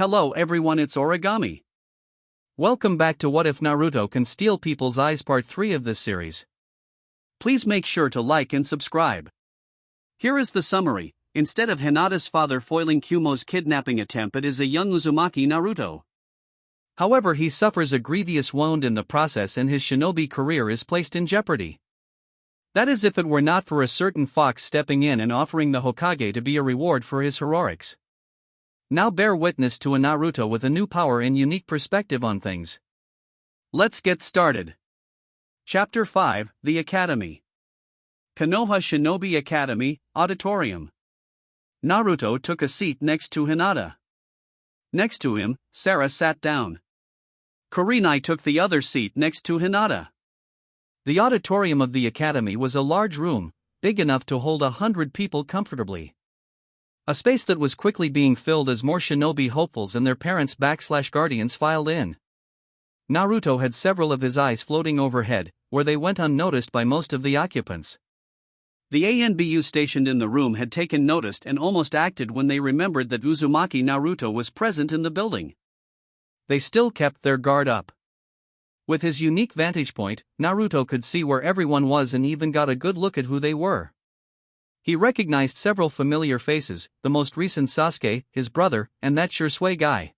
Hello everyone, it's Origami. Welcome back to What If Naruto Can Steal People's Eyes Part 3 of this series. Please make sure to like and subscribe. Here is the summary. Instead of Hinata's father foiling Kumo's kidnapping attempt, it is a young Uzumaki Naruto. However, he suffers a grievous wound in the process and his shinobi career is placed in jeopardy. That is if it were not for a certain fox stepping in and offering the Hokage to be a reward for his herorics. Now bear witness to a Naruto with a new power and unique perspective on things. Let's get started. Chapter 5, The Academy. Konoha Shinobi Academy, Auditorium. Naruto took a seat next to Hinata. Next to him, Sarah sat down. Kurenai took the other seat next to Hinata. The auditorium of the academy was a large room, big enough to hold 100 people comfortably. A space that was quickly being filled as more shinobi hopefuls and their parents/guardians filed in. Naruto had several of his eyes floating overhead, where they went unnoticed by most of the occupants. The ANBU stationed in the room had taken notice and almost acted when they remembered that Uzumaki Naruto was present in the building. They still kept their guard up. With his unique vantage point, Naruto could see where everyone was and even got a good look at who they were. He recognized several familiar faces, the most recent Sasuke, his brother, and that Shursui guy.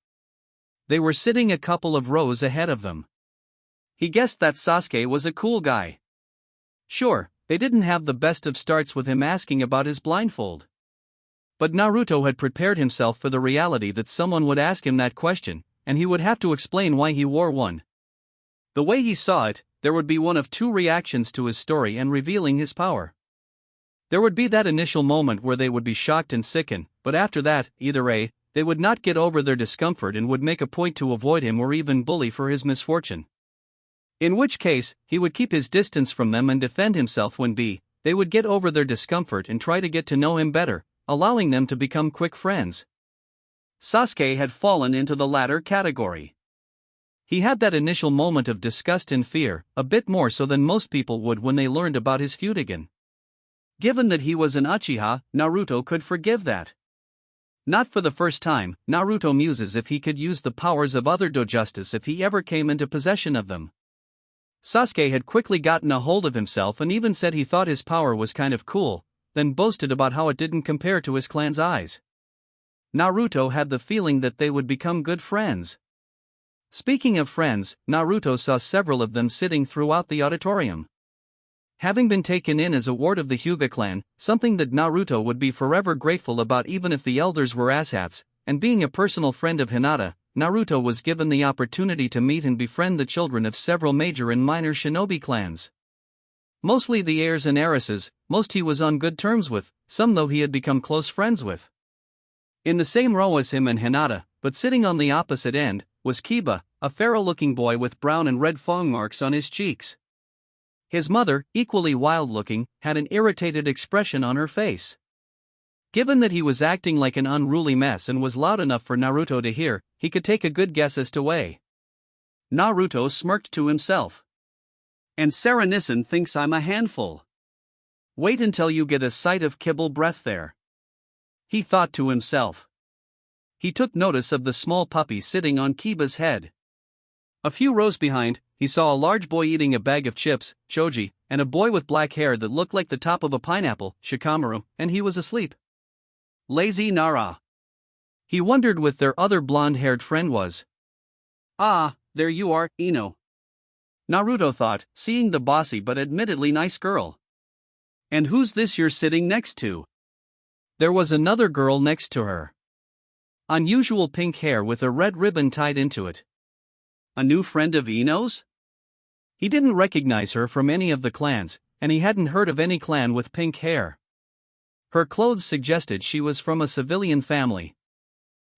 They were sitting a couple of rows ahead of them. He guessed that Sasuke was a cool guy. Sure, they didn't have the best of starts with him asking about his blindfold. But Naruto had prepared himself for the reality that someone would ask him that question, and he would have to explain why he wore one. The way he saw it, there would be one of two reactions to his story and revealing his power. There would be that initial moment where they would be shocked and sicken, but after that, either A, they would not get over their discomfort and would make a point to avoid him or even bully for his misfortune. In which case, he would keep his distance from them and defend himself when B, they would get over their discomfort and try to get to know him better, allowing them to become quick friends. Sasuke had fallen into the latter category. He had that initial moment of disgust and fear, a bit more so than most people would when they learned about his feud again. Given that he was an Uchiha, Naruto could forgive that. Not for the first time, Naruto muses if he could use the powers of other dojustas if he ever came into possession of them. Sasuke had quickly gotten a hold of himself and even said he thought his power was kind of cool, then boasted about how it didn't compare to his clan's eyes. Naruto had the feeling that they would become good friends. Speaking of friends, Naruto saw several of them sitting throughout the auditorium. Having been taken in as a ward of the Hyuga clan, something that Naruto would be forever grateful about even if the elders were asshats, and being a personal friend of Hinata, Naruto was given the opportunity to meet and befriend the children of several major and minor shinobi clans. Mostly the heirs and heiresses, most he was on good terms with, some though he had become close friends with. In the same row as him and Hinata, but sitting on the opposite end, was Kiba, a feral-looking boy with brown and red fang marks on his cheeks. His mother, equally wild-looking, had an irritated expression on her face. Given that he was acting like an unruly mess and was loud enough for Naruto to hear, he could take a good guess as to why. Naruto smirked to himself. And Sarah Nissen thinks I'm a handful. Wait until you get a sight of kibble breath there. He thought to himself. He took notice of the small puppy sitting on Kiba's head. A few rows behind, he saw a large boy eating a bag of chips, Choji, and a boy with black hair that looked like the top of a pineapple, Shikamaru, and he was asleep. Lazy Nara. He wondered what their other blonde-haired friend was. Ah, there you are, Ino. Naruto thought, seeing the bossy but admittedly nice girl. And who's this you're sitting next to? There was another girl next to her. Unusual pink hair with a red ribbon tied into it. A new friend of Ino's? He didn't recognize her from any of the clans, and he hadn't heard of any clan with pink hair. Her clothes suggested she was from a civilian family.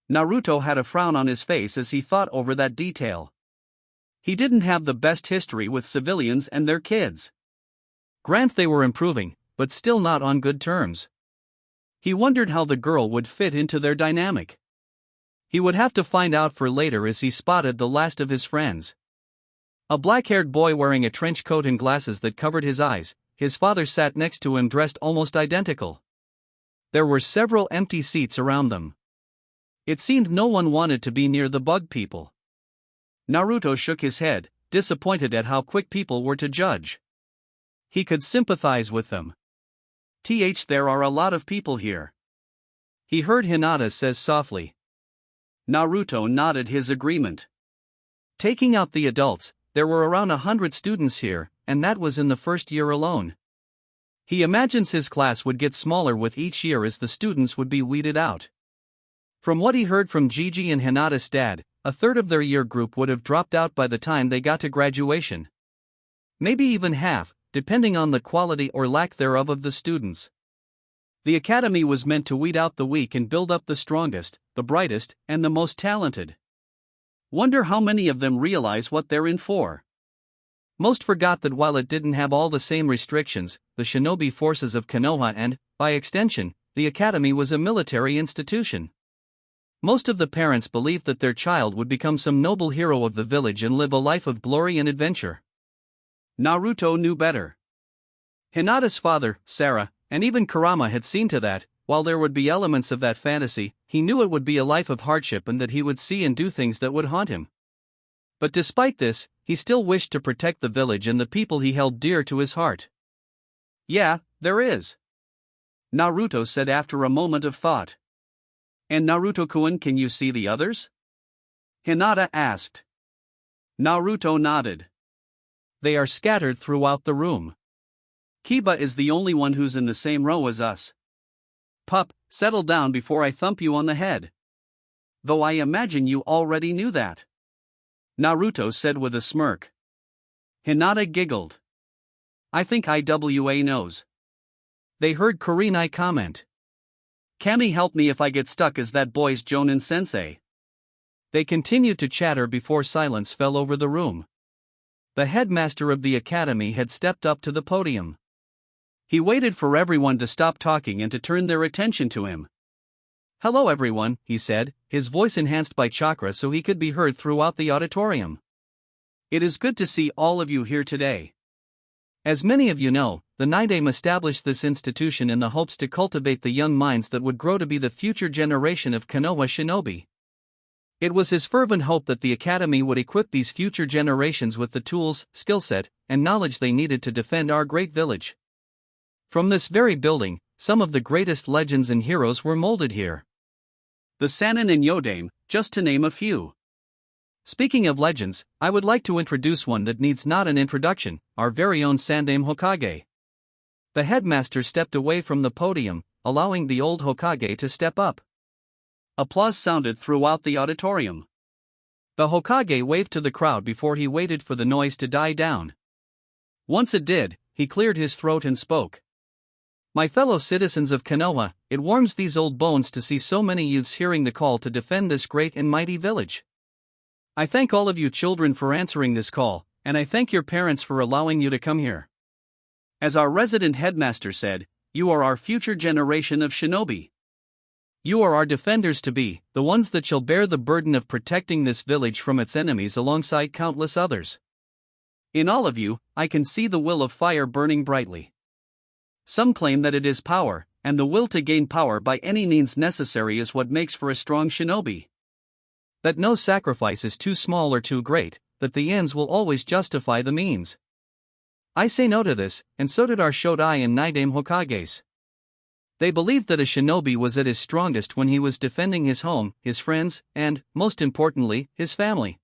Naruto had a frown on his face as he thought over that detail. He didn't have the best history with civilians and their kids. Grant they were improving, but still not on good terms. He wondered how the girl would fit into their dynamic. He would have to find out for later as he spotted the last of his friends. A black-haired boy wearing a trench coat and glasses that covered his eyes, his father sat next to him dressed almost identical. There were several empty seats around them. It seemed no one wanted to be near the bug people. Naruto shook his head, disappointed at how quick people were to judge. He could sympathize with them. There are a lot of people here. He heard Hinata says softly. Naruto nodded his agreement. Taking out the adults, there were around 100 students here, and that was in the first year alone. He imagines his class would get smaller with each year as the students would be weeded out. From what he heard from Gigi and Hinata's dad, a third of their year group would have dropped out by the time they got to graduation. Maybe even half, depending on the quality or lack thereof of the students. The academy was meant to weed out the weak and build up the strongest, the brightest, and the most talented. Wonder how many of them realize what they're in for. Most forgot that while it didn't have all the same restrictions, the shinobi forces of Konoha and, by extension, the academy was a military institution. Most of the parents believed that their child would become some noble hero of the village and live a life of glory and adventure. Naruto knew better. Hinata's father, Sarah, and even Kurama had seen to that. While there would be elements of that fantasy, he knew it would be a life of hardship and that he would see and do things that would haunt him. But despite this, he still wished to protect the village and the people he held dear to his heart. Yeah, there is. Naruto said after a moment of thought. And Naruto-kun, can you see the others? Hinata asked. Naruto nodded. They are scattered throughout the room. Kiba is the only one who's in the same row as us. Pup, settle down before I thump you on the head. Though I imagine you already knew that. Naruto said with a smirk. Hinata giggled. I think IWA knows. They heard Kurenai comment. Kami, help me if I get stuck as that boy's Jonin sensei. They continued to chatter before silence fell over the room. The headmaster of the academy had stepped up to the podium. He waited for everyone to stop talking and to turn their attention to him. Hello everyone, he said, his voice enhanced by chakra so he could be heard throughout the auditorium. It is good to see all of you here today. As many of you know, the Naidame established this institution in the hopes to cultivate the young minds that would grow to be the future generation of Konoha shinobi. It was his fervent hope that the academy would equip these future generations with the tools, skill set, and knowledge they needed to defend our great village. From this very building, some of the greatest legends and heroes were molded here. The Sannin and Yodame, just to name a few. Speaking of legends, I would like to introduce one that needs not an introduction, our very own Sandaime Hokage. The headmaster stepped away from the podium, allowing the old Hokage to step up. Applause sounded throughout the auditorium. The Hokage waved to the crowd before he waited for the noise to die down. Once it did, he cleared his throat and spoke. My fellow citizens of Konoha, it warms these old bones to see so many youths hearing the call to defend this great and mighty village. I thank all of you children for answering this call, and I thank your parents for allowing you to come here. As our resident headmaster said, you are our future generation of shinobi. You are our defenders to be, the ones that shall bear the burden of protecting this village from its enemies alongside countless others. In all of you, I can see the will of fire burning brightly. Some claim that it is power, and the will to gain power by any means necessary is what makes for a strong shinobi. That no sacrifice is too small or too great, that the ends will always justify the means. I say no to this, and so did our Shodai and Naidame Hokages. They believed that a shinobi was at his strongest when he was defending his home, his friends, and, most importantly, his family.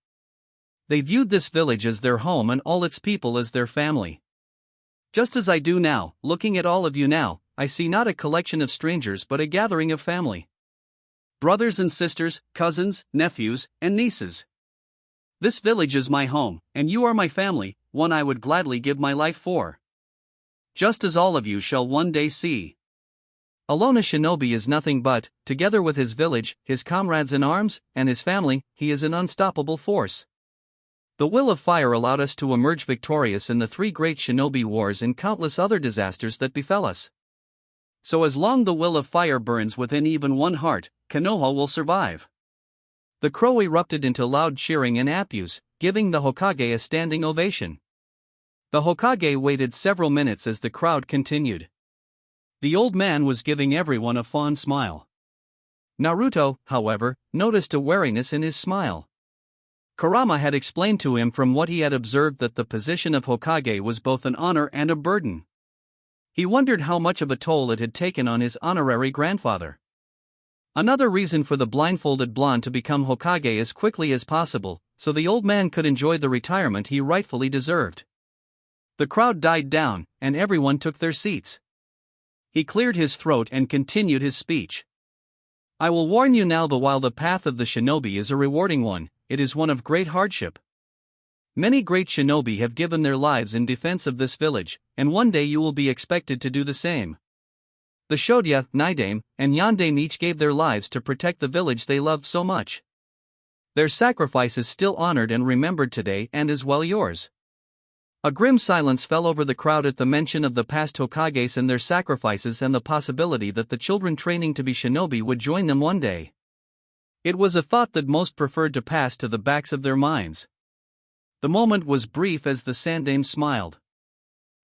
They viewed this village as their home and all its people as their family. Just as I do now, looking at all of you now, I see not a collection of strangers but a gathering of family. Brothers and sisters, cousins, nephews, and nieces. This village is my home, and you are my family, one I would gladly give my life for. Just as all of you shall one day see. Alone a shinobi is nothing but, together with his village, his comrades in arms, and his family, he is an unstoppable force. The will of fire allowed us to emerge victorious in the 3 great shinobi wars and countless other disasters that befell us. So as long the will of fire burns within even one heart, Konoha will survive. The crow erupted into loud cheering and applause, giving the Hokage a standing ovation. The Hokage waited several minutes as the crowd continued. The old man was giving everyone a fond smile. Naruto, however, noticed a wariness in his smile. Kurama had explained to him from what he had observed that the position of Hokage was both an honor and a burden. He wondered how much of a toll it had taken on his honorary grandfather. Another reason for the blindfolded blonde to become Hokage as quickly as possible, so the old man could enjoy the retirement he rightfully deserved. The crowd died down, and everyone took their seats. He cleared his throat and continued his speech. I will warn you now that while the path of the shinobi is a rewarding one, it is one of great hardship. Many great shinobi have given their lives in defense of this village, and one day you will be expected to do the same. The Shodya, Nidame, and Yandame each gave their lives to protect the village they loved so much. Their sacrifice is still honored and remembered today, and as well yours. A grim silence fell over the crowd at the mention of the past Hokages and their sacrifices and the possibility that the children training to be shinobi would join them one day. It was a thought that most preferred to pass to the backs of their minds. The moment was brief as the Sandaime smiled.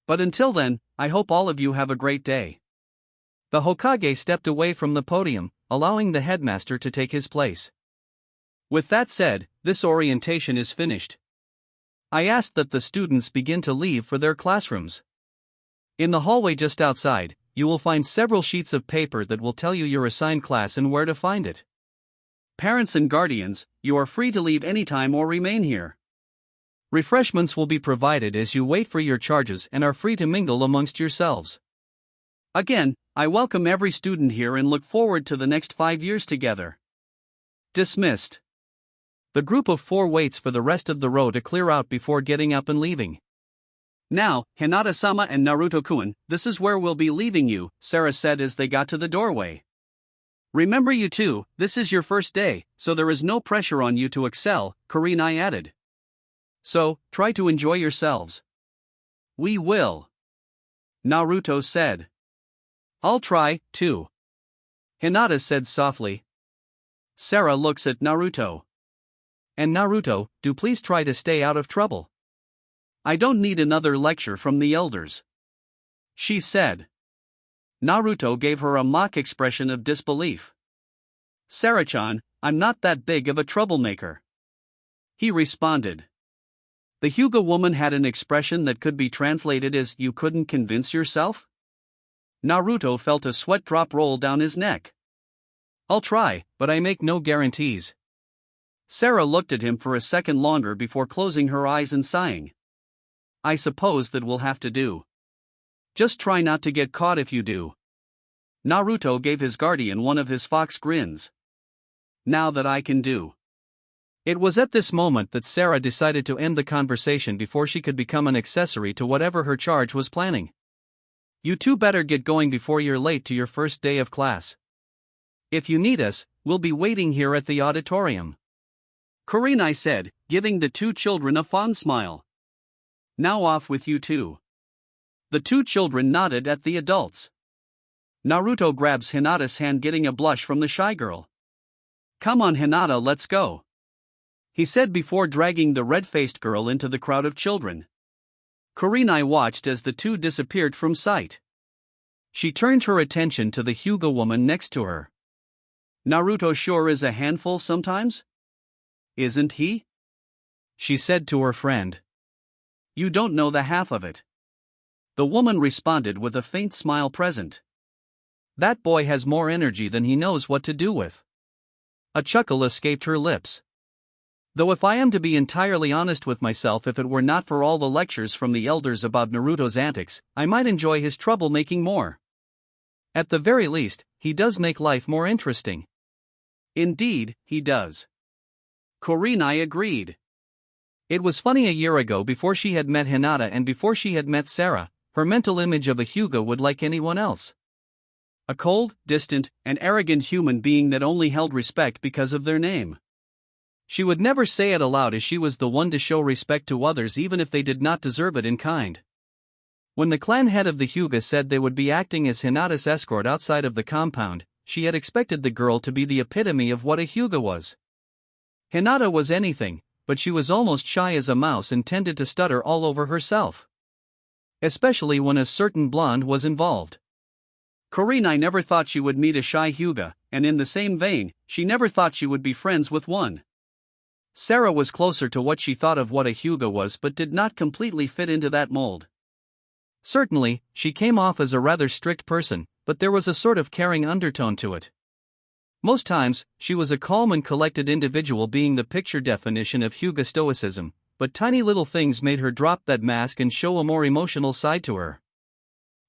But until then, I hope all of you have a great day. The Hokage stepped away from the podium, allowing the headmaster to take his place. With that said, this orientation is finished. I asked that the students begin to leave for their classrooms. In the hallway just outside, you will find several sheets of paper that will tell you your assigned class and where to find it. Parents and guardians, you are free to leave anytime or remain here. Refreshments will be provided as you wait for your charges and are free to mingle amongst yourselves. Again, I welcome every student here and look forward to the next 5 years together. Dismissed. The group of 4 waits for the rest of the row to clear out before getting up and leaving. Now, Hinata-sama and Naruto-kun, this is where we'll be leaving you, Sarah said as they got to the doorway. Remember you two, this is your first day, so there is no pressure on you to excel, Kurenai added. So, try to enjoy yourselves. We will. Naruto said. I'll try, too. Hinata said softly. Sarah looks at Naruto. And Naruto, do please try to stay out of trouble. I don't need another lecture from the elders. She said. Naruto gave her a mock expression of disbelief. Sarah-chan, I'm not that big of a troublemaker. He responded. The Hyuga woman had an expression that could be translated as you couldn't convince yourself? Naruto felt a sweat drop roll down his neck. I'll try, but I make no guarantees. Sarah looked at him for a second longer before closing her eyes and sighing. I suppose that will have to do. Just try not to get caught if you do. Naruto gave his guardian one of his fox grins. Now that I can do. It was at this moment that Sarah decided to end the conversation before she could become an accessory to whatever her charge was planning. You two better get going before you're late to your first day of class. If you need us, we'll be waiting here at the auditorium. Kurenai said, giving the 2 children a fond smile. Now off with you two. The 2 children nodded at the adults. Naruto grabs Hinata's hand, getting a blush from the shy girl. Come on Hinata, let's go. He said before dragging the red-faced girl into the crowd of children. Kurenai watched as the 2 disappeared from sight. She turned her attention to the Hyuga woman next to her. Naruto sure is a handful sometimes? Isn't he? She said to her friend. You don't know the half of it. The woman responded with a faint smile present. That boy has more energy than he knows what to do with. A chuckle escaped her lips. Though if I am to be entirely honest with myself, if it were not for all the lectures from the elders about Naruto's antics, I might enjoy his troublemaking more. At the very least, he does make life more interesting. Indeed, he does. Kurenai agreed. It was funny, a year ago, before she had met Hinata and before she had met Sarah, her mental image of a Hyuga would like anyone else. A cold, distant, and arrogant human being that only held respect because of their name. She would never say it aloud, as she was the one to show respect to others even if they did not deserve it in kind. When the clan head of the Hyuga said they would be acting as Hinata's escort outside of the compound, she had expected the girl to be the epitome of what a Hyuga was. Hinata was anything, but she was almost shy as a mouse and tended to stutter all over herself. Especially when a certain blonde was involved. Kurenai never thought she would meet a shy Hyuga, and in the same vein, she never thought she would be friends with one. Sarah was closer to what she thought of what a Hyuga was but did not completely fit into that mold. Certainly, she came off as a rather strict person, but there was a sort of caring undertone to it. Most times, she was a calm and collected individual, being the picture definition of Hyuga stoicism, but tiny little things made her drop that mask and show a more emotional side to her.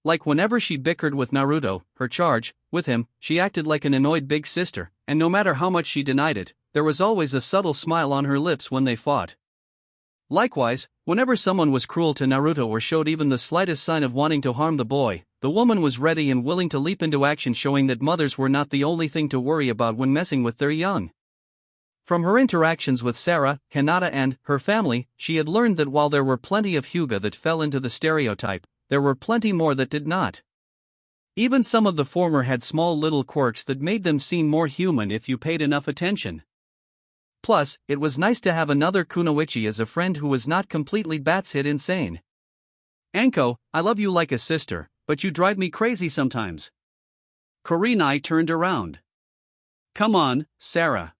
Like whenever she bickered with Naruto, her charge, with him, she acted like an annoyed big sister, and no matter how much she denied it, there was always a subtle smile on her lips when they fought. Likewise, whenever someone was cruel to Naruto or showed even the slightest sign of wanting to harm the boy, the woman was ready and willing to leap into action, showing that mothers were not the only thing to worry about when messing with their young. From her interactions with Sarah, Hinata and her family, she had learned that while there were plenty of Hyuga that fell into the stereotype, there were plenty more that did not. Even some of the former had small little quirks that made them seem more human if you paid enough attention. Plus, it was nice to have another kunoichi as a friend who was not completely batshit insane. Anko, I love you like a sister, but you drive me crazy sometimes. Kurenai turned around. Come on, Sarah.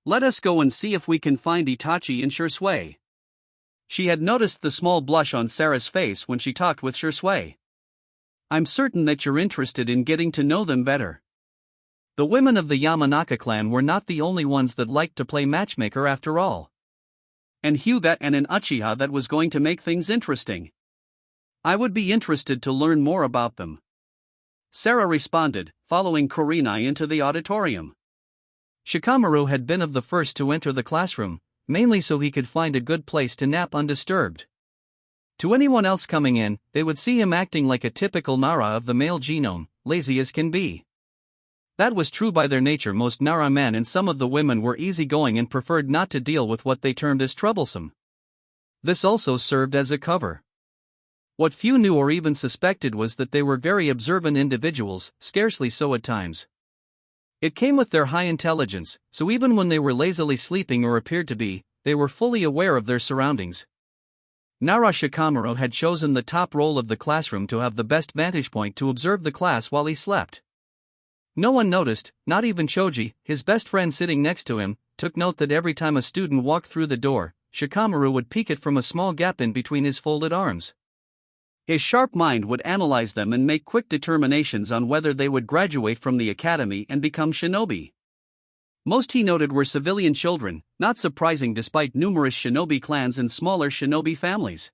Let us go and see if we can find Itachi and Shisui. She had noticed the small blush on Sarah's face when she talked with Shisui. I'm certain that you're interested in getting to know them better. The women of the Yamanaka clan were not the only ones that liked to play matchmaker after all. And Hyuga and an Uchiha, that was going to make things interesting. I would be interested to learn more about them. Sarah responded, following Kurenai into the auditorium. Shikamaru had been of the first to enter the classroom, mainly so he could find a good place to nap undisturbed. To anyone else coming in, they would see him acting like a typical Nara of the male genome, lazy as can be. That was true by their nature. Most Nara men and some of the women were easygoing and preferred not to deal with what they termed as troublesome. This also served as a cover. What few knew or even suspected was that they were very observant individuals, scarcely so at times. It came with their high intelligence, so even when they were lazily sleeping or appeared to be, they were fully aware of their surroundings. Nara Shikamaru had chosen the top roll of the classroom to have the best vantage point to observe the class while he slept. No one noticed, not even Choji, his best friend sitting next to him, took note that every time a student walked through the door, Shikamaru would peek it from a small gap in between his folded arms. His sharp mind would analyze them and make quick determinations on whether they would graduate from the academy and become shinobi. Most he noted were civilian children, not surprising despite numerous shinobi clans and smaller shinobi families.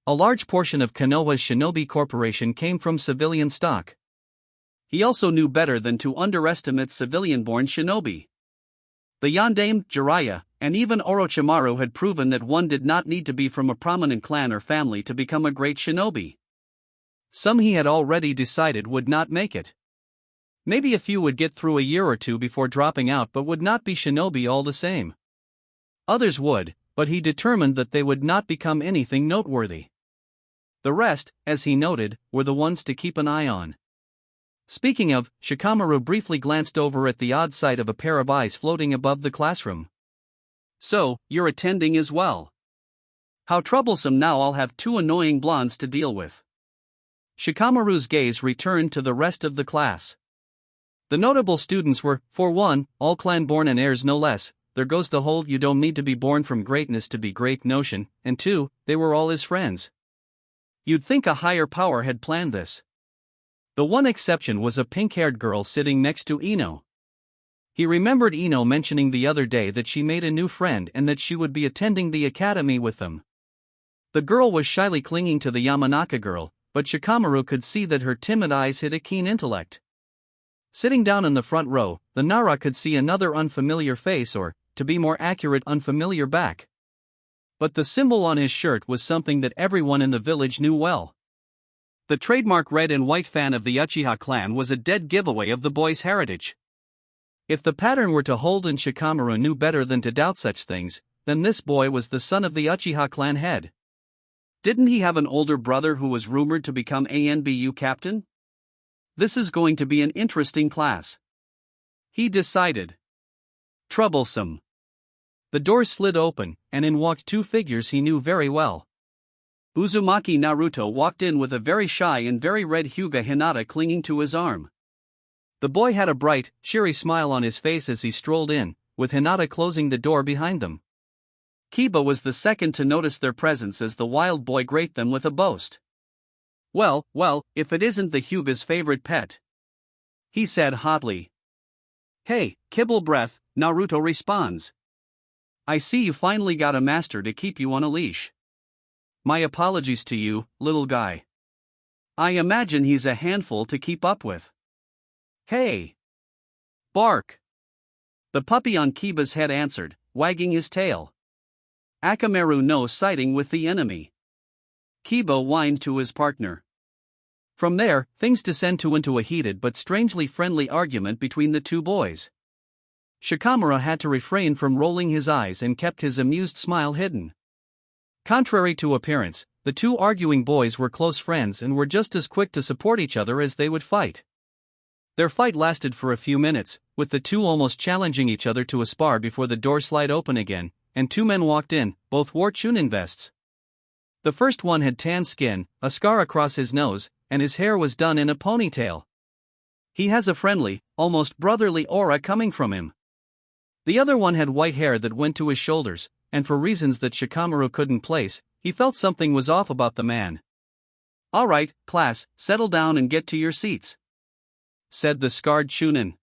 A large portion of Konoha's shinobi corporation came from civilian stock. He also knew better than to underestimate civilian-born shinobi. The Yondaime, Jiraiya, and even Orochimaru had proven that one did not need to be from a prominent clan or family to become a great shinobi. Some he had already decided would not make it. Maybe a few would get through a year or two before dropping out but would not be shinobi all the same. Others would, but he determined that they would not become anything noteworthy. The rest, as he noted, were the ones to keep an eye on. Speaking of, Shikamaru briefly glanced over at the odd sight of a pair of eyes floating above the classroom. So, you're attending as well. How troublesome, now I'll have two annoying blondes to deal with. Shikamaru's gaze returned to the rest of the class. The notable students were, for one, all clan-born and heirs no less. There goes the whole you don't need to be born from greatness to be great notion, and two, they were all his friends. You'd think a higher power had planned this. The one exception was a pink-haired girl sitting next to Ino. He remembered Ino mentioning the other day that she made a new friend and that she would be attending the academy with them. The girl was shyly clinging to the Yamanaka girl, but Shikamaru could see that her timid eyes hid a keen intellect. Sitting down in the front row, the Nara could see another unfamiliar face, or, to be more accurate, unfamiliar back. But the symbol on his shirt was something that everyone in the village knew well. The trademark red and white fan of the Uchiha clan was a dead giveaway of the boy's heritage. If the pattern were to hold and Shikamaru knew better than to doubt such things, then this boy was the son of the Uchiha clan head. Didn't he have an older brother who was rumored to become ANBU captain? This is going to be an interesting class, he decided. Troublesome. The door slid open, and in walked two figures he knew very well. Uzumaki Naruto walked in with a very shy and very red Hyuga Hinata clinging to his arm. The boy had a bright, cheery smile on his face as he strolled in, with Hinata closing the door behind them. Kiba was the second to notice their presence as the wild boy greeted them with a boast. Well, if it isn't the Hyuga's favorite pet," he said hotly. "Hey, kibble breath," Naruto responds. "I see you finally got a master to keep you on a leash. My apologies to you, little guy. I imagine he's a handful to keep up with." "Hey! Bark!" the puppy on Kiba's head answered, wagging his tail. "Akamaru no siding with the enemy." Kiba whined to his partner. From there, things descend into a heated but strangely friendly argument between the two boys. Shikamaru had to refrain from rolling his eyes and kept his amused smile hidden. Contrary to appearance, the two arguing boys were close friends and were just as quick to support each other as they would fight. Their fight lasted for a few minutes, with the two almost challenging each other to a spar before the door slid open again, and two men walked in, both wore Chunin vests. The first one had tan skin, a scar across his nose, and his hair was done in a ponytail. He has a friendly, almost brotherly aura coming from him. The other one had white hair that went to his shoulders, and for reasons that Shikamaru couldn't place, he felt something was off about the man. "All right, class, settle down and get to your seats," said the scarred Chunin.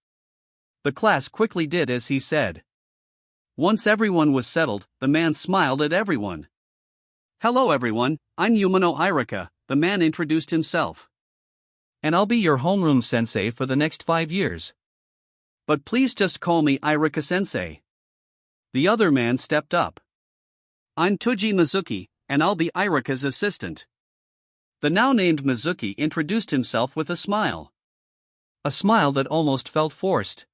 The class quickly did as he said. Once everyone was settled, the man smiled at everyone. "Hello everyone, I'm Umino Irika," the man introduced himself. "And I'll be your homeroom sensei for the next 5 years. But please just call me Irika sensei." The other man stepped up. "I'm Tuji Mizuki, and I'll be Irika's assistant." The now named Mizuki introduced himself with a smile. A smile that almost felt forced.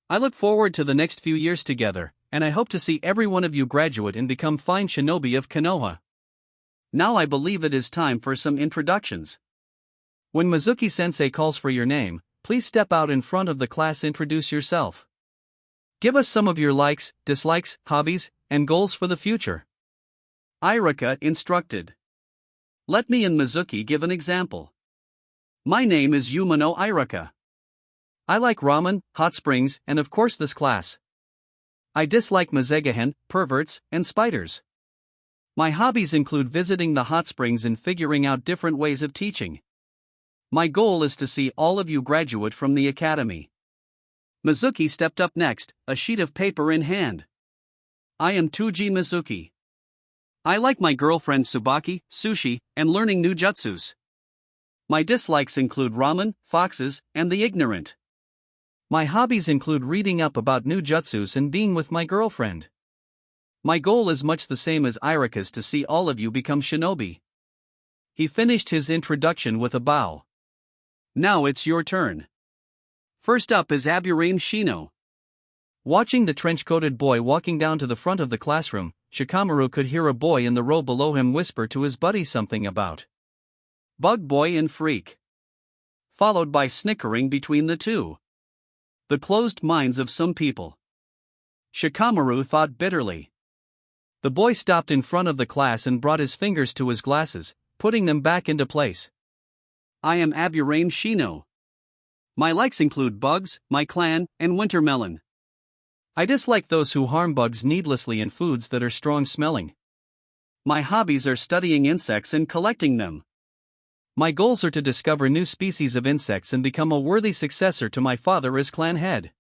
"I look forward to the next few years together, and I hope to see every one of you graduate and become fine shinobi of Konoha. Now I believe it is time for some introductions. When Mizuki-sensei calls for your name, please step out in front of the class, introduce yourself. Give us some of your likes, dislikes, hobbies, and goals for the future." Irika instructed. "Let me and Mizuki give an example. My name is Umino Irika. I like ramen, hot springs, and of course this class. I dislike Mazegahen, perverts, and spiders. My hobbies include visiting the hot springs and figuring out different ways of teaching. My goal is to see all of you graduate from the academy." Mizuki stepped up next, a sheet of paper in hand. "I am Tuji Mizuki. I like my girlfriend Tsubaki, sushi, and learning new jutsus. My dislikes include ramen, foxes, and the ignorant. My hobbies include reading up about new jutsus and being with my girlfriend. My goal is much the same as Irika's, to see all of you become shinobi." He finished his introduction with a bow. "Now it's your turn. First up is Aburame Shino." Watching the trench-coated boy walking down to the front of the classroom, Shikamaru could hear a boy in the row below him whisper to his buddy something about Bug Boy and Freak, followed by snickering between the two. The closed minds of some people. Shikamaru thought bitterly. The boy stopped in front of the class and brought his fingers to his glasses, putting them back into place. "I am Aburame Shino. My likes include bugs, my clan, and wintermelon. I dislike those who harm bugs needlessly in foods that are strong-smelling. My hobbies are studying insects and collecting them. My goals are to discover new species of insects and become a worthy successor to my father as clan head."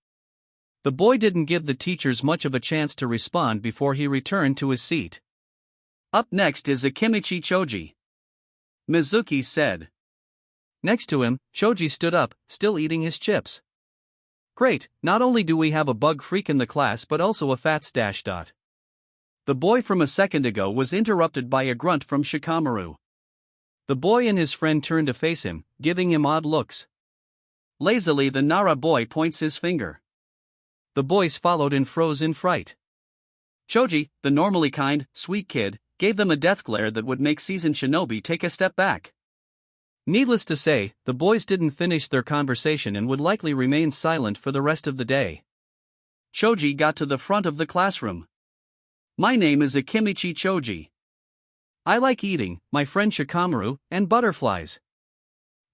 The boy didn't give the teachers much of a chance to respond before he returned to his seat. "Up next is Akimichi Choji," Mizuki said. Next to him, Choji stood up, still eating his chips. "Great, not only do we have a bug freak in the class but also a fat stash. The boy from a second ago was interrupted by a grunt from Shikamaru. The boy and his friend turned to face him, giving him odd looks. Lazily the Nara boy points his finger. The boys followed and froze in fright. Choji, the normally kind, sweet kid, gave them a death glare that would make seasoned shinobi take a step back. Needless to say, the boys didn't finish their conversation and would likely remain silent for the rest of the day. Choji got to the front of the classroom. "My name is Akimichi Choji. I like eating, my friend Shikamaru, and butterflies.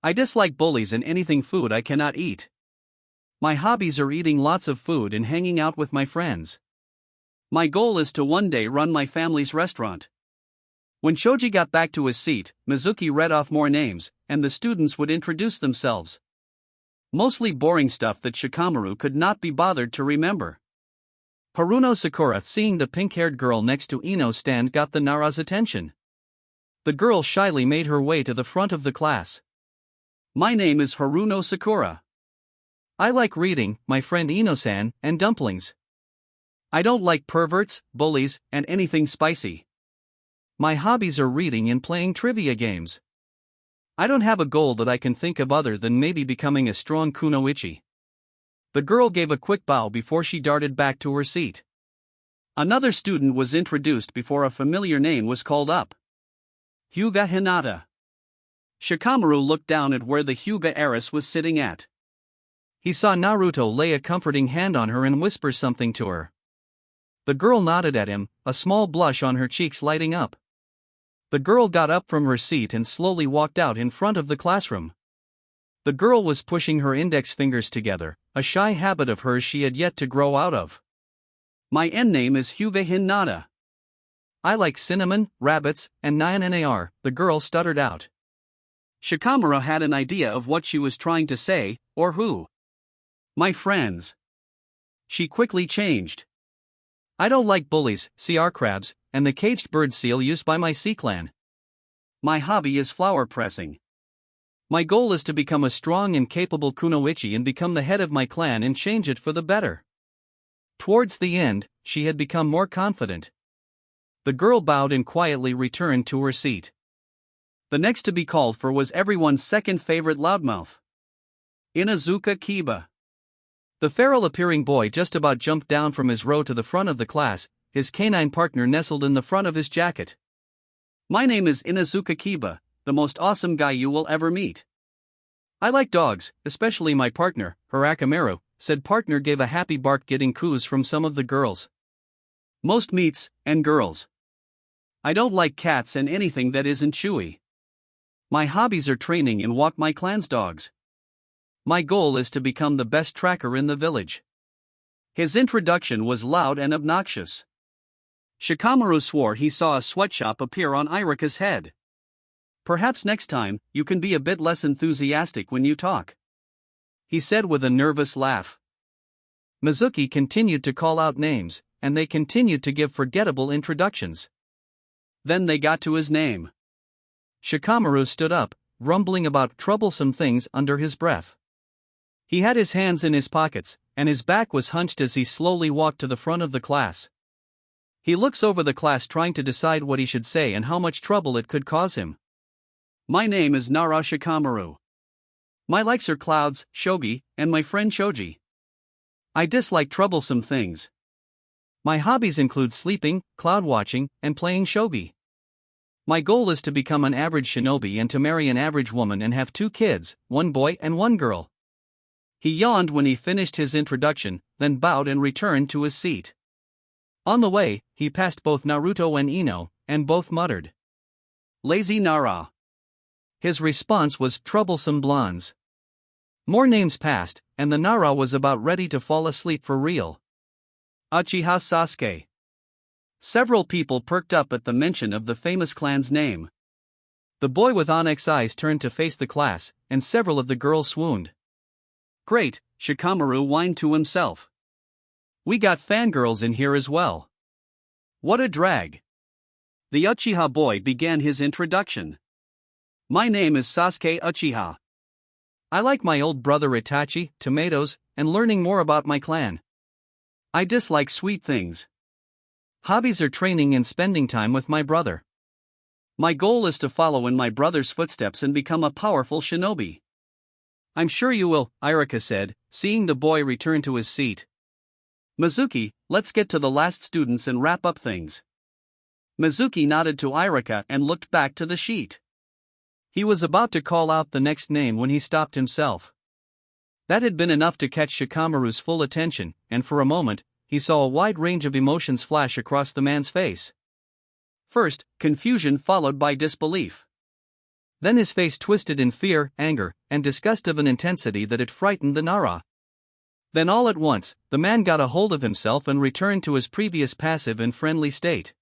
I dislike bullies and anything food I cannot eat. My hobbies are eating lots of food and hanging out with my friends. My goal is to one day run my family's restaurant. When Shoji got back to his seat, Mizuki read off more names, and the students would introduce themselves. Mostly boring stuff that Shikamaru could not be bothered to remember. Haruno Sakura, seeing the pink-haired girl next to Ino's stand, got the Nara's attention. The girl shyly made her way to the front of the class. My name is Haruno Sakura. I like reading, my friend Ino-san, and dumplings. I don't like perverts, bullies, and anything spicy. My hobbies are reading and playing trivia games. I don't have a goal that I can think of other than maybe becoming a strong kunoichi. The girl gave a quick bow before she darted back to her seat. Another student was introduced before a familiar name was called up. Hyuga Hinata. Shikamaru looked down at where the Hyuga heiress was sitting at. He saw Naruto lay a comforting hand on her and whisper something to her. The girl nodded at him, a small blush on her cheeks lighting up. The girl got up from her seat and slowly walked out in front of the classroom. The girl was pushing her index fingers together, a shy habit of hers she had yet to grow out of. My name is Hyuga Hinata. I like cinnamon, rabbits, and nar, the girl stuttered out. Shikamaru had an idea of what she was trying to say, or who. My friends. She quickly changed. I don't like bullies, CR crabs, and the caged bird seal used by my C-clan. My hobby is flower pressing. My goal is to become a strong and capable kunoichi and become the head of my clan and change it for the better. Towards the end, she had become more confident. The girl bowed and quietly returned to her seat. The next to be called for was everyone's second favorite loudmouth. Inazuka Kiba. The feral-appearing boy just about jumped down from his row to the front of the class, his canine partner nestled in the front of his jacket. My name is Inazuka Kiba, the most awesome guy you will ever meet. I like dogs, especially my partner, Hirakameru, said partner gave a happy bark getting coos from some of the girls. Most meets, and girls. I don't like cats and anything that isn't chewy. My hobbies are training and walk my clan's dogs. My goal is to become the best tracker in the village. His introduction was loud and obnoxious. Shikamaru swore he saw a sweatshop appear on Irika's head. Perhaps next time, you can be a bit less enthusiastic when you talk, he said with a nervous laugh. Mizuki continued to call out names, and they continued to give forgettable introductions. Then they got to his name. Shikamaru stood up, rumbling about troublesome things under his breath. He had his hands in his pockets, and his back was hunched as he slowly walked to the front of the class. He looks over the class trying to decide what he should say and how much trouble it could cause him. My name is Nara Shikamaru. My likes are clouds, shogi, and my friend Shoji. I dislike troublesome things. My hobbies include sleeping, cloud watching, and playing shogi. My goal is to become an average shinobi and to marry an average woman and have 2 kids, 1 boy and 1 girl. He yawned when he finished his introduction, then bowed and returned to his seat. On the way, he passed both Naruto and Ino, and both muttered, "Lazy Nara." His response was troublesome blondes. More names passed, and the Nara was about ready to fall asleep for real. Uchiha Sasuke. Several people perked up at the mention of the famous clan's name. The boy with onyx eyes turned to face the class, and several of the girls swooned. Great, Shikamaru whined to himself. We got fangirls in here as well. What a drag. The Uchiha boy began his introduction. My name is Sasuke Uchiha. I like my old brother Itachi, tomatoes, and learning more about my clan. I dislike sweet things. Hobbies are training and spending time with my brother. My goal is to follow in my brother's footsteps and become a powerful shinobi. I'm sure you will, Irika said, seeing the boy return to his seat. Mizuki, let's get to the last students and wrap up things. Mizuki nodded to Irika and looked back to the sheet. He was about to call out the next name when he stopped himself. That had been enough to catch Shikamaru's full attention, and for a moment, he saw a wide range of emotions flash across the man's face. First, confusion followed by disbelief. Then his face twisted in fear, anger, and disgust of an intensity that it frightened the Nara. Then all at once, the man got a hold of himself and returned to his previous passive and friendly state.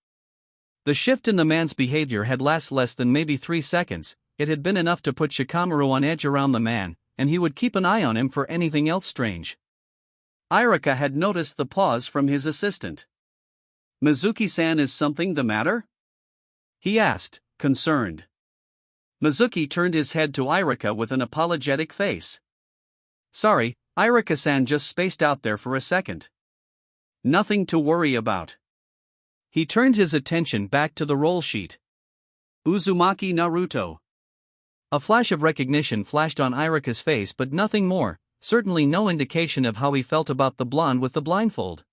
The shift in the man's behavior had lasted less than maybe 3 seconds. It had been enough to put Shikamaru on edge around the man, and he would keep an eye on him for anything else strange. Irika had noticed the pause from his assistant. "Mizuki-san, is something the matter?" he asked, concerned. Mizuki turned his head to Irika with an apologetic face. "Sorry, Irika-san just spaced out there for a second. Nothing to worry about." He turned his attention back to the roll sheet. Uzumaki Naruto. A flash of recognition flashed on Irika's face, but nothing more, certainly no indication of how he felt about the blonde with the blindfold.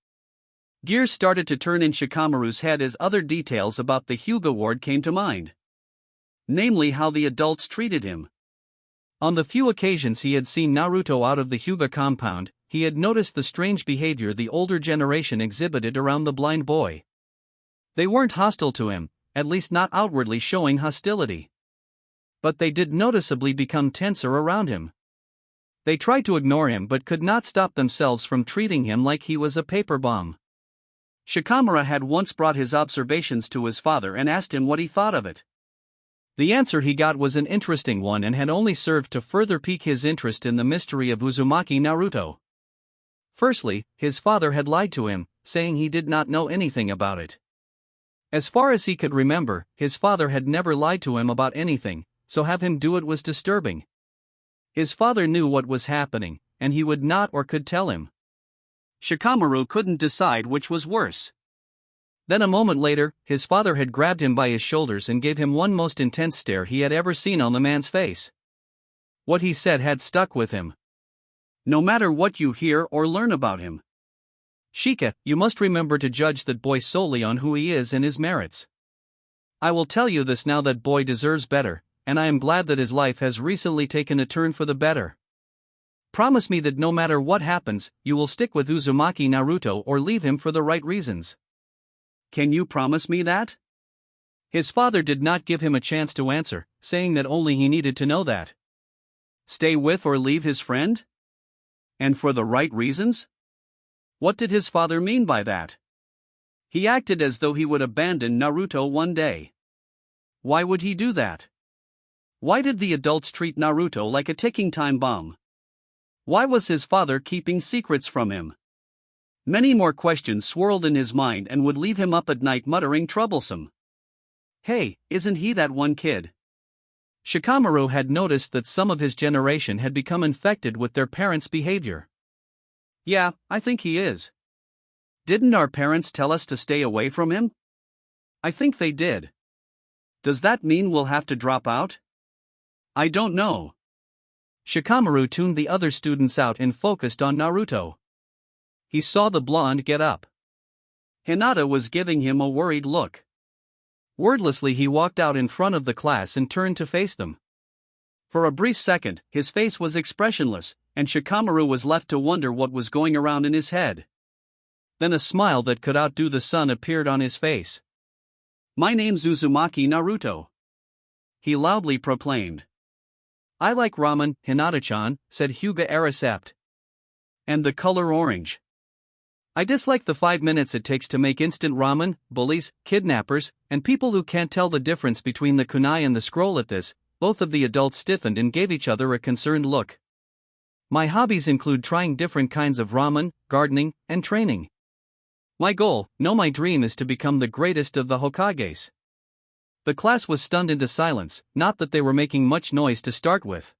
Gears started to turn in Shikamaru's head as other details about the Hyuga ward came to mind. Namely, how the adults treated him. On the few occasions he had seen Naruto out of the Hyuga compound, he had noticed the strange behavior the older generation exhibited around the blind boy. They weren't hostile to him, at least not outwardly showing hostility. But they did noticeably become tenser around him. They tried to ignore him but could not stop themselves from treating him like he was a paper bomb. Shikamaru had once brought his observations to his father and asked him what he thought of it. The answer he got was an interesting one and had only served to further pique his interest in the mystery of Uzumaki Naruto. Firstly, his father had lied to him, saying he did not know anything about it. As far as he could remember, his father had never lied to him about anything, so have him do it was disturbing. His father knew what was happening, and he would not or could tell him. Shikamaru couldn't decide which was worse. Then a moment later, his father had grabbed him by his shoulders and gave him one most intense stare he had ever seen on the man's face. What he said had stuck with him. "No matter what you hear or learn about him, Shika, you must remember to judge that boy solely on who he is and his merits. I will tell you this now, that boy deserves better, and I am glad that his life has recently taken a turn for the better. Promise me that no matter what happens, you will stick with Uzumaki Naruto or leave him for the right reasons." "Can you promise me that?" His father did not give him a chance to answer, saying that only he needed to know that. Stay with or leave his friend? And for the right reasons? What did his father mean by that? He acted as though he would abandon Naruto one day. Why would he do that? Why did the adults treat Naruto like a ticking time bomb? Why was his father keeping secrets from him? Many more questions swirled in his mind and would leave him up at night muttering troublesome. Hey, isn't he that one kid? Shikamaru had noticed that some of his generation had become infected with their parents' behavior. Yeah, I think he is. Didn't our parents tell us to stay away from him? I think they did. Does that mean we'll have to drop out? I don't know. Shikamaru tuned the other students out and focused on Naruto. He saw the blonde get up. Hinata was giving him a worried look. Wordlessly he walked out in front of the class and turned to face them. For a brief second, his face was expressionless, and Shikamaru was left to wonder what was going around in his head. Then a smile that could outdo the sun appeared on his face. "My name's Uzumaki Naruto," he loudly proclaimed. "I like ramen, Hinata-chan," said Hyuga Arisapt. "And the color orange. I dislike the 5 minutes it takes to make instant ramen, bullies, kidnappers, and people who can't tell the difference between the kunai and the scroll." At this, both of the adults stiffened and gave each other a concerned look. "My hobbies include trying different kinds of ramen, gardening, and training. My goal, no, my dream is to become the greatest of the Hokages." The class was stunned into silence, not that they were making much noise to start with.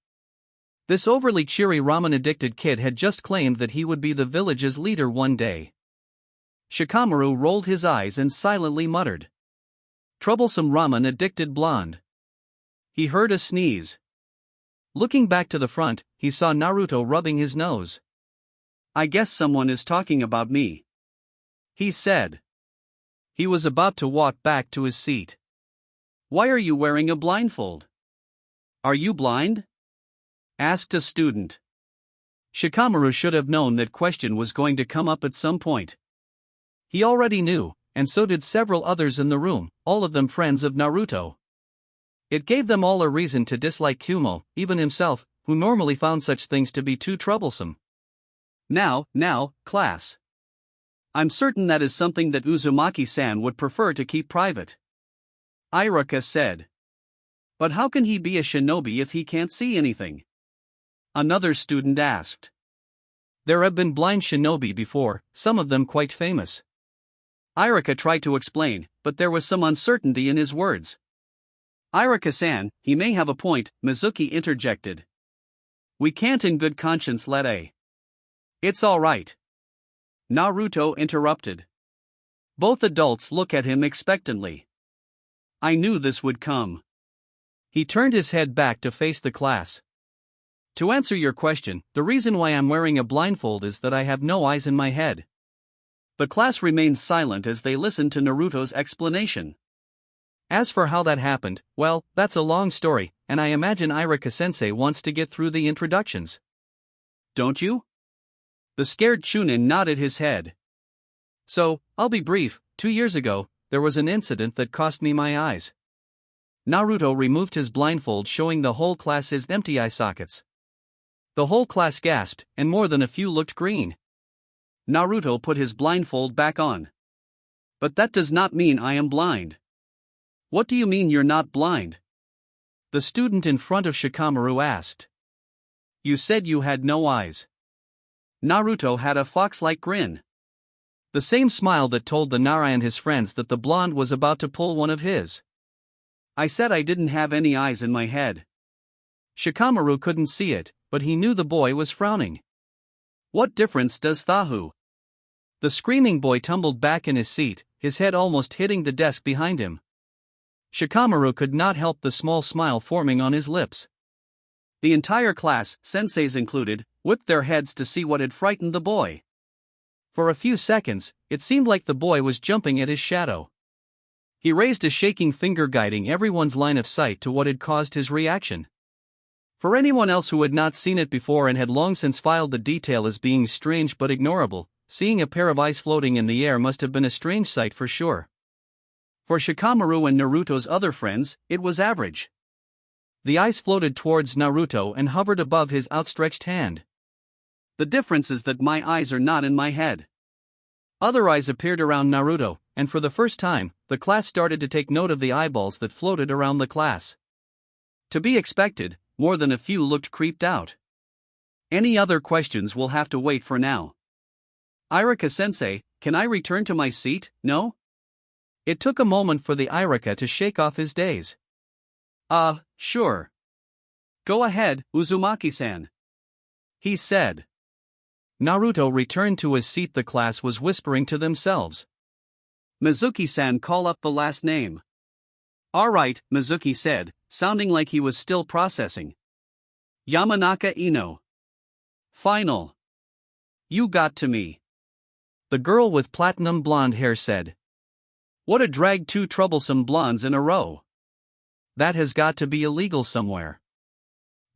This overly cheery ramen-addicted kid had just claimed that he would be the village's leader one day. Shikamaru rolled his eyes and silently muttered, "Troublesome ramen-addicted blonde." He heard a sneeze. Looking back to the front, he saw Naruto rubbing his nose. "I guess someone is talking about me," he said. He was about to walk back to his seat. "Why are you wearing a blindfold? Are you blind?" asked a student. Shikamaru should have known that question was going to come up at some point. He already knew, and so did several others in the room, all of them friends of Naruto. It gave them all a reason to dislike Kumo, even himself, who normally found such things to be too troublesome. Now, class. I'm certain that is something that Uzumaki-san would prefer to keep private. Iruka said. But how can he be a shinobi if he can't see anything? Another student asked. There have been blind shinobi before, some of them quite famous. Iruka tried to explain, but there was some uncertainty in his words. Iruka-san, he may have a point, Mizuki interjected. We can't in good conscience let a. It's alright. Naruto interrupted. Both adults look at him expectantly. I knew this would come. He turned his head back to face the class. To answer your question, the reason why I'm wearing a blindfold is that I have no eyes in my head. The class remained silent as they listened to Naruto's explanation. As for how that happened, well, that's a long story, and I imagine Iruka-sensei wants to get through the introductions. Don't you? The scared Chunin nodded his head. So, I'll be brief. 2 years ago, there was an incident that cost me my eyes. Naruto removed his blindfold, showing the whole class his empty eye sockets. The whole class gasped, and more than a few looked green. Naruto put his blindfold back on. But that does not mean I am blind. What do you mean you're not blind? The student in front of Shikamaru asked. You said you had no eyes. Naruto had a fox-like grin. The same smile that told the Nara and his friends that the blonde was about to pull one of his. I said I didn't have any eyes in my head. Shikamaru couldn't see it, but he knew the boy was frowning. What difference does Thahu? The screaming boy tumbled back in his seat, his head almost hitting the desk behind him. Shikamaru could not help the small smile forming on his lips. The entire class, senseis included, whipped their heads to see what had frightened the boy. For a few seconds, it seemed like the boy was jumping at his shadow. He raised a shaking finger guiding everyone's line of sight to what had caused his reaction. For anyone else who had not seen it before and had long since filed the detail as being strange but ignorable, seeing a pair of eyes floating in the air must have been a strange sight for sure. For Shikamaru and Naruto's other friends, it was average. The eyes floated towards Naruto and hovered above his outstretched hand. The difference is that my eyes are not in my head. Other eyes appeared around Naruto, and for the first time, the class started to take note of the eyeballs that floated around the class. To be expected, more than a few looked creeped out. Any other questions will have to wait for now. Iruka-sensei, can I return to my seat? No? It took a moment for the Iruka to shake off his daze. Sure. Go ahead, Uzumaki-san. He said. Naruto returned to his seat. The class was whispering to themselves. Mizuki-san, call up the last name. Alright, Mizuki said, sounding like he was still processing. Yamanaka Ino. Final. You got to me. The girl with platinum blonde hair said. What a drag, 2 troublesome blondes in a row. That has got to be illegal somewhere.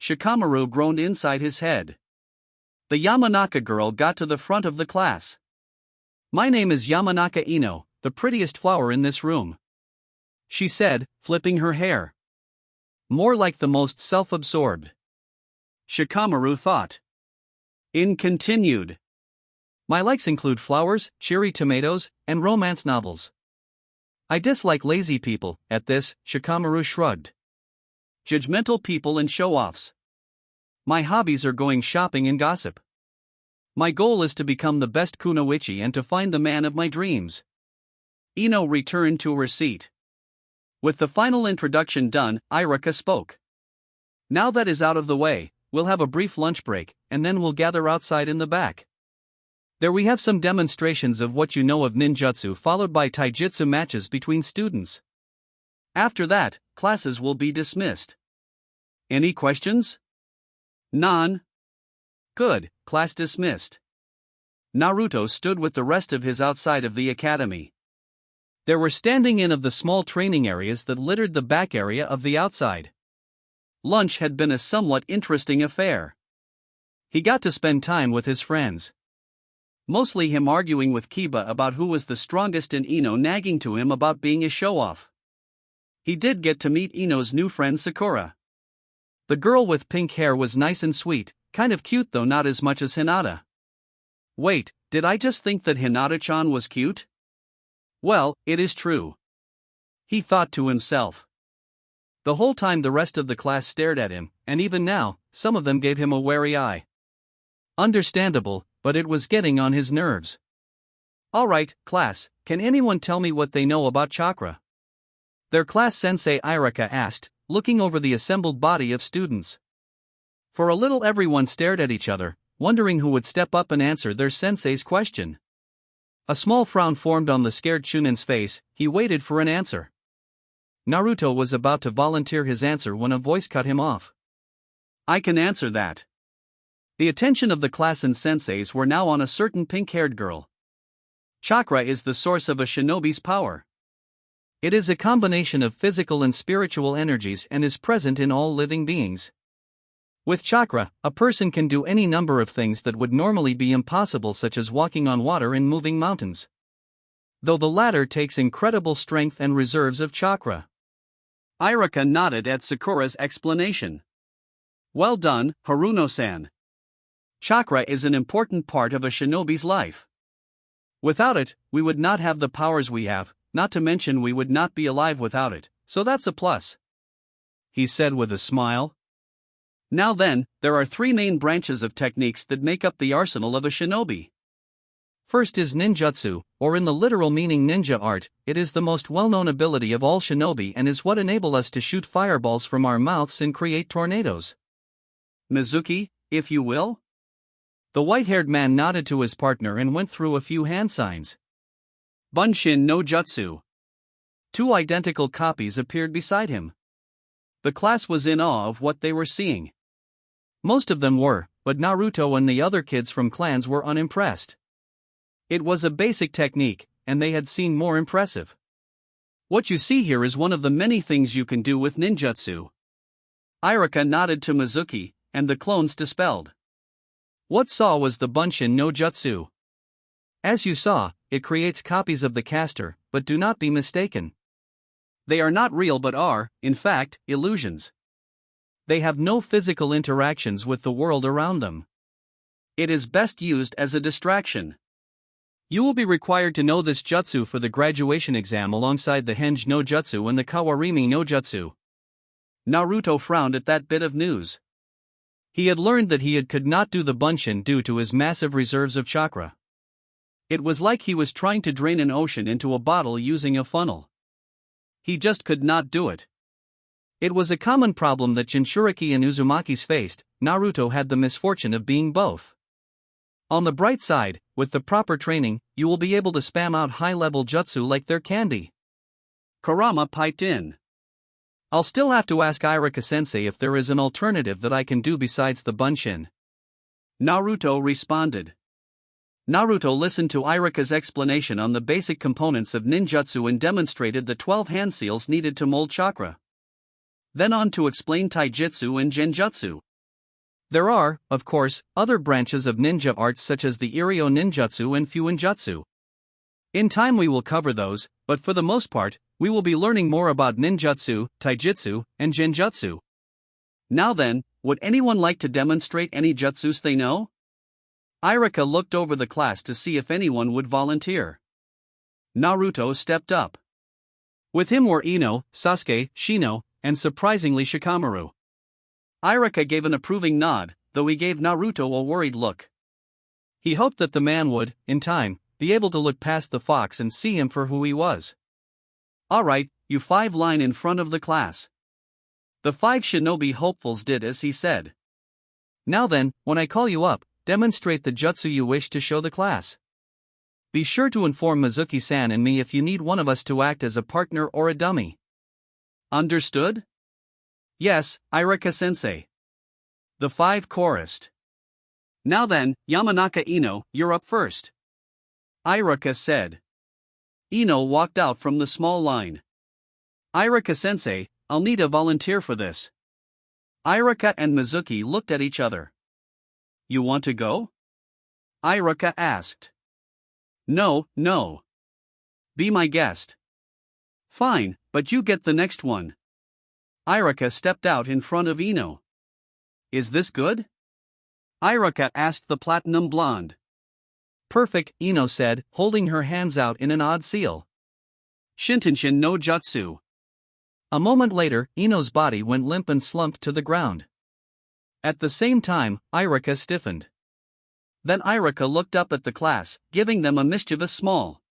Shikamaru groaned inside his head. The Yamanaka girl got to the front of the class. My name is Yamanaka Ino, the prettiest flower in this room. She said, flipping her hair. More like the most self-absorbed. Shikamaru thought. Continued. My likes include flowers, cherry tomatoes, and romance novels. I dislike lazy people. At this, Shikamaru shrugged. Judgmental people and show-offs. My hobbies are going shopping and gossip. My goal is to become the best kunoichi and to find the man of my dreams. Ino returned to her seat. With the final introduction done, Iruka spoke. Now that is out of the way, we'll have a brief lunch break, and then we'll gather outside in the back. There we have some demonstrations of what you know of ninjutsu, followed by taijutsu matches between students. After that, classes will be dismissed. Any questions? None. Good, class dismissed. Naruto stood with the rest of his outside of the academy. There were standing in of the small training areas that littered the back area of the outside. Lunch had been a somewhat interesting affair. He got to spend time with his friends. Mostly him arguing with Kiba about who was the strongest and Ino nagging to him about being a show-off. He did get to meet Ino's new friend Sakura. The girl with pink hair was nice and sweet, kind of cute though not as much as Hinata. Wait, did I just think that Hinata-chan was cute? Well, it is true. He thought to himself. The whole time the rest of the class stared at him, and even now, some of them gave him a wary eye. Understandable, but it was getting on his nerves. Alright, class, can anyone tell me what they know about chakra? Their class sensei Irika asked, looking over the assembled body of students. For a little everyone stared at each other, wondering who would step up and answer their sensei's question. A small frown formed on the scared Chunin's face. He waited for an answer. Naruto was about to volunteer his answer when a voice cut him off. I can answer that. The attention of the class and senseis were now on a certain pink-haired girl. Chakra is the source of a shinobi's power. It is a combination of physical and spiritual energies and is present in all living beings. With chakra, a person can do any number of things that would normally be impossible, such as walking on water and moving mountains. Though the latter takes incredible strength and reserves of chakra. Irika nodded at Sakura's explanation. Well done, Haruno-san. Chakra is an important part of a shinobi's life. Without it, we would not have the powers we have, not to mention we would not be alive without it, so that's a plus. He said with a smile. Now then, there are three main branches of techniques that make up the arsenal of a shinobi. First is ninjutsu, or in the literal meaning ninja art. It is the most well-known ability of all shinobi and is what enable us to shoot fireballs from our mouths and create tornadoes. Mizuki, if you will? The white-haired man nodded to his partner and went through a few hand signs. Bunshin no Jutsu. Two identical copies appeared beside him. The class was in awe of what they were seeing. Most of them were, but Naruto and the other kids from clans were unimpressed. It was a basic technique, and they had seen more impressive. What you see here is one of the many things you can do with ninjutsu. Irika nodded to Mizuki, and the clones dispelled. What saw was the Bunshin no Jutsu. As you saw, it creates copies of the caster, but do not be mistaken. They are not real but are, in fact, illusions. They have no physical interactions with the world around them. It is best used as a distraction. You will be required to know this jutsu for the graduation exam alongside the Henge no Jutsu and the Kawarimi no Jutsu. Naruto frowned at that bit of news. He had learned that he could not do the Bunshin due to his massive reserves of chakra. It was like he was trying to drain an ocean into a bottle using a funnel. He just could not do it. It was a common problem that Jinchuriki and Uzumaki's faced. Naruto had the misfortune of being both. On the bright side, with the proper training, you will be able to spam out high-level jutsu like they're candy. Kurama piped in. I'll still have to ask Irika-sensei if there is an alternative that I can do besides the Bunshin. Naruto responded. Naruto listened to Irika's explanation on the basic components of ninjutsu and demonstrated the 12 hand seals needed to mold chakra. Then on to explain taijutsu and genjutsu. There are, of course, other branches of ninja arts such as the Iryo ninjutsu and Fuinjutsu. In time we will cover those, but for the most part, we will be learning more about ninjutsu, taijutsu, and genjutsu. Now then, would anyone like to demonstrate any jutsus they know? Irika looked over the class to see if anyone would volunteer. Naruto stepped up. With him were Ino, Sasuke, Shino, and surprisingly Shikamaru. Irika gave an approving nod, though he gave Naruto a worried look. He hoped that the man would, in time, be able to look past the fox and see him for who he was. Alright, you five line in front of the class. The five shinobi hopefuls did as he said. Now then, when I call you up, demonstrate the jutsu you wish to show the class. Be sure to inform Mizuki-san and me if you need one of us to act as a partner or a dummy. Understood? Yes, Irika-sensei. The five chorused. Now then, Yamanaka Ino, you're up first. Irika said. Ino walked out from the small line. Irika-sensei, I'll need a volunteer for this. Irika and Mizuki looked at each other. You want to go? Irika asked. No, no. Be my guest. Fine, but you get the next one. Irika stepped out in front of Ino. Is this good? Irika asked the platinum blonde. Perfect, Ino said, holding her hands out in an odd seal. Shintenshin no jutsu. A moment later, Ino's body went limp and slumped to the ground. At the same time, Irika stiffened. Then Irika looked up at the class, giving them a mischievous smile.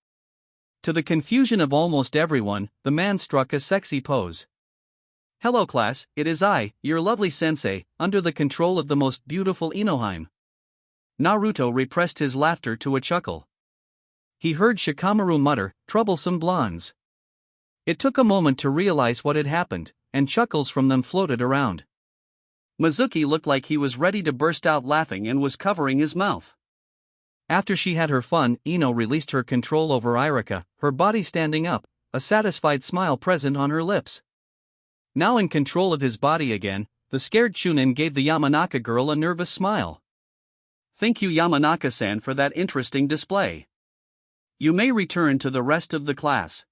To the confusion of almost everyone, the man struck a sexy pose. Hello class, it is I, your lovely sensei, under the control of the most beautiful Inohime. Naruto repressed his laughter to a chuckle. He heard Shikamaru mutter, troublesome blondes. It took a moment to realize what had happened, and chuckles from them floated around. Mizuki looked like he was ready to burst out laughing and was covering his mouth. After she had her fun, Ino released her control over Irika, her body standing up, a satisfied smile present on her lips. Now in control of his body again, the scared Chunin gave the Yamanaka girl a nervous smile. Thank you Yamanaka-san for that interesting display. You may return to the rest of the class.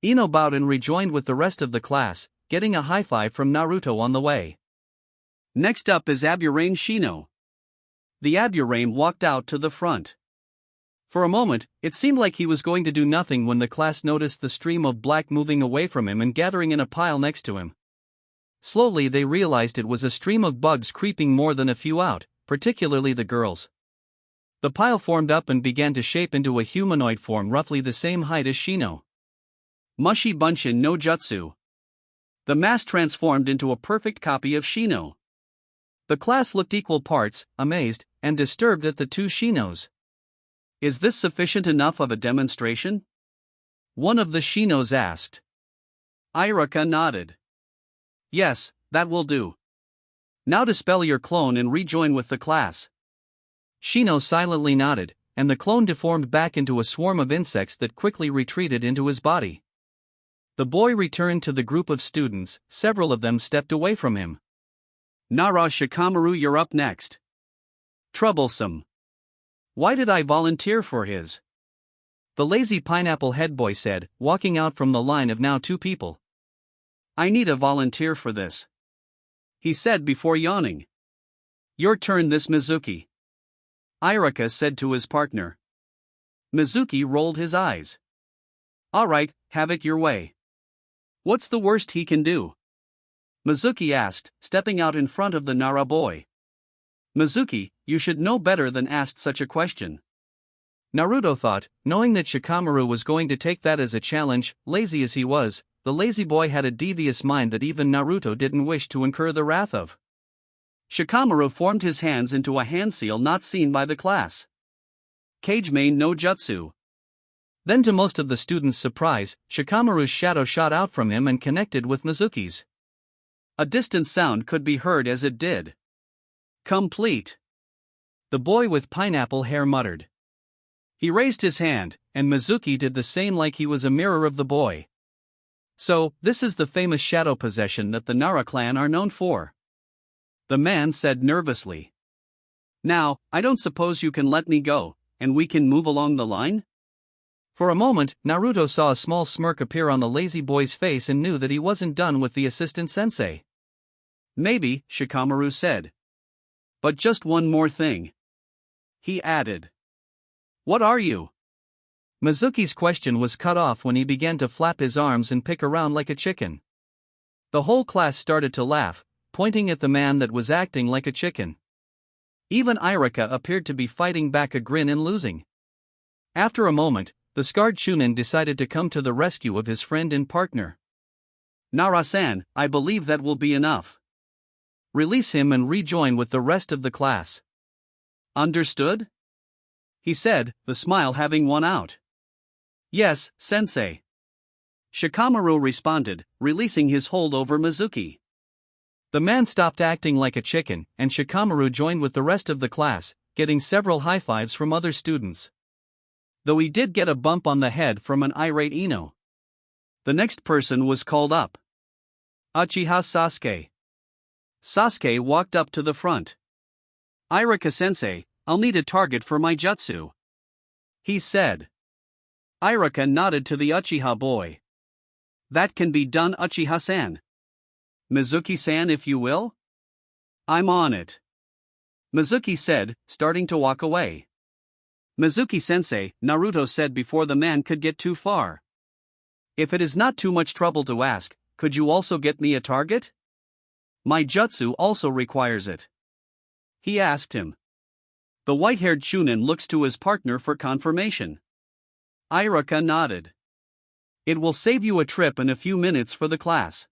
Ino bowed and rejoined with the rest of the class, getting a high five from Naruto on the way. Next up is Aburame Shino. The Aburame walked out to the front. For a moment, it seemed like he was going to do nothing when the class noticed the stream of black moving away from him and gathering in a pile next to him. Slowly they realized it was a stream of bugs creeping more than a few out, particularly the girls. The pile formed up and began to shape into a humanoid form roughly the same height as Shino. Mushi Bunshin no Jutsu. The mass transformed into a perfect copy of Shino. The class looked equal parts, amazed, and disturbed at the two Shinos. Is this sufficient enough of a demonstration? One of the Shinos asked. Irika nodded. Yes, that will do. Now dispel your clone and rejoin with the class. Shino silently nodded, and the clone deformed back into a swarm of insects that quickly retreated into his body. The boy returned to the group of students, several of them stepped away from him. Nara Shikamaru, you're up next. Troublesome. Why did I volunteer for his? The lazy pineapple head boy said, walking out from the line of now two people. I need a volunteer for this. He said before yawning. Your turn this Mizuki. Irika said to his partner. Mizuki rolled his eyes. Alright, have it your way. What's the worst he can do? Mizuki asked, stepping out in front of the Nara boy. Mizuki, you should know better than ask such a question. Naruto thought, knowing that Shikamaru was going to take that as a challenge. Lazy as he was, the lazy boy had a devious mind that even Naruto didn't wish to incur the wrath of. Shikamaru formed his hands into a hand seal not seen by the class. Kage main no jutsu. Then to most of the students' surprise, Shikamaru's shadow shot out from him and connected with Mizuki's. A distant sound could be heard as it did. Complete. The boy with pineapple hair muttered. He raised his hand, and Mizuki did the same like he was a mirror of the boy. So, this is the famous shadow possession that the Nara clan are known for. The man said nervously. Now, I don't suppose you can let me go, and we can move along the line? For a moment, Naruto saw a small smirk appear on the lazy boy's face and knew that he wasn't done with the assistant sensei. Maybe, Shikamaru said. But just one more thing. He added. What are you? Mizuki's question was cut off when he began to flap his arms and pick around like a chicken. The whole class started to laugh, pointing at the man that was acting like a chicken. Even Irika appeared to be fighting back a grin and losing. After a moment, the scarred Chunin decided to come to the rescue of his friend and partner. Nara-san, I believe that will be enough. Release him and rejoin with the rest of the class. Understood? He said, the smile having won out. Yes, sensei. Shikamaru responded, releasing his hold over Mizuki. The man stopped acting like a chicken, and Shikamaru joined with the rest of the class, getting several high fives from other students. Though he did get a bump on the head from an irate Ino. The next person was called up. Uchiha Sasuke. Sasuke walked up to the front. Irika-sensei, I'll need a target for my jutsu. he said. Irika nodded to the Uchiha boy. That can be done, Uchiha-san. Mizuki-san, if you will? I'm on it. Mizuki said, starting to walk away. Mizuki-sensei, Naruto said before the man could get too far. If it is not too much trouble to ask, could you also get me a target? My jutsu also requires it. He asked him. The white-haired Chunin looks to his partner for confirmation. Irika nodded. It will save you a trip and a few minutes for the class.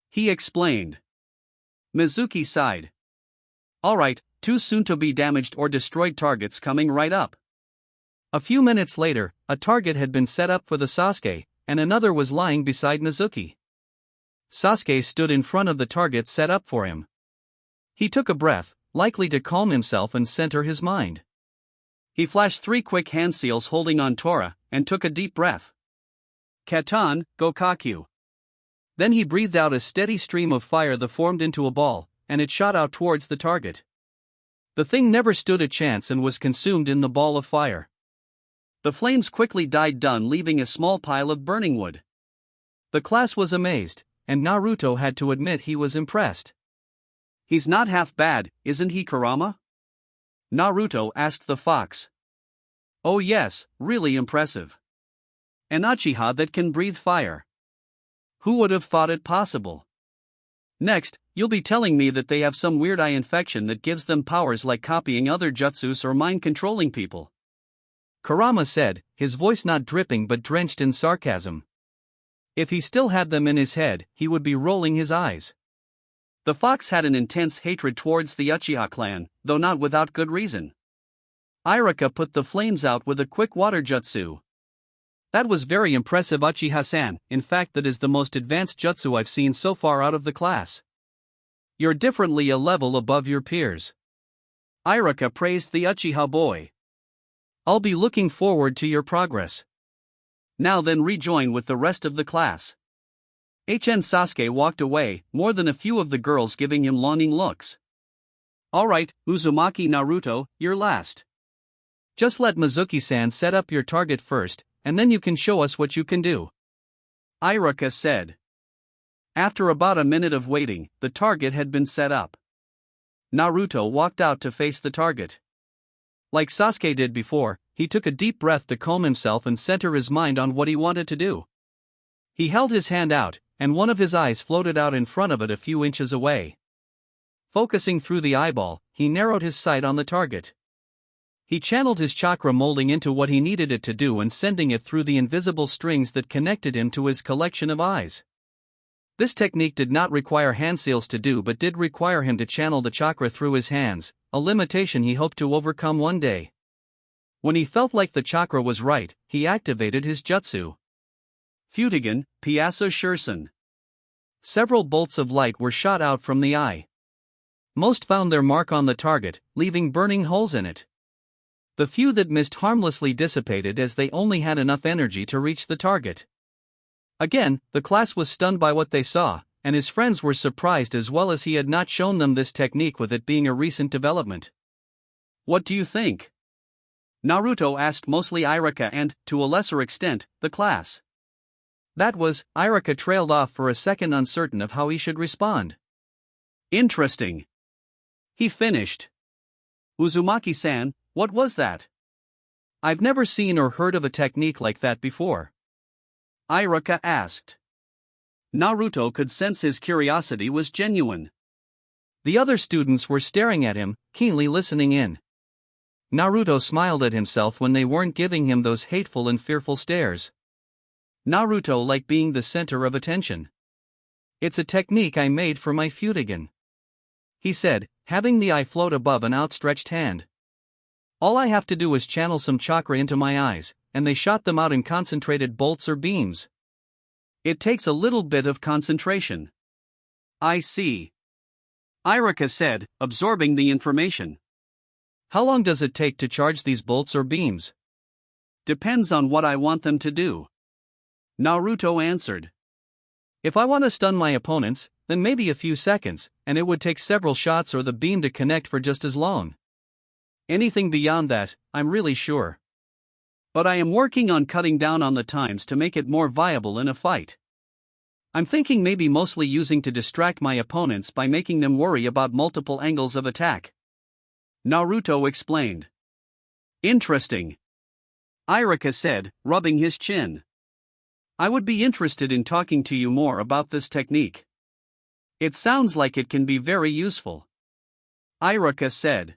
He explained. Mizuki sighed. Alright, too soon to be damaged or destroyed targets coming right up. A few minutes later, a target had been set up for the Sasuke, and another was lying beside Mizuki. Sasuke stood in front of the target set up for him. He took a breath, likely to calm himself and center his mind. He flashed 3 quick hand seals holding on Tora, and took a deep breath. Katan, Gokaku. Then he breathed out a steady stream of fire that formed into a ball, and it shot out towards the target. The thing never stood a chance and was consumed in the ball of fire. The flames quickly died down, leaving a small pile of burning wood. The class was amazed, and Naruto had to admit he was impressed. He's not half bad, isn't he, Kurama? Naruto asked the fox. Oh yes, really impressive. An Uchiha that can breathe fire. Who would have thought it possible? Next, you'll be telling me that they have some weird eye infection that gives them powers like copying other jutsus or mind-controlling people. Kurama said, his voice not dripping but drenched in sarcasm. If he still had them in his head, he would be rolling his eyes. The fox had an intense hatred towards the Uchiha clan, though not without good reason. Irika put the flames out with a quick water jutsu. That was very impressive, Uchiha-san. In fact, that is the most advanced jutsu I've seen so far out of the class. You're differently a level above your peers. Irika praised the Uchiha boy. I'll be looking forward to your progress. Now then, rejoin with the rest of the class. Sasuke walked away, more than a few of the girls giving him longing looks. Alright, Uzumaki Naruto, you're last. Just let Mizuki-san set up your target first, and then you can show us what you can do. Irika said. After about a minute of waiting, the target had been set up. Naruto walked out to face the target. Like Sasuke did before, he took a deep breath to calm himself and center his mind on what he wanted to do. He held his hand out, and one of his eyes floated out in front of it a few inches away. Focusing through the eyeball, he narrowed his sight on the target. He channeled his chakra molding into what he needed it to do and sending it through the invisible strings that connected him to his collection of eyes. This technique did not require hand seals to do but did require him to channel the chakra through his hands, a limitation he hoped to overcome one day. When he felt like the chakra was right, he activated his jutsu. Futigen, Piasa Shursen. Several bolts of light were shot out from the eye. Most found their mark on the target, leaving burning holes in it. The few that missed harmlessly dissipated as they only had enough energy to reach the target. Again, the class was stunned by what they saw, and his friends were surprised as well as he had not shown them this technique with it being a recent development. What do you think? Naruto asked mostly Irika and, to a lesser extent, the class. That was, Irika trailed off for a second uncertain of how he should respond. Interesting. He finished. Uzumaki-san, what was that? I've never seen or heard of a technique like that before. Irika asked. Naruto could sense his curiosity was genuine. The other students were staring at him, keenly listening in. Naruto smiled at himself when they weren't giving him those hateful and fearful stares. Naruto liked being the center of attention. It's a technique I made for my Futigen, he said, having the eye float above an outstretched hand. All I have to do is channel some chakra into my eyes, and they shot them out in concentrated bolts or beams. It takes a little bit of concentration. I see. Irika said, absorbing the information. How long does it take to charge these bolts or beams? Depends on what I want them to do. Naruto answered. If I want to stun my opponents, then maybe a few seconds, and it would take several shots or the beam to connect for just as long. Anything beyond that, I'm really sure. But I am working on cutting down on the times to make it more viable in a fight. I'm thinking maybe mostly using to distract my opponents by making them worry about multiple angles of attack. Naruto explained. Interesting. Irika said, rubbing his chin. I would be interested in talking to you more about this technique. It sounds like it can be very useful. Irika said.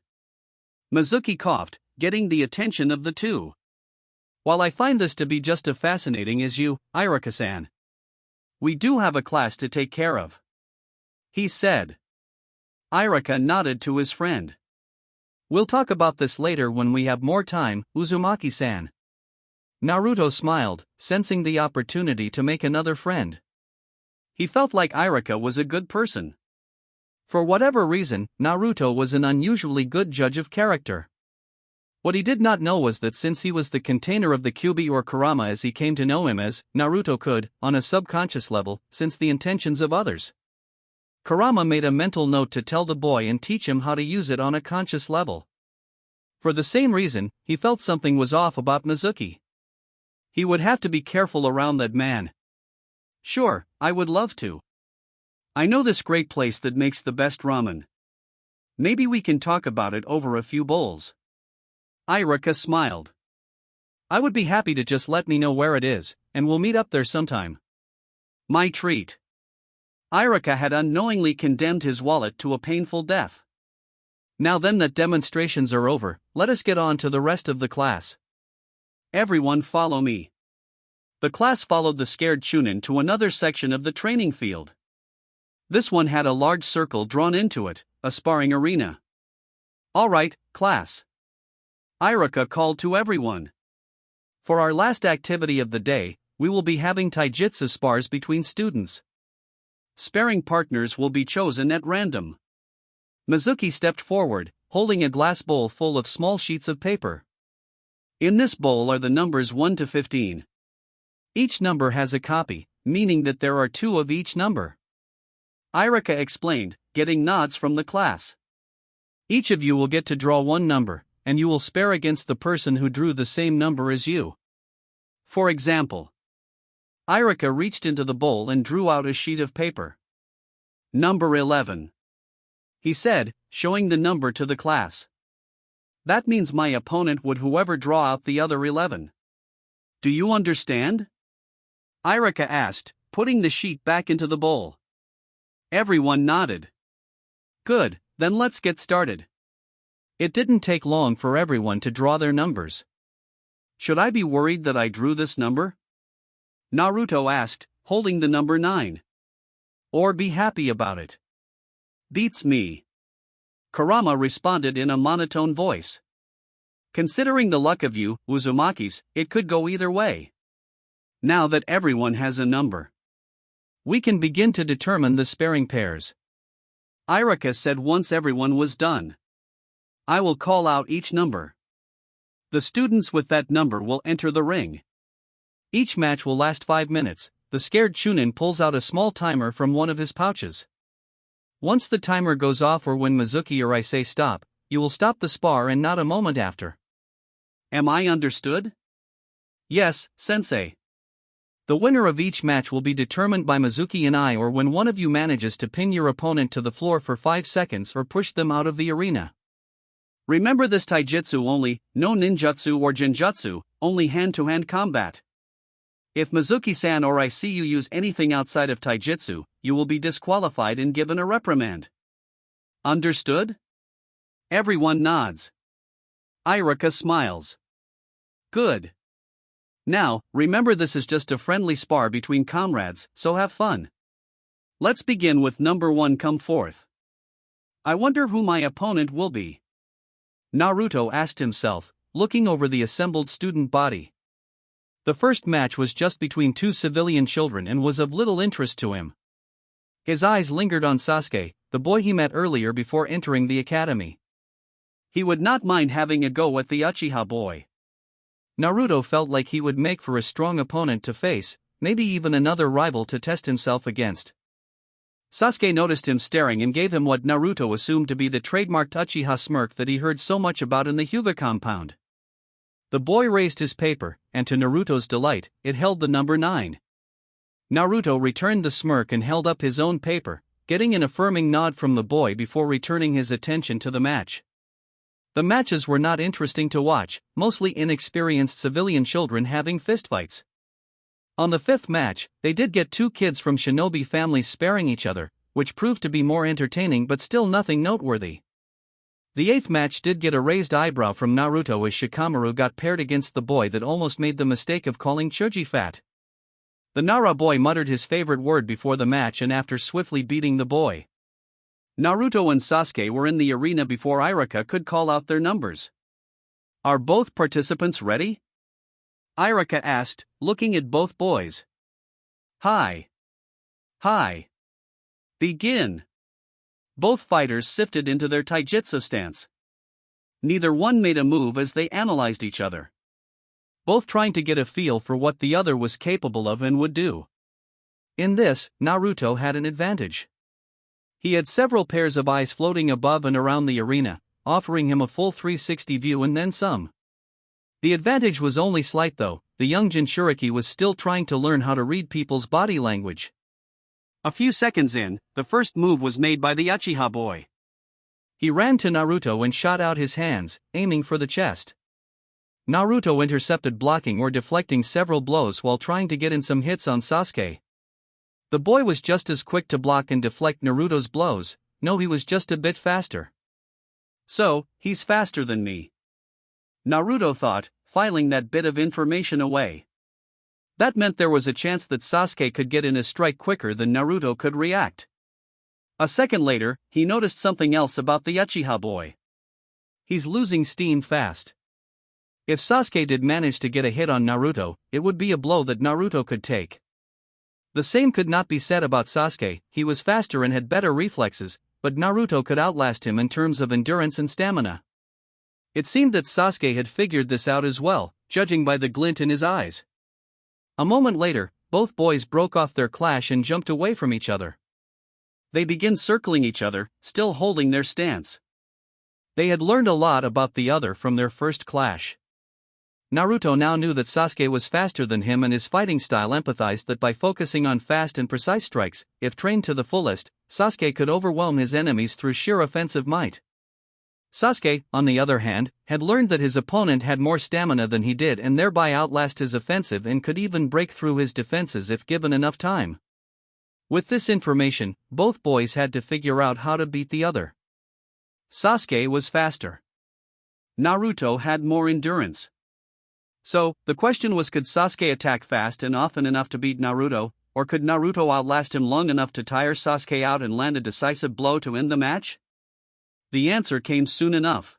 Mizuki coughed, getting the attention of the two. While I find this to be just as fascinating as you, Irika-san, we do have a class to take care of, he said. Irika nodded to his friend. We'll talk about this later when we have more time, Uzumaki-san. Naruto smiled, sensing the opportunity to make another friend. He felt like Irika was a good person. For whatever reason, Naruto was an unusually good judge of character. What he did not know was that since he was the container of the Kyuubi or Kurama as he came to know him as, Naruto could, on a subconscious level, sense the intentions of others. Kurama made a mental note to tell the boy and teach him how to use it on a conscious level. For the same reason, he felt something was off about Mizuki. He would have to be careful around that man. Sure, I would love to. I know this great place that makes the best ramen. Maybe we can talk about it over a few bowls. Irika smiled. I would be happy to just let me know where it is, and we'll meet up there sometime. My treat. Irika had unknowingly condemned his wallet to a painful death. Now then that demonstrations are over, let us get on to the rest of the class. Everyone follow me. The class followed the scared Chunin to another section of the training field. This one had a large circle drawn into it, a sparring arena. All right, class. Irika called to everyone. For our last activity of the day, we will be having taijutsu spars between students. Sparring partners will be chosen at random. Mizuki stepped forward, holding a glass bowl full of small sheets of paper. In this bowl are the numbers 1 to 15. Each number has a copy, meaning that there are 2 of each number. Irika explained, getting nods from the class. Each of you will get to draw one number, and you will spare against the person who drew the same number as you. For example, Irika reached into the bowl and drew out a sheet of paper. Number 11. He said, showing the number to the class. That means my opponent would whoever draw out the other 11. Do you understand? Irika asked, putting the sheet back into the bowl. Everyone nodded. Good, then let's get started. It didn't take long for everyone to draw their numbers. Should I be worried that I drew this number? Naruto asked, holding the number 9. Or be happy about it? Beats me. Kurama responded in a monotone voice. Considering the luck of you, Uzumakis, it could go either way. Now that everyone has a number, we can begin to determine the sparring pairs. Irika said once everyone was done. I will call out each number. The students with that number will enter the ring. Each match will last 5 minutes. The scared Chunin pulls out a small timer from one of his pouches. Once the timer goes off or when Mizuki or I say stop, you will stop the spar and not a moment after. Am I understood? Yes, sensei. The winner of each match will be determined by Mizuki and I or when one of you manages to pin your opponent to the floor for 5 seconds or push them out of the arena. Remember this taijutsu only, no ninjutsu or genjutsu, only hand-to-hand combat. If Mizuki-san or I see you use anything outside of taijutsu, you will be disqualified and given a reprimand. Understood? Everyone nods. Irika smiles. Good. Now, remember this is just a friendly spar between comrades, so have fun. Let's begin with number 1 come forth. I wonder who my opponent will be. Naruto asked himself, looking over the assembled student body. The first match was just between 2 civilian children and was of little interest to him. His eyes lingered on Sasuke, the boy he met earlier before entering the academy. He would not mind having a go at the Uchiha boy. Naruto felt like he would make for a strong opponent to face, maybe even another rival to test himself against. Sasuke noticed him staring and gave him what Naruto assumed to be the trademarked Uchiha smirk that he heard so much about in the Hyuga compound. The boy raised his paper, and to Naruto's delight, it held the number 9. Naruto returned the smirk and held up his own paper, getting an affirming nod from the boy before returning his attention to the match. The matches were not interesting to watch, mostly inexperienced civilian children having fistfights. On the 5th match, they did get 2 kids from shinobi families sparing each other, which proved to be more entertaining but still nothing noteworthy. The 8th match did get a raised eyebrow from Naruto as Shikamaru got paired against the boy that almost made the mistake of calling Choji fat. The Nara boy muttered his favorite word before the match and after swiftly beating the boy. Naruto and Sasuke were in the arena before Irika could call out their numbers. "Are both participants ready?" Irika asked, looking at both boys. Hi. Begin." Both fighters sifted into their taijutsu stance. Neither one made a move as they analyzed each other, both trying to get a feel for what the other was capable of and would do. In this, Naruto had an advantage. He had several pairs of eyes floating above and around the arena, offering him a full 360 view and then some. The advantage was only slight though. The young Jinchuriki was still trying to learn how to read people's body language. A few seconds in, the first move was made by the Uchiha boy. He ran to Naruto and shot out his hands, aiming for the chest. Naruto intercepted, blocking or deflecting several blows while trying to get in some hits on Sasuke. The boy was just as quick to block and deflect Naruto's blows. No, he was just a bit faster. So, he's faster than me, Naruto thought, filing that bit of information away. That meant there was a chance that Sasuke could get in a strike quicker than Naruto could react. A second later, he noticed something else about the Uchiha boy. He's losing steam fast. If Sasuke did manage to get a hit on Naruto, it would be a blow that Naruto could take. The same could not be said about Sasuke. He was faster and had better reflexes, but Naruto could outlast him in terms of endurance and stamina. It seemed that Sasuke had figured this out as well, judging by the glint in his eyes. A moment later, both boys broke off their clash and jumped away from each other. They began circling each other, still holding their stance. They had learned a lot about the other from their first clash. Naruto now knew that Sasuke was faster than him, and his fighting style empathized that by focusing on fast and precise strikes, if trained to the fullest, Sasuke could overwhelm his enemies through sheer offensive might. Sasuke, on the other hand, had learned that his opponent had more stamina than he did and thereby outlast his offensive and could even break through his defenses if given enough time. With this information, both boys had to figure out how to beat the other. Sasuke was faster. Naruto had more endurance. So, the question was, could Sasuke attack fast and often enough to beat Naruto, or could Naruto outlast him long enough to tire Sasuke out and land a decisive blow to end the match? The answer came soon enough.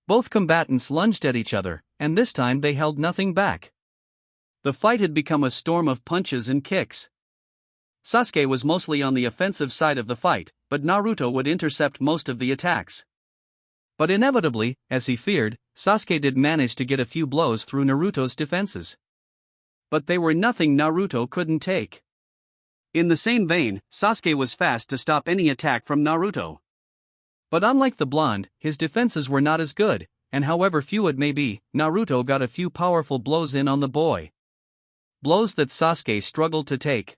Both combatants lunged at each other, and this time they held nothing back. The fight had become a storm of punches and kicks. Sasuke was mostly on the offensive side of the fight, but Naruto would intercept most of the attacks. But inevitably, as he feared, Sasuke did manage to get a few blows through Naruto's defenses. But they were nothing Naruto couldn't take. In the same vein, Sasuke was fast to stop any attack from Naruto. But unlike the blonde, his defenses were not as good, and however few it may be, Naruto got a few powerful blows in on the boy. Blows that Sasuke struggled to take.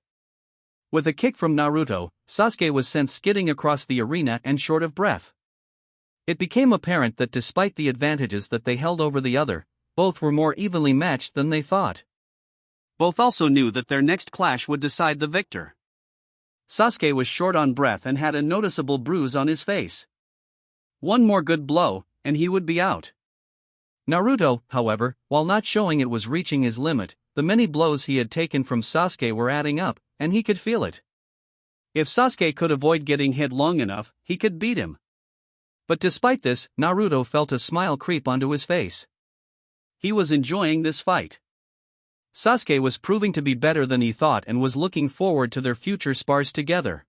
With a kick from Naruto, Sasuke was sent skidding across the arena and short of breath. It became apparent that despite the advantages that they held over the other, both were more evenly matched than they thought. Both also knew that their next clash would decide the victor. Sasuke was short on breath and had a noticeable bruise on his face. One more good blow, and he would be out. Naruto, however, while not showing it was reaching his limit, the many blows he had taken from Sasuke were adding up, and he could feel it. If Sasuke could avoid getting hit long enough, he could beat him. But despite this, Naruto felt a smile creep onto his face. He was enjoying this fight. Sasuke was proving to be better than he thought and was looking forward to their future spars together.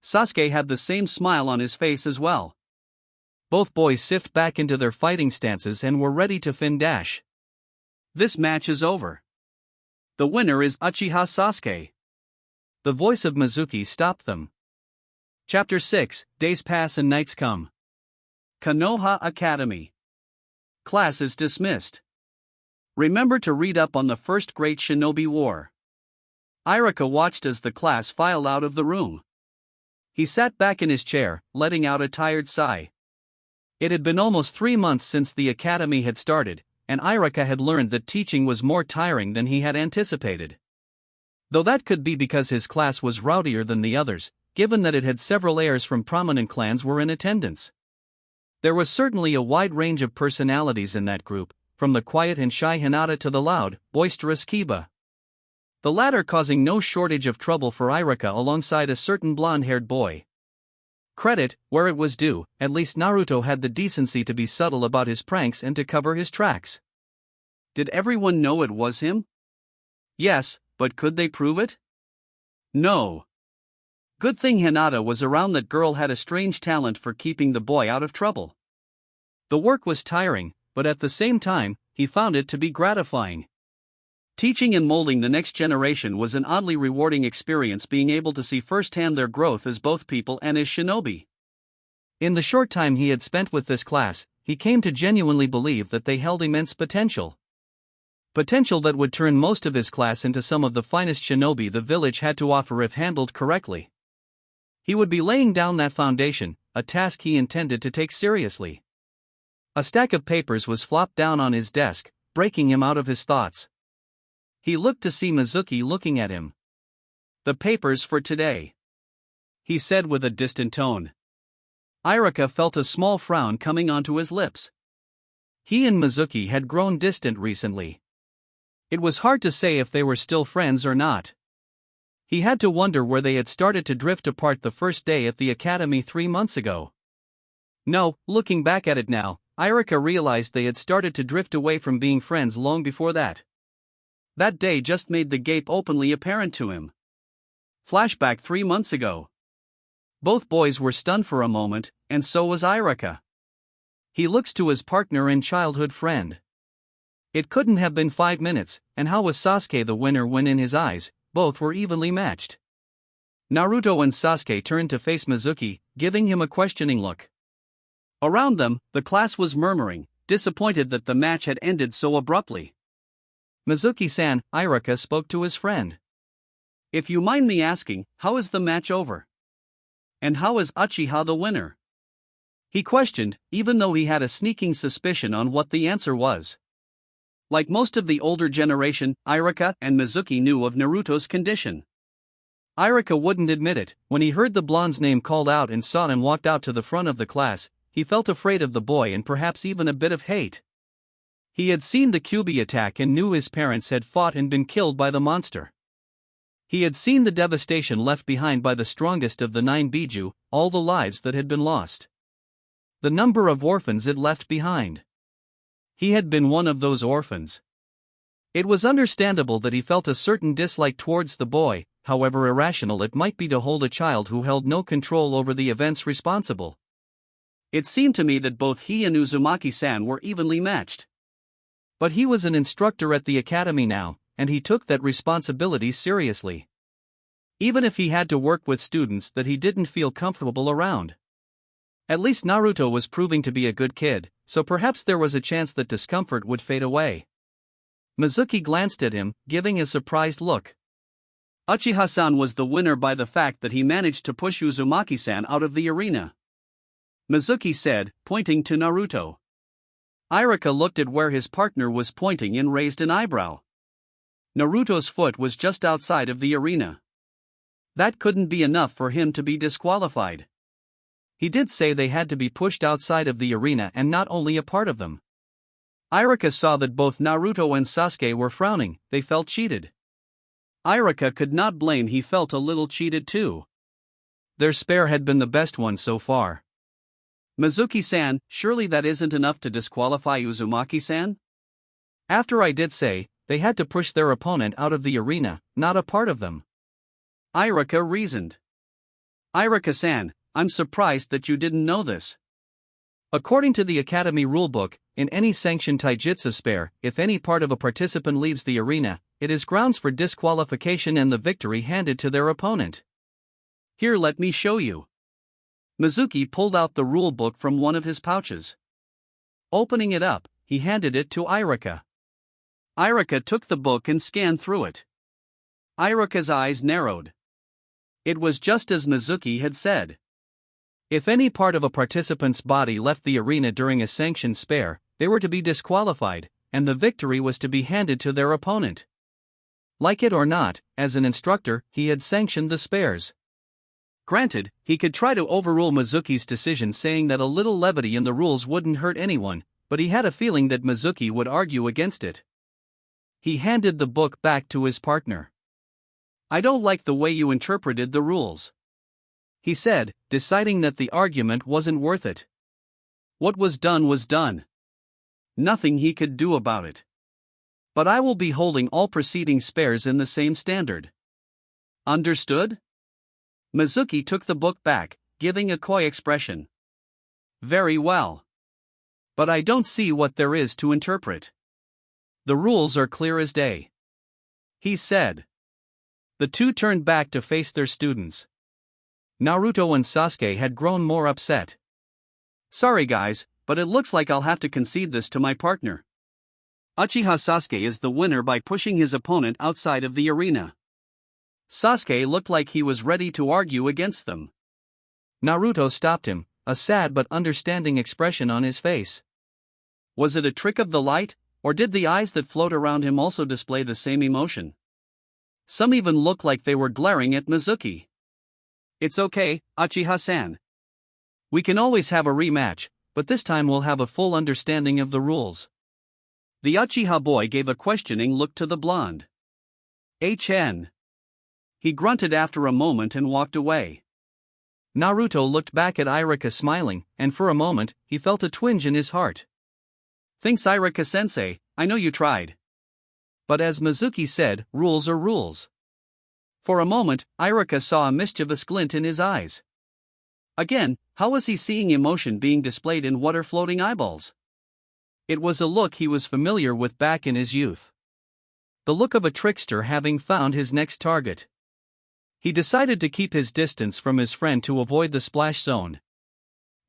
Sasuke had the same smile on his face as well. Both boys sifted back into their fighting stances and were ready to fin dash. This match is over. The winner is Uchiha Sasuke. The voice of Mizuki stopped them. Chapter 6, Days Pass and Nights Come. Konoha Academy. Class is dismissed. Remember to read up on the First Great Shinobi War. Irika watched as the class filed out of the room. He sat back in his chair, letting out a tired sigh. It had been almost 3 months since the academy had started, and Irika had learned that teaching was more tiring than he had anticipated. Though that could be because his class was rowdier than the others, given that it had several heirs from prominent clans were in attendance. There was certainly a wide range of personalities in that group, from the quiet and shy Hinata to the loud, boisterous Kiba. The latter causing no shortage of trouble for Irika alongside a certain blonde-haired boy. Credit where it was due, at least Naruto had the decency to be subtle about his pranks and to cover his tracks. Did everyone know it was him? Yes, but could they prove it? No. Good thing Hinata was around. That girl had a strange talent for keeping the boy out of trouble. The work was tiring, but at the same time, he found it to be gratifying. Teaching and molding the next generation was an oddly rewarding experience, being able to see firsthand their growth as both people and as shinobi. In the short time he had spent with this class, he came to genuinely believe that they held immense potential. Potential that would turn most of his class into some of the finest shinobi the village had to offer if handled correctly. He would be laying down that foundation, a task he intended to take seriously. A stack of papers was flopped down on his desk, breaking him out of his thoughts. He looked to see Mizuki looking at him. "The papers for today," he said with a distant tone. Irika felt a small frown coming onto his lips. He and Mizuki had grown distant recently. It was hard to say if they were still friends or not. He had to wonder where they had started to drift apart the first day at the academy 3 months ago. No, looking back at it now, Irika realized they had started to drift away from being friends long before that. That day just made the gap openly apparent to him. Flashback 3 months ago. Both boys were stunned for a moment, and so was Irika. He looks to his partner and childhood friend. It couldn't have been 5 minutes, and how was Sasuke the winner when in his eyes, both were evenly matched? Naruto and Sasuke turned to face Mizuki, giving him a questioning look. Around them, the class was murmuring, disappointed that the match had ended so abruptly. "Mizuki-san," Irika spoke to his friend. "If you mind me asking, how is the match over? And how is Uchiha the winner?" He questioned, even though he had a sneaking suspicion on what the answer was. Like most of the older generation, Irika and Mizuki knew of Naruto's condition. Irika wouldn't admit it. When he heard the blonde's name called out and saw him walk out to the front of the class, he felt afraid of the boy and perhaps even a bit of hate. He had seen the Kyuubi attack and knew his parents had fought and been killed by the monster. He had seen the devastation left behind by the strongest of the 9 Biju, all the lives that had been lost. The number of orphans it left behind. He had been one of those orphans. It was understandable that he felt a certain dislike towards the boy, however irrational it might be to hold a child who held no control over the events responsible. It seemed to me that both he and Uzumaki-san were evenly matched. But he was an instructor at the academy now, and he took that responsibility seriously. Even if he had to work with students that he didn't feel comfortable around. At least Naruto was proving to be a good kid, so perhaps there was a chance that discomfort would fade away. Mizuki glanced at him, giving a surprised look. Uchiha-san was the winner by the fact that he managed to push Uzumaki-san out of the arena, Mizuki said, pointing to Naruto. Irika looked at where his partner was pointing and raised an eyebrow. Naruto's foot was just outside of the arena. That couldn't be enough for him to be disqualified. He did say they had to be pushed outside of the arena and not only a part of them. Irika saw that both Naruto and Sasuke were frowning. They felt cheated. Irika could not blame. He felt a little cheated too. Their spare had been the best one so far. Mizuki-san, surely that isn't enough to disqualify Uzumaki-san? After I did say, they had to push their opponent out of the arena, not a part of them. Irika reasoned. Irika-san, I'm surprised that you didn't know this. According to the Academy rulebook, in any sanctioned taijutsu spare, if any part of a participant leaves the arena, it is grounds for disqualification and the victory handed to their opponent. Here, let me show you. Mizuki pulled out the rulebook from one of his pouches. Opening it up, he handed it to Irika. Iruka took the book and scanned through it. Iruka's eyes narrowed. It was just as Mizuki had said. If any part of a participant's body left the arena during a sanctioned spare, they were to be disqualified, and the victory was to be handed to their opponent. Like it or not, as an instructor, he had sanctioned the spares. Granted, he could try to overrule Mizuki's decision, saying that a little levity in the rules wouldn't hurt anyone, but he had a feeling that Mizuki would argue against it. He handed the book back to his partner. "I don't like the way you interpreted the rules," he said, deciding that the argument wasn't worth it. What was done was done. Nothing he could do about it. But I will be holding all preceding spares in the same standard. Understood? Mizuki took the book back, giving a coy expression. Very well. But I don't see what there is to interpret. The rules are clear as day, he said. The two turned back to face their students. Naruto and Sasuke had grown more upset. Sorry guys, but it looks like I'll have to concede this to my partner. Uchiha Sasuke is the winner by pushing his opponent outside of the arena. Sasuke looked like he was ready to argue against them. Naruto stopped him, a sad but understanding expression on his face. Was it a trick of the light, or did the eyes that float around him also display the same emotion? Some even looked like they were glaring at Mizuki. It's okay, Uchiha-san. We can always have a rematch, but this time we'll have a full understanding of the rules. The Uchiha boy gave a questioning look to the blonde. HN. He grunted after a moment and walked away. Naruto looked back at Iruka smiling, and for a moment, he felt a twinge in his heart. Thanks Iruka-sensei, I know you tried. But as Mizuki said, rules are rules. For a moment, Iruka saw a mischievous glint in his eyes. Again, how was he seeing emotion being displayed in water-floating eyeballs? It was a look he was familiar with back in his youth. The look of a trickster having found his next target. He decided to keep his distance from his friend to avoid the splash zone.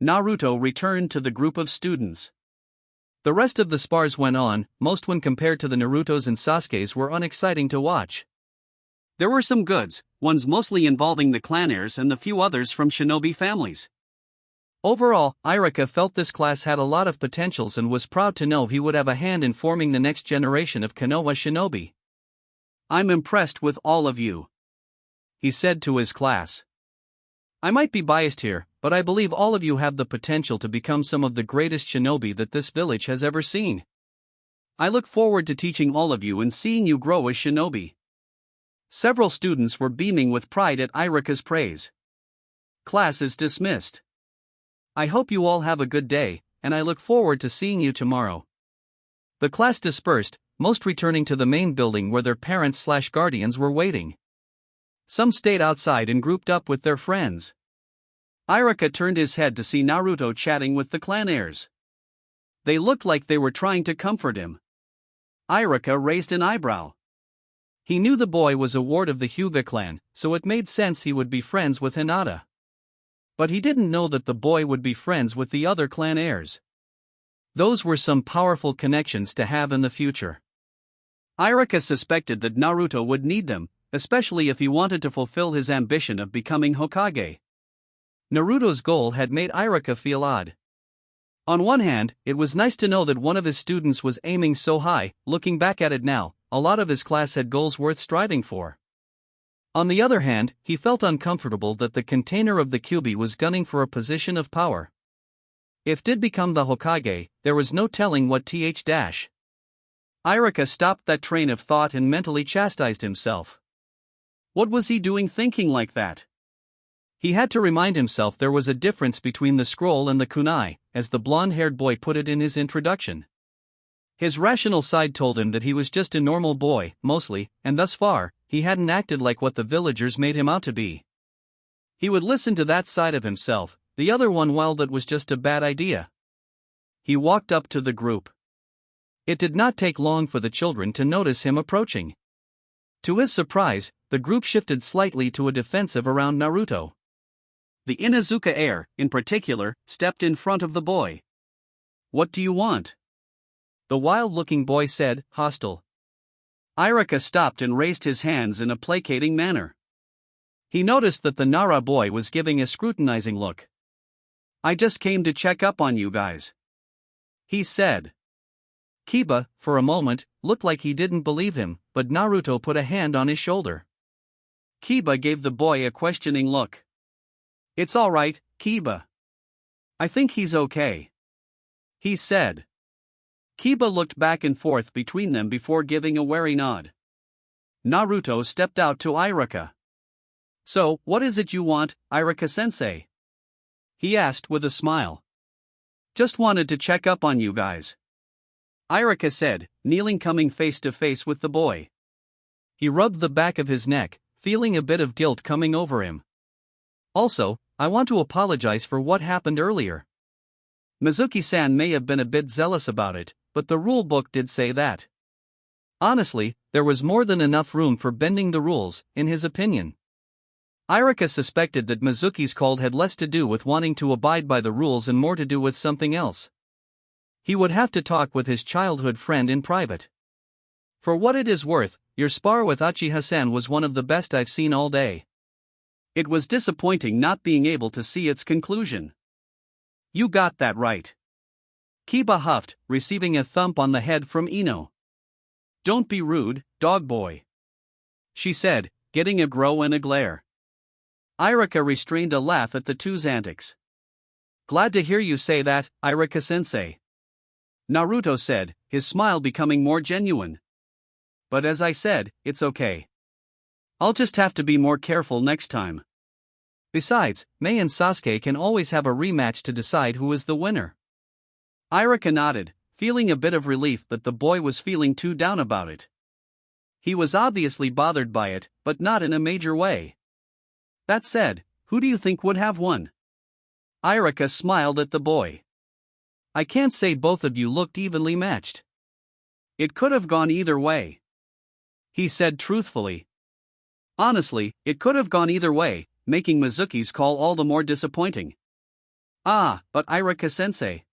Naruto returned to the group of students. The rest of the spars went on, most when compared to the Naruto's and Sasuke's were unexciting to watch. There were some goods, ones mostly involving the clan heirs and the few others from shinobi families. Overall, Iruka felt this class had a lot of potentials and was proud to know he would have a hand in forming the next generation of Konoha shinobi. I'm impressed with all of you, he said to his class. I might be biased here, but I believe all of you have the potential to become some of the greatest shinobi that this village has ever seen. I look forward to teaching all of you and seeing you grow as shinobi. Several students were beaming with pride at Iruka's praise. Class is dismissed. I hope you all have a good day, and I look forward to seeing you tomorrow. The class dispersed, most returning to the main building where their parents/guardians were waiting. Some stayed outside and grouped up with their friends. Iruka turned his head to see Naruto chatting with the clan heirs. They looked like they were trying to comfort him. Iruka raised an eyebrow. He knew the boy was a ward of the Hyuga clan, so it made sense he would be friends with Hinata. But he didn't know that the boy would be friends with the other clan heirs. Those were some powerful connections to have in the future. Iruka suspected that Naruto would need them, especially if he wanted to fulfill his ambition of becoming Hokage. Naruto's goal had made Iruka feel odd. On one hand, it was nice to know that one of his students was aiming so high. Looking back at it now, a lot of his class had goals worth striving for. On the other hand, he felt uncomfortable that the container of the Kyuubi was gunning for a position of power. If did become the Hokage, there was no telling what th. Iruka stopped that train of thought and mentally chastised himself. What was he doing thinking like that? He had to remind himself there was a difference between the scroll and the kunai, as the blonde-haired boy put it in his introduction. His rational side told him that he was just a normal boy, mostly, and thus far, he hadn't acted like what the villagers made him out to be. He would listen to that side of himself, the other one, well, that was just a bad idea. He walked up to the group. It did not take long for the children to notice him approaching. To his surprise, the group shifted slightly to a defensive around Naruto. The Inuzuka heir, in particular, stepped in front of the boy. What do you want? The wild-looking boy said, hostile. Irika stopped and raised his hands in a placating manner. He noticed that the Nara boy was giving a scrutinizing look. "I just came to check up on you guys," he said. Kiba, for a moment, looked like he didn't believe him, but Naruto put a hand on his shoulder. Kiba gave the boy a questioning look. "It's all right, Kiba. I think he's okay," he said. Kiba looked back and forth between them before giving a wary nod. Naruto stepped out to Irika. "So, what is it you want, Irika-sensei?" he asked with a smile. "Just wanted to check up on you guys," Irika said, kneeling, coming face to face with the boy. He rubbed the back of his neck, feeling a bit of guilt coming over him. "Also, I want to apologize for what happened earlier. Mizuki-san may have been a bit zealous about it, but the rule book did say that. Honestly, there was more than enough room for bending the rules, in his opinion." Irika suspected that Mizuki's call had less to do with wanting to abide by the rules and more to do with something else. He would have to talk with his childhood friend in private. "For what it is worth, your spar with Uchiha-san was one of the best I've seen all day. It was disappointing not being able to see its conclusion." "You got that right," Kiba huffed, receiving a thump on the head from Ino. "Don't be rude, dog boy," she said, getting a grow and a glare. Irika restrained a laugh at the two's antics. "Glad to hear you say that, Irika-sensei," Naruto said, his smile becoming more genuine. "But as I said, it's okay. I'll just have to be more careful next time. Besides, Mei and Sasuke can always have a rematch to decide who is the winner." Irika nodded, feeling a bit of relief that the boy was feeling too down about it. He was obviously bothered by it, but not in a major way. "That said, who do you think would have won?" Irika smiled at the boy. "I can't say, both of you looked evenly matched. It could have gone either way," he said truthfully. "Honestly, it could have gone either way, making Mizuki's call all the more disappointing." "Ah, but Irika-sensei."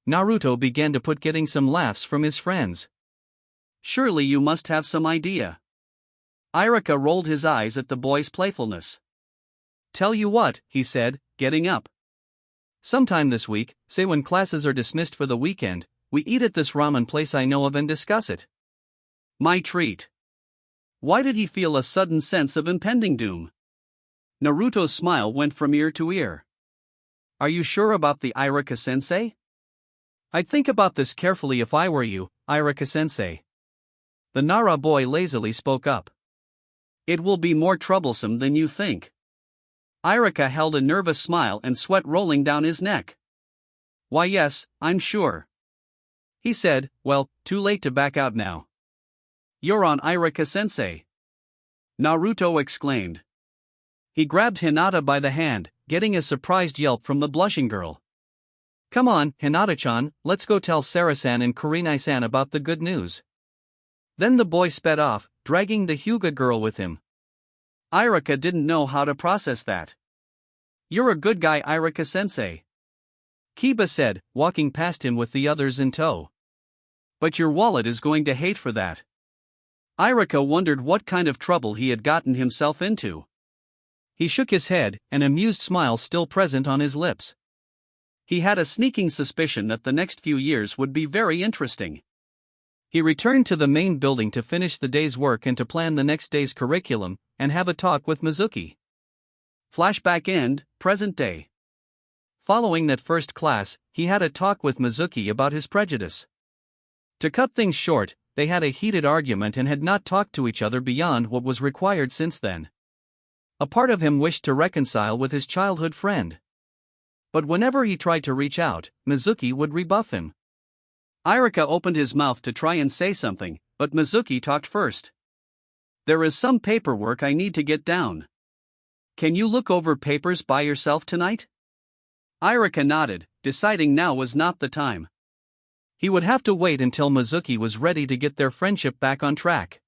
Naruto began to put getting some laughs from his friends. "Surely you must have some idea." Irika rolled his eyes at the boy's playfulness. "Tell you what," he said, getting up. "Sometime this week, say when classes are dismissed for the weekend, we eat at this ramen place I know of and discuss it." My treat. Why did he feel a sudden sense of impending doom? Naruto's smile went from ear to ear. "Are you sure about the Irika-sensei?" "I'd think about this carefully if I were you, Irika-sensei." The Nara boy lazily spoke up. "It will be more troublesome than you think." Irika held a nervous smile and sweat rolling down his neck. "Why yes, I'm sure," he said. "Well, too late to back out now." "You're on, Irika-sensei!" Naruto exclaimed. He grabbed Hinata by the hand, getting a surprised yelp from the blushing girl. "Come on, Hinata-chan, let's go tell Sara-san and Kurenai-san about the good news." Then the boy sped off, dragging the Hyuga girl with him. Irika didn't know how to process that. "You're a good guy, Irika-sensei," Kiba said, walking past him with the others in tow. "But your wallet is going to hate for that." Irika wondered what kind of trouble he had gotten himself into. He shook his head, an amused smile still present on his lips. He had a sneaking suspicion that the next few years would be very interesting. He returned to the main building to finish the day's work and to plan the next day's curriculum, and have a talk with Mizuki. Flashback end, present day. Following that first class, he had a talk with Mizuki about his prejudice. To cut things short, they had a heated argument and had not talked to each other beyond what was required since then. A part of him wished to reconcile with his childhood friend. But whenever he tried to reach out, Mizuki would rebuff him. Irika opened his mouth to try and say something, but Mizuki talked first. "There is some paperwork I need to get down. Can you look over papers by yourself tonight?" Irika nodded, deciding now was not the time. He would have to wait until Mizuki was ready to get their friendship back on track.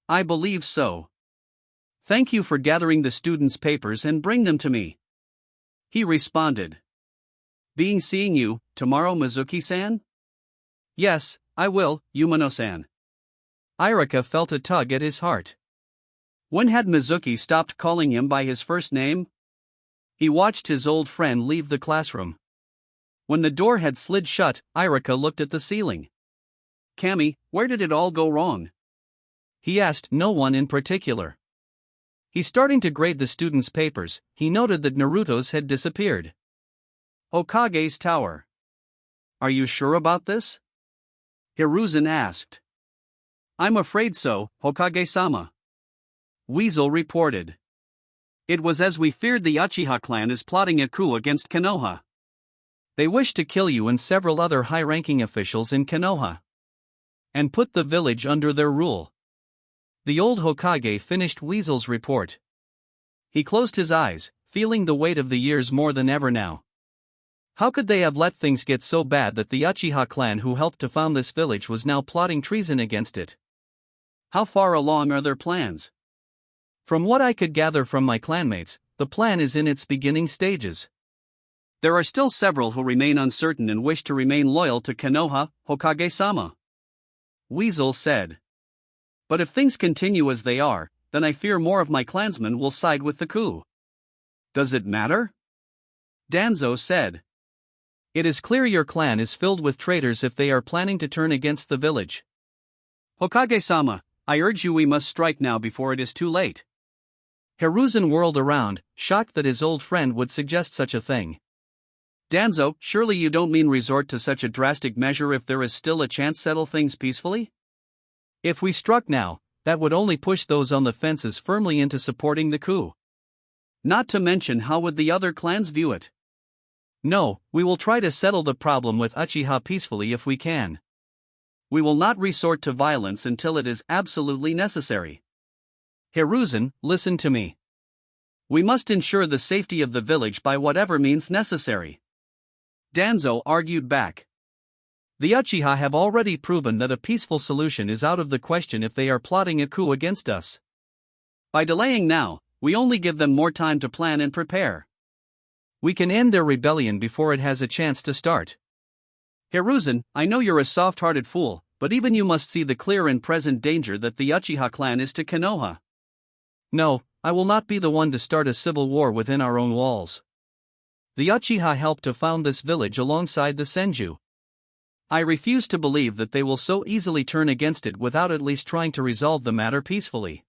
"I believe so. Thank you for gathering the students' papers and bring them to me," he responded. "Being seeing you tomorrow, Mizuki-san?" "Yes, I will, Umano-san." Irika felt a tug at his heart. When had Mizuki stopped calling him by his first name? He watched his old friend leave the classroom. When the door had slid shut, Irika looked at the ceiling. Kami, where did it all go wrong? He asked no one in particular. He's starting to grade the students' papers. He noted that Naruto's had disappeared. Hokage's tower. Are you sure about this? Hiruzen asked. I'm afraid so, Hokage-sama. Weasel reported. It was as we feared. The Uchiha clan is plotting a coup against Konoha. They wish to kill you and several other high-ranking officials in Konoha, and put the village under their rule. The old Hokage finished Weasel's report. He closed his eyes, feeling the weight of the years more than ever now. How could they have let things get so bad that the Uchiha clan who helped to found this village was now plotting treason against it? How far along are their plans? From what I could gather from my clanmates, the plan is in its beginning stages. There are still several who remain uncertain and wish to remain loyal to Konoha, Hokage-sama. Weasel said. But if things continue as they are, then I fear more of my clansmen will side with the coup. Does it matter? Danzo said. It is clear your clan is filled with traitors if they are planning to turn against the village. Hokage-sama, I urge you, we must strike now before it is too late. Hiruzen whirled around, shocked that his old friend would suggest such a thing. Danzo, surely you don't mean resort to such a drastic measure if there is still a chance settle things peacefully? If we struck now, that would only push those on the fences firmly into supporting the coup. Not to mention, how would the other clans view it? No, we will try to settle the problem with Uchiha peacefully if we can. We will not resort to violence until it is absolutely necessary. Hiruzen, listen to me. We must ensure the safety of the village by whatever means necessary. Danzo argued back. The Uchiha have already proven that a peaceful solution is out of the question if they are plotting a coup against us. By delaying now, we only give them more time to plan and prepare. We can end their rebellion before it has a chance to start. Hiruzen, I know you're a soft-hearted fool, but even you must see the clear and present danger that the Uchiha clan is to Konoha. No, I will not be the one to start a civil war within our own walls. The Uchiha helped to found this village alongside the Senju. I refuse to believe that they will so easily turn against it without at least trying to resolve the matter peacefully.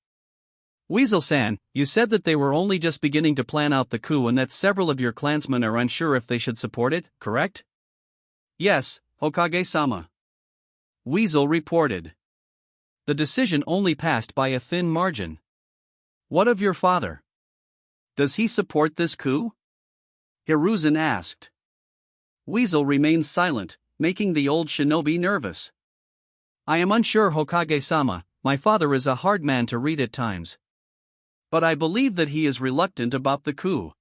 Weasel-san, you said that they were only just beginning to plan out the coup and that several of your clansmen are unsure if they should support it, correct? Yes, Hokage-sama. Weasel reported. The decision only passed by a thin margin. What of your father? Does he support this coup? Hiruzen asked. Weasel remained silent, making the old shinobi nervous. I am unsure, Hokage-sama. My father is a hard man to read at times. But I believe that he is reluctant about the coup.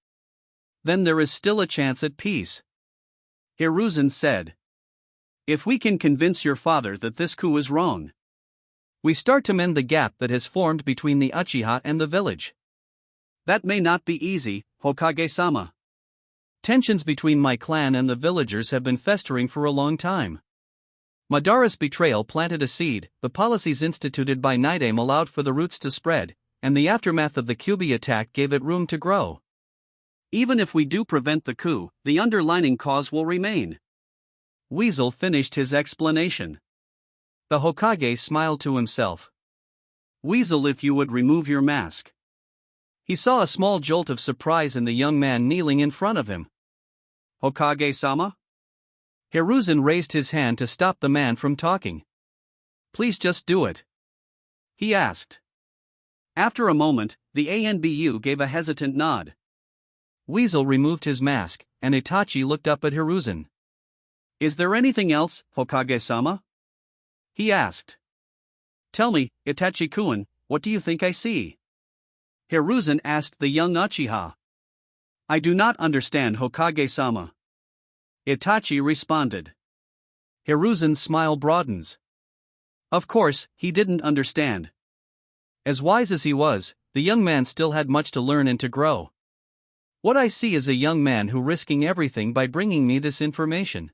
Then there is still a chance at peace. Hiruzen said. If we can convince your father that this coup is wrong, we start to mend the gap that has formed between the Uchiha and the village. That may not be easy, Hokage-sama. Tensions between my clan and the villagers have been festering for a long time. Madara's betrayal planted a seed, the policies instituted by Nidaime allowed for the roots to spread, and the aftermath of the Kyuubi attack gave it room to grow. Even if we do prevent the coup, the underlying cause will remain. Weasel finished his explanation. The Hokage smiled to himself. Weasel, if you would remove your mask. He saw a small jolt of surprise in the young man kneeling in front of him. Hokage-sama? Hiruzen raised his hand to stop the man from talking. Please just do it. He asked. After a moment, the ANBU gave a hesitant nod. Weasel removed his mask, and Itachi looked up at Hiruzen. Is there anything else, Hokage-sama? He asked. Tell me, Itachi-kun, what do you think I see? Hiruzen asked the young Uchiha. I do not understand, Hokage-sama. Itachi responded. Hiruzen's smile broadens. Of course, he didn't understand. As wise as he was, the young man still had much to learn and to grow. What I see is a young man who risking everything by bringing me this information.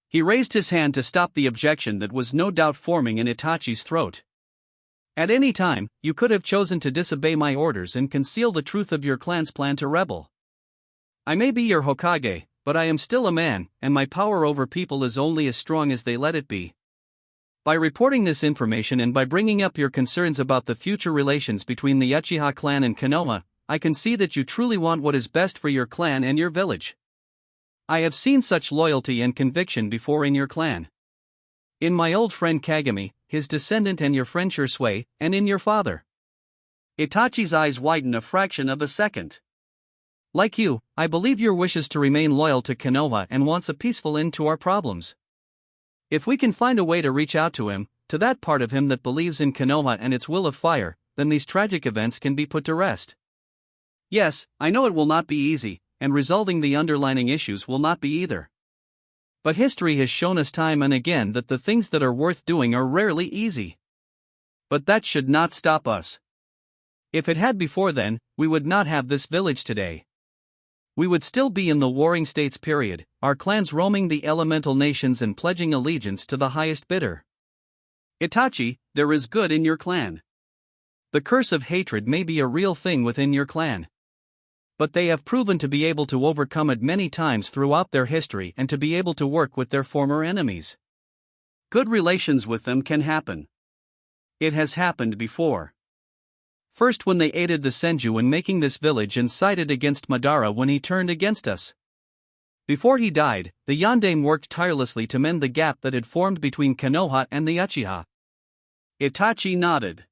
He raised his hand to stop the objection that was no doubt forming in Itachi's throat. At any time, you could have chosen to disobey my orders and conceal the truth of your clan's plan to rebel. I may be your Hokage, but I am still a man, and my power over people is only as strong as they let it be. By reporting this information and by bringing up your concerns about the future relations between the Uchiha clan and Konoha, I can see that you truly want what is best for your clan and your village. I have seen such loyalty and conviction before in your clan. In my old friend Kagami, his descendant, and your friend Shursui, and in your father. Itachi's eyes widen a fraction of a second. Like you, I believe your wishes to remain loyal to Konoha and wants a peaceful end to our problems. If we can find a way to reach out to him, to that part of him that believes in Konoha and its will of fire, then these tragic events can be put to rest. Yes, I know it will not be easy, and resolving the underlying issues will not be either. But history has shown us time and again that the things that are worth doing are rarely easy. But that should not stop us. If it had before then, we would not have this village today. We would still be in the Warring States period, our clans roaming the elemental nations and pledging allegiance to the highest bidder. Itachi, there is good in your clan. The curse of hatred may be a real thing within your clan. But they have proven to be able to overcome it many times throughout their history and to be able to work with their former enemies. Good relations with them can happen. It has happened before. First, when they aided the Senju in making this village and sided against Madara when he turned against us. Before he died, the Yondaime worked tirelessly to mend the gap that had formed between Konoha and the Uchiha. Itachi nodded.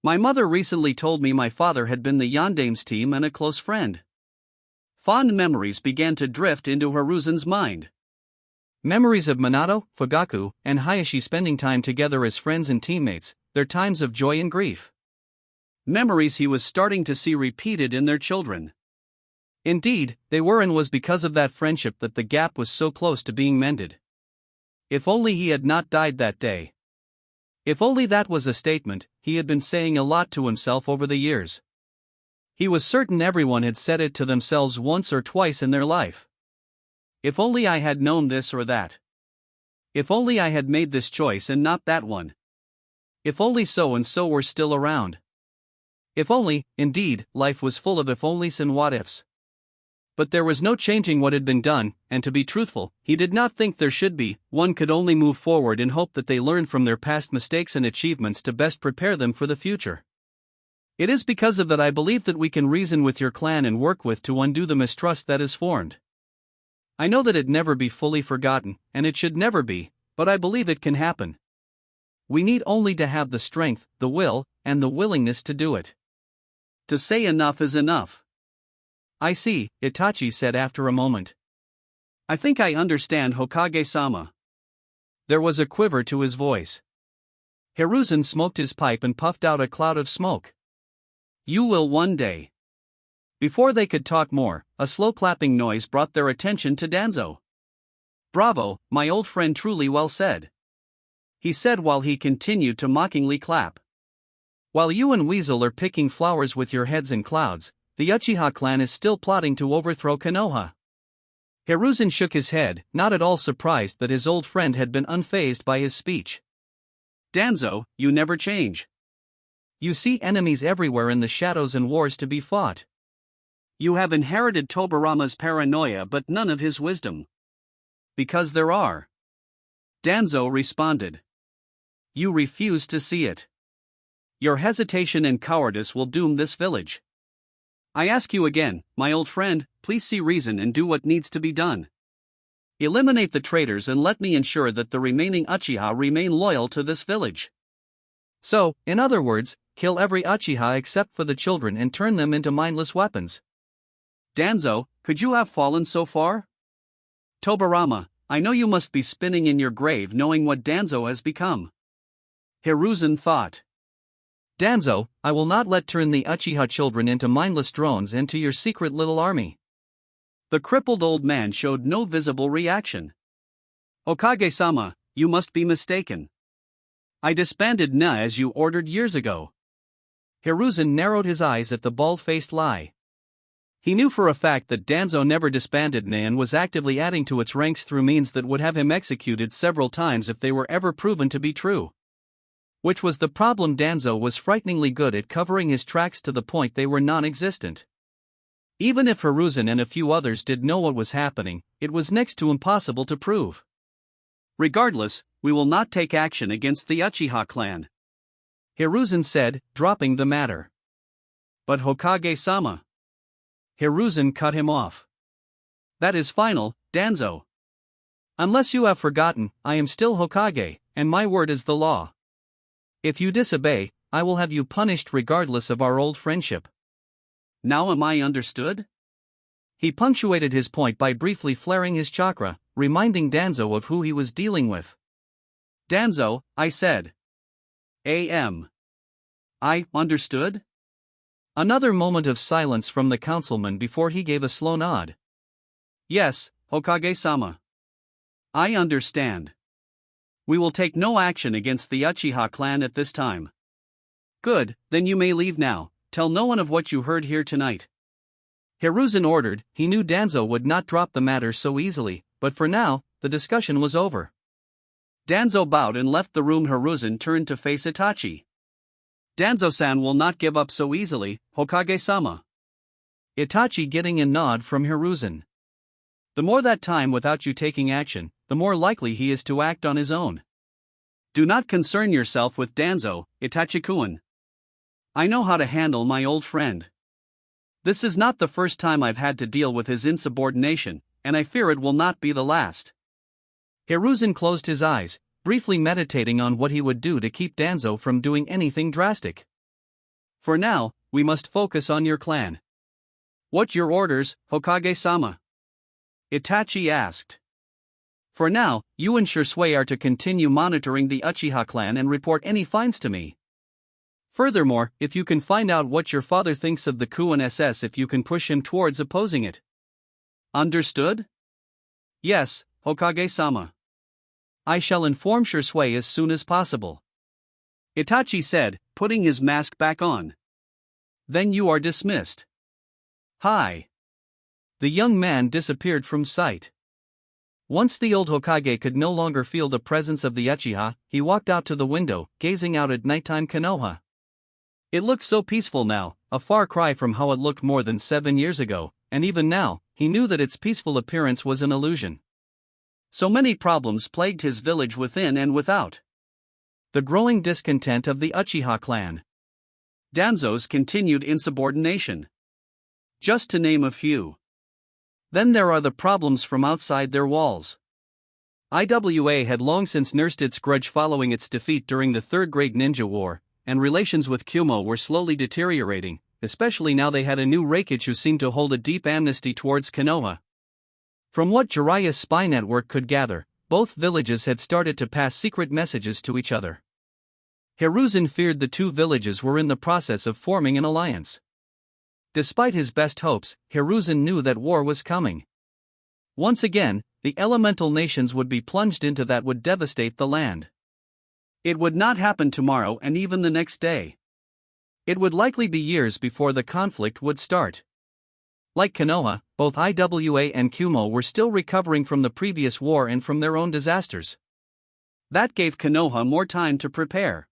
My mother recently told me my father had been the Yondaime's team and a close friend. Fond memories began to drift into Hiruzen's mind. Memories of Minato, Fugaku, and Hayashi spending time together as friends and teammates, their times of joy and grief. Memories he was starting to see repeated in their children. Indeed, they were, and was because of that friendship that the gap was so close to being mended. If only he had not died that day. If only that was a statement he had been saying a lot to himself over the years. He was certain everyone had said it to themselves once or twice in their life. If only I had known this or that. If only I had made this choice and not that one. If only so and so were still around. If only, indeed, life was full of if onlys and what ifs. But there was no changing what had been done, and to be truthful, he did not think there should be. One could only move forward in hope that they learned from their past mistakes and achievements to best prepare them for the future. It is because of that I believe that we can reason with your clan and work with to undo the mistrust that is formed. I know that it never be fully forgotten, and it should never be, but I believe it can happen. We need only to have the strength, the will, and the willingness to do it. To say enough is enough. I see, Itachi said after a moment. I think I understand, Hokage-sama. There was a quiver to his voice. Hiruzen smoked his pipe and puffed out a cloud of smoke. You will one day. Before they could talk more, a slow clapping noise brought their attention to Danzo. Bravo, my old friend, truly well said. He said while he continued to mockingly clap. While you and Weasel are picking flowers with your heads in clouds, the Uchiha clan is still plotting to overthrow Konoha. Hiruzen shook his head, not at all surprised that his old friend had been unfazed by his speech. Danzo, you never change. You see enemies everywhere in the shadows and wars to be fought. You have inherited Tobirama's paranoia but none of his wisdom. Because there are. Danzo responded. You refuse to see it. Your hesitation and cowardice will doom this village. I ask you again, my old friend, please see reason and do what needs to be done. Eliminate the traitors and let me ensure that the remaining Uchiha remain loyal to this village. So, in other words, kill every Uchiha except for the children and turn them into mindless weapons. Danzo, could you have fallen so far? Tobirama, I know you must be spinning in your grave knowing what Danzo has become. Hiruzen thought. Danzo, I will not let turn the Uchiha children into mindless drones and to your secret little army. The crippled old man showed no visible reaction. Hokage-sama, you must be mistaken. I disbanded Na as you ordered years ago. Hiruzen narrowed his eyes at the bald-faced lie. He knew for a fact that Danzo never disbanded Na and was actively adding to its ranks through means that would have him executed several times if they were ever proven to be true. Which was the problem. Danzo was frighteningly good at covering his tracks to the point they were non-existent. Even if Hiruzen and a few others did know what was happening, it was next to impossible to prove. Regardless, we will not take action against the Uchiha clan, Hiruzen said, dropping the matter. But Hokage-sama. Hiruzen cut him off. That is final, Danzo. Unless you have forgotten, I am still Hokage, and my word is the law. If you disobey, I will have you punished regardless of our old friendship. Now am I understood? He punctuated his point by briefly flaring his chakra, reminding Danzo of who he was dealing with. Danzo, I said. I understood? Another moment of silence from the councilman before he gave a slow nod. Yes, Hokage-sama. I understand. We will take no action against the Uchiha clan at this time. Good, then you may leave now. Tell no one of what you heard here tonight. Hiruzen ordered. He knew Danzo would not drop the matter so easily, but for now, the discussion was over. Danzo bowed and left the room. Hiruzen turned to face Itachi. Danzo-san will not give up so easily, Hokage-sama. Itachi getting a nod from Hiruzen. The more that time without you taking action, the more likely he is to act on his own. Do not concern yourself with Danzo, Itachi-kun. I know how to handle my old friend. This is not the first time I've had to deal with his insubordination, and I fear it will not be the last. Hiruzen closed his eyes, briefly meditating on what he would do to keep Danzo from doing anything drastic. For now, we must focus on your clan. What your orders, Hokage-sama? Itachi asked. For now, you and Shisui are to continue monitoring the Uchiha clan and report any finds to me. Furthermore, if you can find out what your father thinks of the coup and SS, if you can push him towards opposing it. Understood? Yes, Hokage-sama. I shall inform Shisui as soon as possible. Itachi said, putting his mask back on. Then you are dismissed. Hi. The young man disappeared from sight. Once the old Hokage could no longer feel the presence of the Uchiha, he walked out to the window, gazing out at nighttime Konoha. It looked so peaceful now, a far cry from how it looked more than 7 years ago, and even now, he knew that its peaceful appearance was an illusion. So many problems plagued his village within and without. The growing discontent of the Uchiha clan. Danzo's continued insubordination. Just to name a few. Then there are the problems from outside their walls. IWA had long since nursed its grudge following its defeat during the Third Great Ninja War, and relations with Kumo were slowly deteriorating, especially now they had a new Reikage who seemed to hold a deep amnesty towards Konoha. From what Jiraiya's spy network could gather, both villages had started to pass secret messages to each other. Hiruzen feared the two villages were in the process of forming an alliance. Despite his best hopes, Hiruzen knew that war was coming. Once again, the elemental nations would be plunged into that would devastate the land. It would not happen tomorrow and even the next day. It would likely be years before the conflict would start. Like Konoha, both IWA and Kumo were still recovering from the previous war and from their own disasters. That gave Konoha more time to prepare.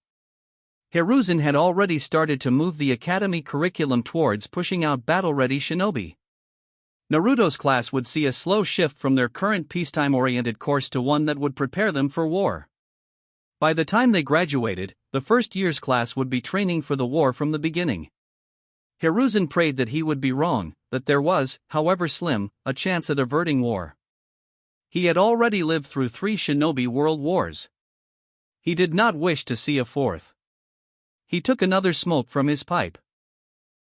Hiruzen had already started to move the academy curriculum towards pushing out battle-ready shinobi. Naruto's class would see a slow shift from their current peacetime-oriented course to one that would prepare them for war. By the time they graduated, the first year's class would be training for the war from the beginning. Hiruzen prayed that he would be wrong, that there was, however slim, a chance at averting war. He had already lived through 3 shinobi world wars. He did not wish to see a fourth. He took another smoke from his pipe.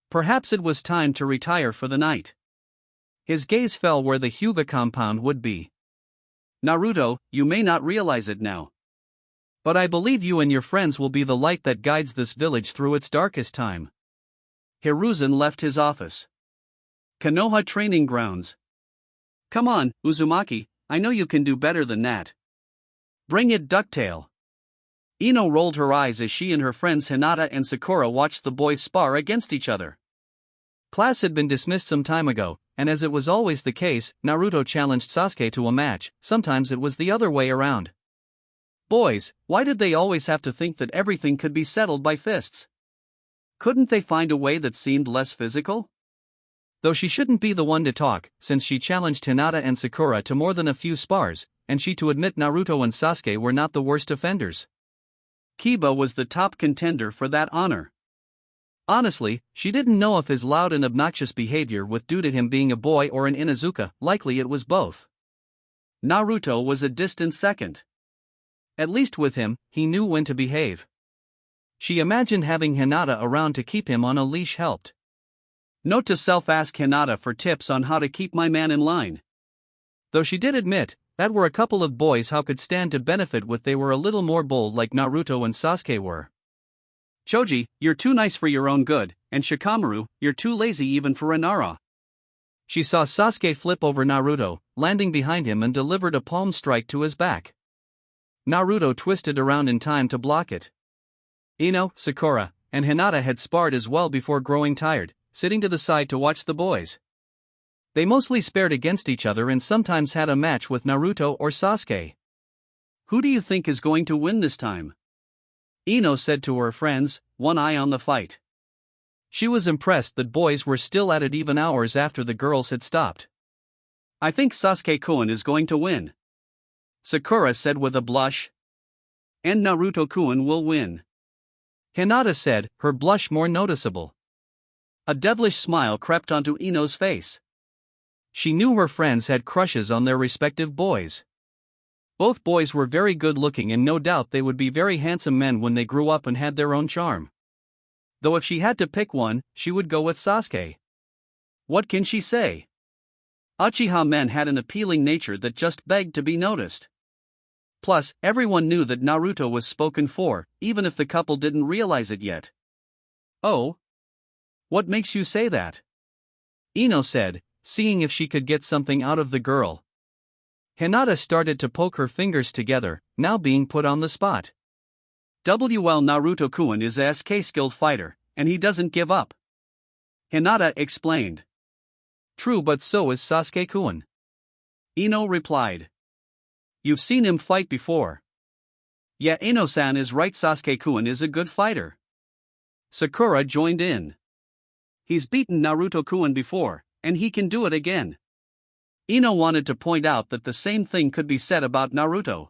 Perhaps it was time to retire for the night. His gaze fell where the Hyuga compound would be. Naruto, you may not realize it now, but I believe you and your friends will be the light that guides this village through its darkest time. Hiruzen left his office. Konoha Training Grounds. Come on, Uzumaki, I know you can do better than that. Bring it, Ducktail. Ino rolled her eyes as she and her friends Hinata and Sakura watched the boys spar against each other. Class had been dismissed some time ago, and as it was always the case, Naruto challenged Sasuke to a match. Sometimes it was the other way around. Boys, why did they always have to think that everything could be settled by fists? Couldn't they find a way that seemed less physical? Though she shouldn't be the one to talk, since she challenged Hinata and Sakura to more than a few spars, and she to admit Naruto and Sasuke were not the worst offenders. Kiba was the top contender for that honor. Honestly, she didn't know if his loud and obnoxious behavior was due to him being a boy or an Inuzuka. Likely it was both. Naruto was a distant second. At least with him, he knew when to behave. She imagined having Hinata around to keep him on a leash helped. Note to self: ask Hinata for tips on how to keep my man in line. Though she did admit that were a couple of boys how could stand to benefit with they were a little more bold like Naruto and Sasuke were. Choji, you're too nice for your own good, and Shikamaru, you're too lazy even for Inara. She saw Sasuke flip over Naruto, landing behind him and delivered a palm strike to his back. Naruto twisted around in time to block it. Ino, Sakura, and Hinata had sparred as well before growing tired, sitting to the side to watch the boys. They mostly spared against each other and sometimes had a match with Naruto or Sasuke. Who do you think is going to win this time? Ino said to her friends, one eye on the fight. She was impressed that boys were still at it even hours after the girls had stopped. I think Sasuke-kun is going to win, Sakura said with a blush. And Naruto-kun will win, Hinata said, her blush more noticeable. A devilish smile crept onto Ino's face. She knew her friends had crushes on their respective boys. Both boys were very good looking and no doubt they would be very handsome men when they grew up and had their own charm. Though if she had to pick one, she would go with Sasuke. What can she say? Uchiha men had an appealing nature that just begged to be noticed. Plus, everyone knew that Naruto was spoken for, even if the couple didn't realize it yet. Oh? What makes you say that? Ino said, seeing if she could get something out of the girl. Hinata started to poke her fingers together, now being put on the spot. WL Naruto-kun is a SK skilled fighter, and he doesn't give up, Hinata explained. True, but so is Sasuke-kun, Ino replied. You've seen him fight before. Yeah, Ino-san is right, Sasuke-kun is a good fighter, Sakura joined in. He's beaten Naruto-kun before, and he can do it again. Ino wanted to point out that the same thing could be said about Naruto,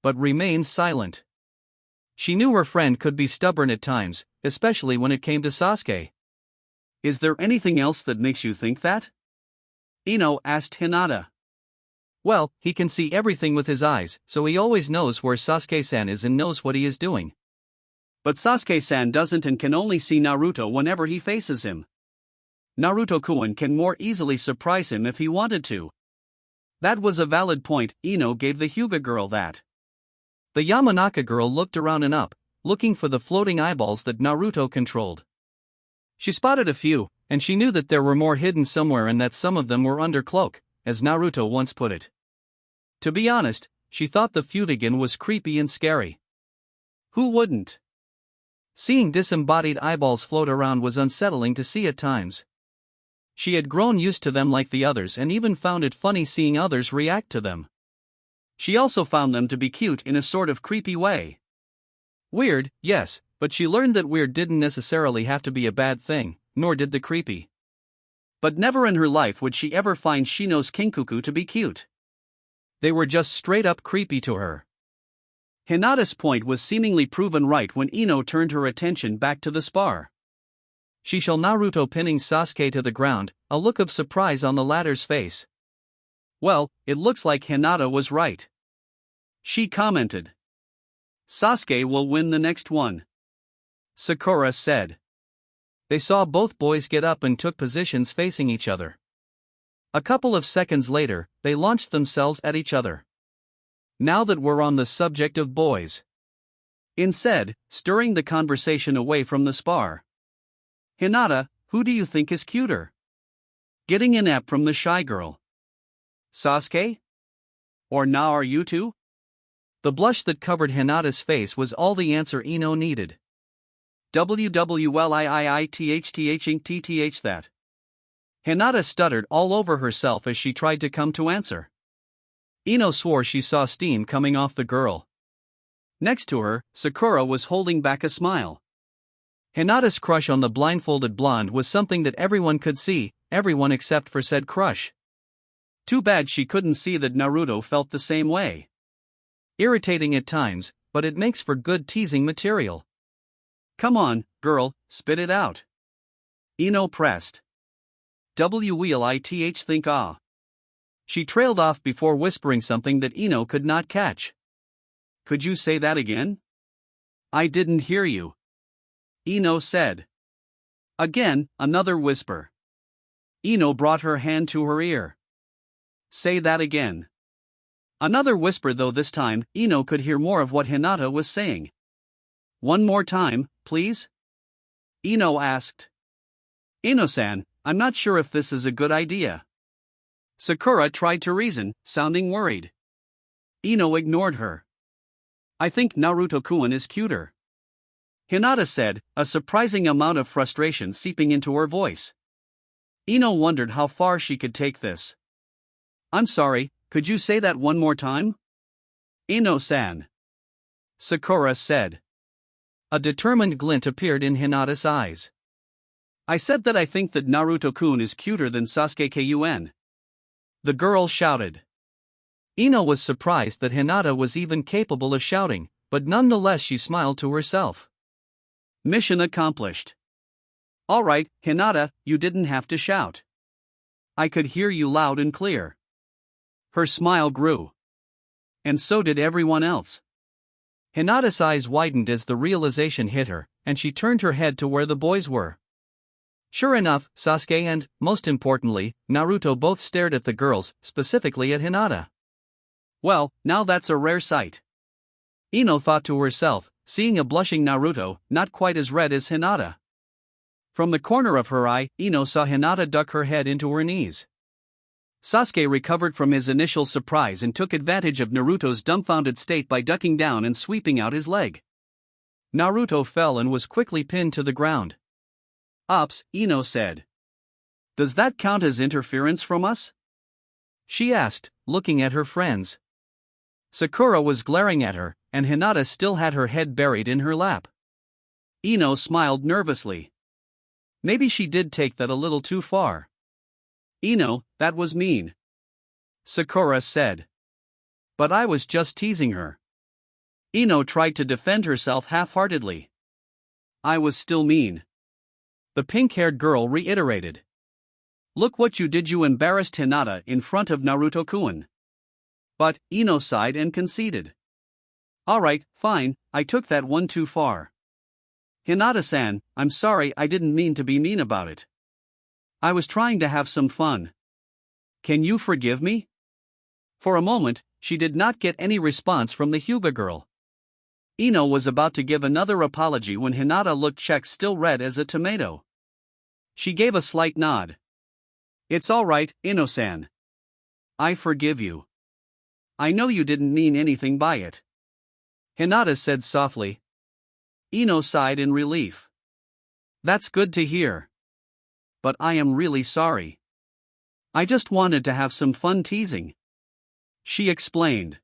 but remained silent. She knew her friend could be stubborn at times, especially when it came to Sasuke. Is there anything else that makes you think that? Ino asked Hinata. Well, he can see everything with his eyes, so he always knows where Sasuke-san is and knows what he is doing. But Sasuke-san doesn't and can only see Naruto whenever he faces him. Naruto-kun can more easily surprise him if he wanted to. That was a valid point. Ino gave the Hyuga girl that. The Yamanaka girl looked around and up, looking for the floating eyeballs that Naruto controlled. She spotted a few, and she knew that there were more hidden somewhere and that some of them were under cloak, as Naruto once put it. To be honest, she thought the Fudigan was creepy and scary. Who wouldn't? Seeing disembodied eyeballs float around was unsettling to see at times. She had grown used to them like the others and even found it funny seeing others react to them. She also found them to be cute in a sort of creepy way. Weird, yes, but she learned that weird didn't necessarily have to be a bad thing, nor did the creepy. But never in her life would she ever find Shino's Kinkuku to be cute. They were just straight up creepy to her. Hinata's point was seemingly proven right when Ino turned her attention back to the spar. She saw Naruto pinning Sasuke to the ground, a look of surprise on the latter's face. Well, it looks like Hinata was right, she commented. Sasuke will win the next one, Sakura said. They saw both boys get up and took positions facing each other. A couple of seconds later, they launched themselves at each other. Now that we're on the subject of boys, instead, stirring the conversation away from the spar. Hinata, who do you think is cuter? Getting an app from the shy girl. Sasuke? Or now are you two? The blush that covered Hinata's face was all the answer Ino needed. WWLIIITHTH that. Hinata stuttered all over herself as she tried to come to answer. Ino swore she saw steam coming off the girl. Next to her, Sakura was holding back a smile. Hinata's crush on the blindfolded blonde was something that everyone could see, everyone except for said crush. Too bad she couldn't see that Naruto felt the same way. Irritating at times, but it makes for good teasing material. Come on, girl, spit it out. Ino pressed. Will think ah. She trailed off before whispering something that Ino could not catch. Could you say that again? I didn't hear you. Ino said. Again, another whisper. Ino brought her hand to her ear. Say that again. Another whisper, though this time, Ino could hear more of what Hinata was saying. One more time, please? Ino asked. Ino-san, I'm not sure if this is a good idea. Sakura tried to reason, sounding worried. Ino ignored her. I think Naruto-kun is cuter. Hinata said, a surprising amount of frustration seeping into her voice. Ino wondered how far she could take this. I'm sorry, could you say that one more time? Ino-san. Sakura said. A determined glint appeared in Hinata's eyes. I said that I think that Naruto-kun is cuter than Sasuke-kun. The girl shouted. Ino was surprised that Hinata was even capable of shouting, but nonetheless she smiled to herself. Mission accomplished. Alright, Hinata, you didn't have to shout. I could hear you loud and clear. Her smile grew. And so did everyone else. Hinata's eyes widened as the realization hit her, and she turned her head to where the boys were. Sure enough, Sasuke and, most importantly, Naruto both stared at the girls, specifically at Hinata. Well, now that's a rare sight. Ino thought to herself, seeing a blushing Naruto, not quite as red as Hinata. From the corner of her eye, Ino saw Hinata duck her head into her knees. Sasuke recovered from his initial surprise and took advantage of Naruto's dumbfounded state by ducking down and sweeping out his leg. Naruto fell and was quickly pinned to the ground. Ups, Ino said. Does that count as interference from us? She asked, looking at her friends. Sakura was glaring at her, and Hinata still had her head buried in her lap. Ino smiled nervously. Maybe she did take that a little too far. Ino, that was mean. Sakura said. But I was just teasing her. Ino tried to defend herself half-heartedly. I was still mean. The pink-haired girl reiterated. Look what you did, you embarrassed Hinata in front of Naruto-kun. But, Ino sighed and conceded. Alright, fine, I took that one too far. Hinata-san, I'm sorry, I didn't mean to be mean about it. I was trying to have some fun. Can you forgive me? For a moment, she did not get any response from the Hyuga girl. Ino was about to give another apology when Hinata looked checked, still red as a tomato. She gave a slight nod. It's alright, Ino-san. I forgive you. I know you didn't mean anything by it. Hinata said softly. Ino sighed in relief. That's good to hear. But I am really sorry. I just wanted to have some fun teasing. She explained.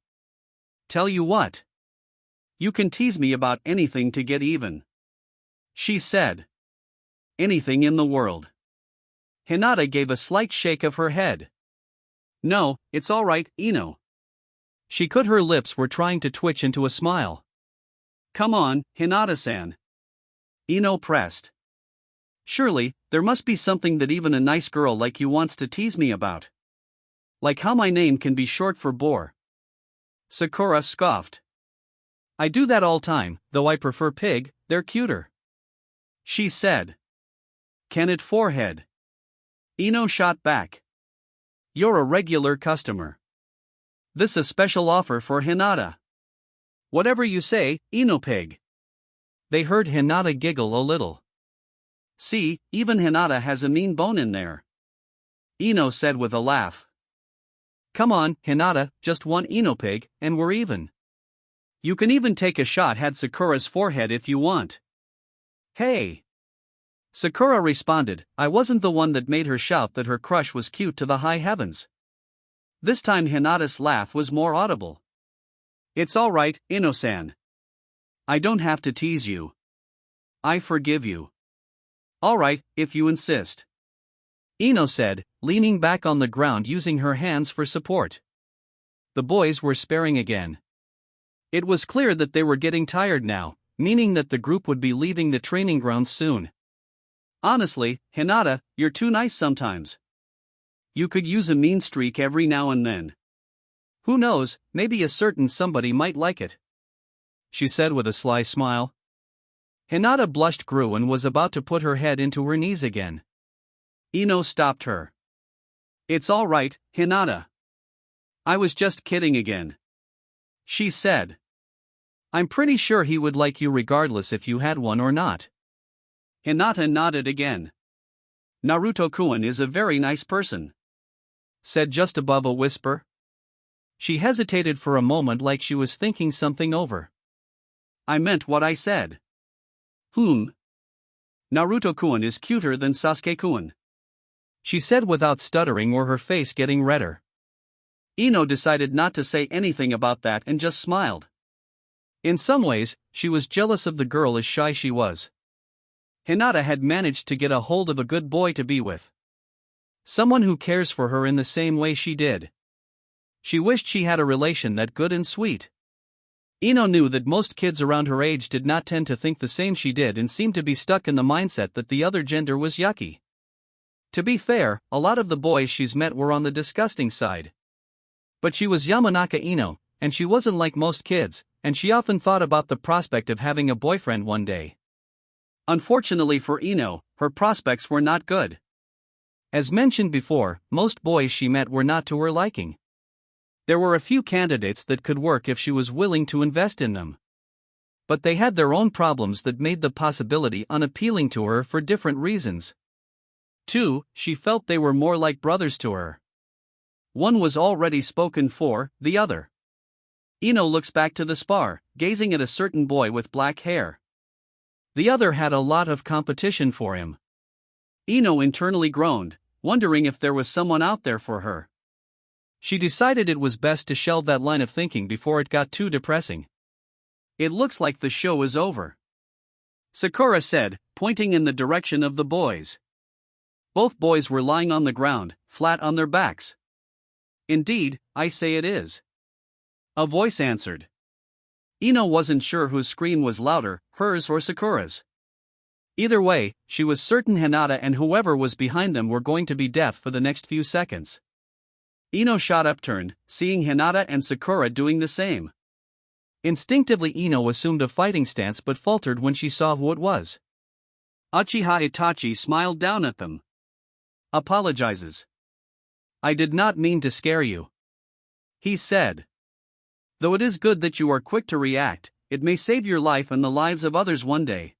Tell you what. You can tease me about anything to get even. She said. Anything in the world. Hinata gave a slight shake of her head. No, it's alright, Ino. She could, her lips were trying to twitch into a smile. Come on, Hinata-san. Ino pressed. Surely, there must be something that even a nice girl like you wants to tease me about. Like how my name can be short for boar. Sakura scoffed. I do that all time, though I prefer pig, they're cuter. She said. Can it forehead? Ino shot back. You're a regular customer. This a special offer for Hinata. Whatever you say, Ino pig. They heard Hinata giggle a little. See, even Hinata has a mean bone in there. Ino said with a laugh. Come on, Hinata, just one Ino pig, and we're even. You can even take a shot at Sakura's forehead if you want. Hey! Sakura responded, I wasn't the one that made her shout that her crush was cute to the high heavens. This time Hinata's laugh was more audible. It's alright, Ino-san. I don't have to tease you. I forgive you. Alright, if you insist. Ino said, leaning back on the ground using her hands for support. The boys were sparring again. It was clear that they were getting tired now, meaning that the group would be leaving the training grounds soon. Honestly, Hinata, you're too nice sometimes. You could use a mean streak every now and then. Who knows, maybe a certain somebody might like it. She said with a sly smile. Hinata blushed grew and was about to put her head into her knees again. Ino stopped her. It's all right, Hinata. I was just kidding again. She said. I'm pretty sure he would like you regardless if you had one or not. Hinata nodded again. Naruto-kun is a very nice person. Said just above a whisper. She hesitated for a moment like she was thinking something over. I meant what I said. Naruto-kun is cuter than Sasuke-kun. She said without stuttering or her face getting redder. Ino decided not to say anything about that and just smiled. In some ways, she was jealous of the girl as shy she was. Hinata had managed to get a hold of a good boy to be with. Someone who cares for her in the same way she did. She wished she had a relation that good and sweet. Ino knew that most kids around her age did not tend to think the same she did and seemed to be stuck in the mindset that the other gender was yucky. To be fair, a lot of the boys she's met were on the disgusting side. But she was Yamanaka Ino, and she wasn't like most kids, and she often thought about the prospect of having a boyfriend one day. Unfortunately for Ino, her prospects were not good. As mentioned before, most boys she met were not to her liking. There were a few candidates that could work if she was willing to invest in them. But they had their own problems that made the possibility unappealing to her for different reasons. 2, she felt they were more like brothers to her. One was already spoken for, the other. Ino looks back to the spar, gazing at a certain boy with black hair. The other had a lot of competition for him. Ino internally groaned, wondering if there was someone out there for her. She decided it was best to shelve that line of thinking before it got too depressing. It looks like the show is over. Sakura said, pointing in the direction of the boys. Both boys were lying on the ground, flat on their backs. Indeed, I say it is. A voice answered. Ino wasn't sure whose scream was louder, hers or Sakura's. Either way, she was certain Hinata and whoever was behind them were going to be deaf for the next few seconds. Ino shot upturned, seeing Hinata and Sakura doing the same. Instinctively Ino assumed a fighting stance but faltered when she saw who it was. Uchiha Itachi smiled down at them. Apologizes. I did not mean to scare you. He said. Though it is good that you are quick to react, it may save your life and the lives of others one day.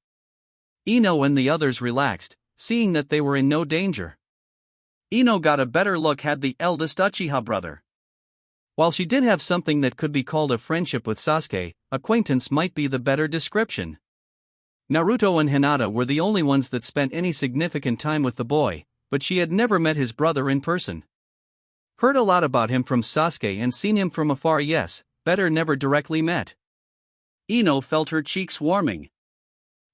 Ino and the others relaxed, seeing that they were in no danger. Ino got a better look had the eldest Uchiha brother. While she did have something that could be called a friendship with Sasuke, acquaintance might be the better description. Naruto and Hinata were the only ones that spent any significant time with the boy, but she had never met his brother in person. Heard a lot about him from Sasuke and seen him from afar, yes, better never directly met. Ino felt her cheeks warming.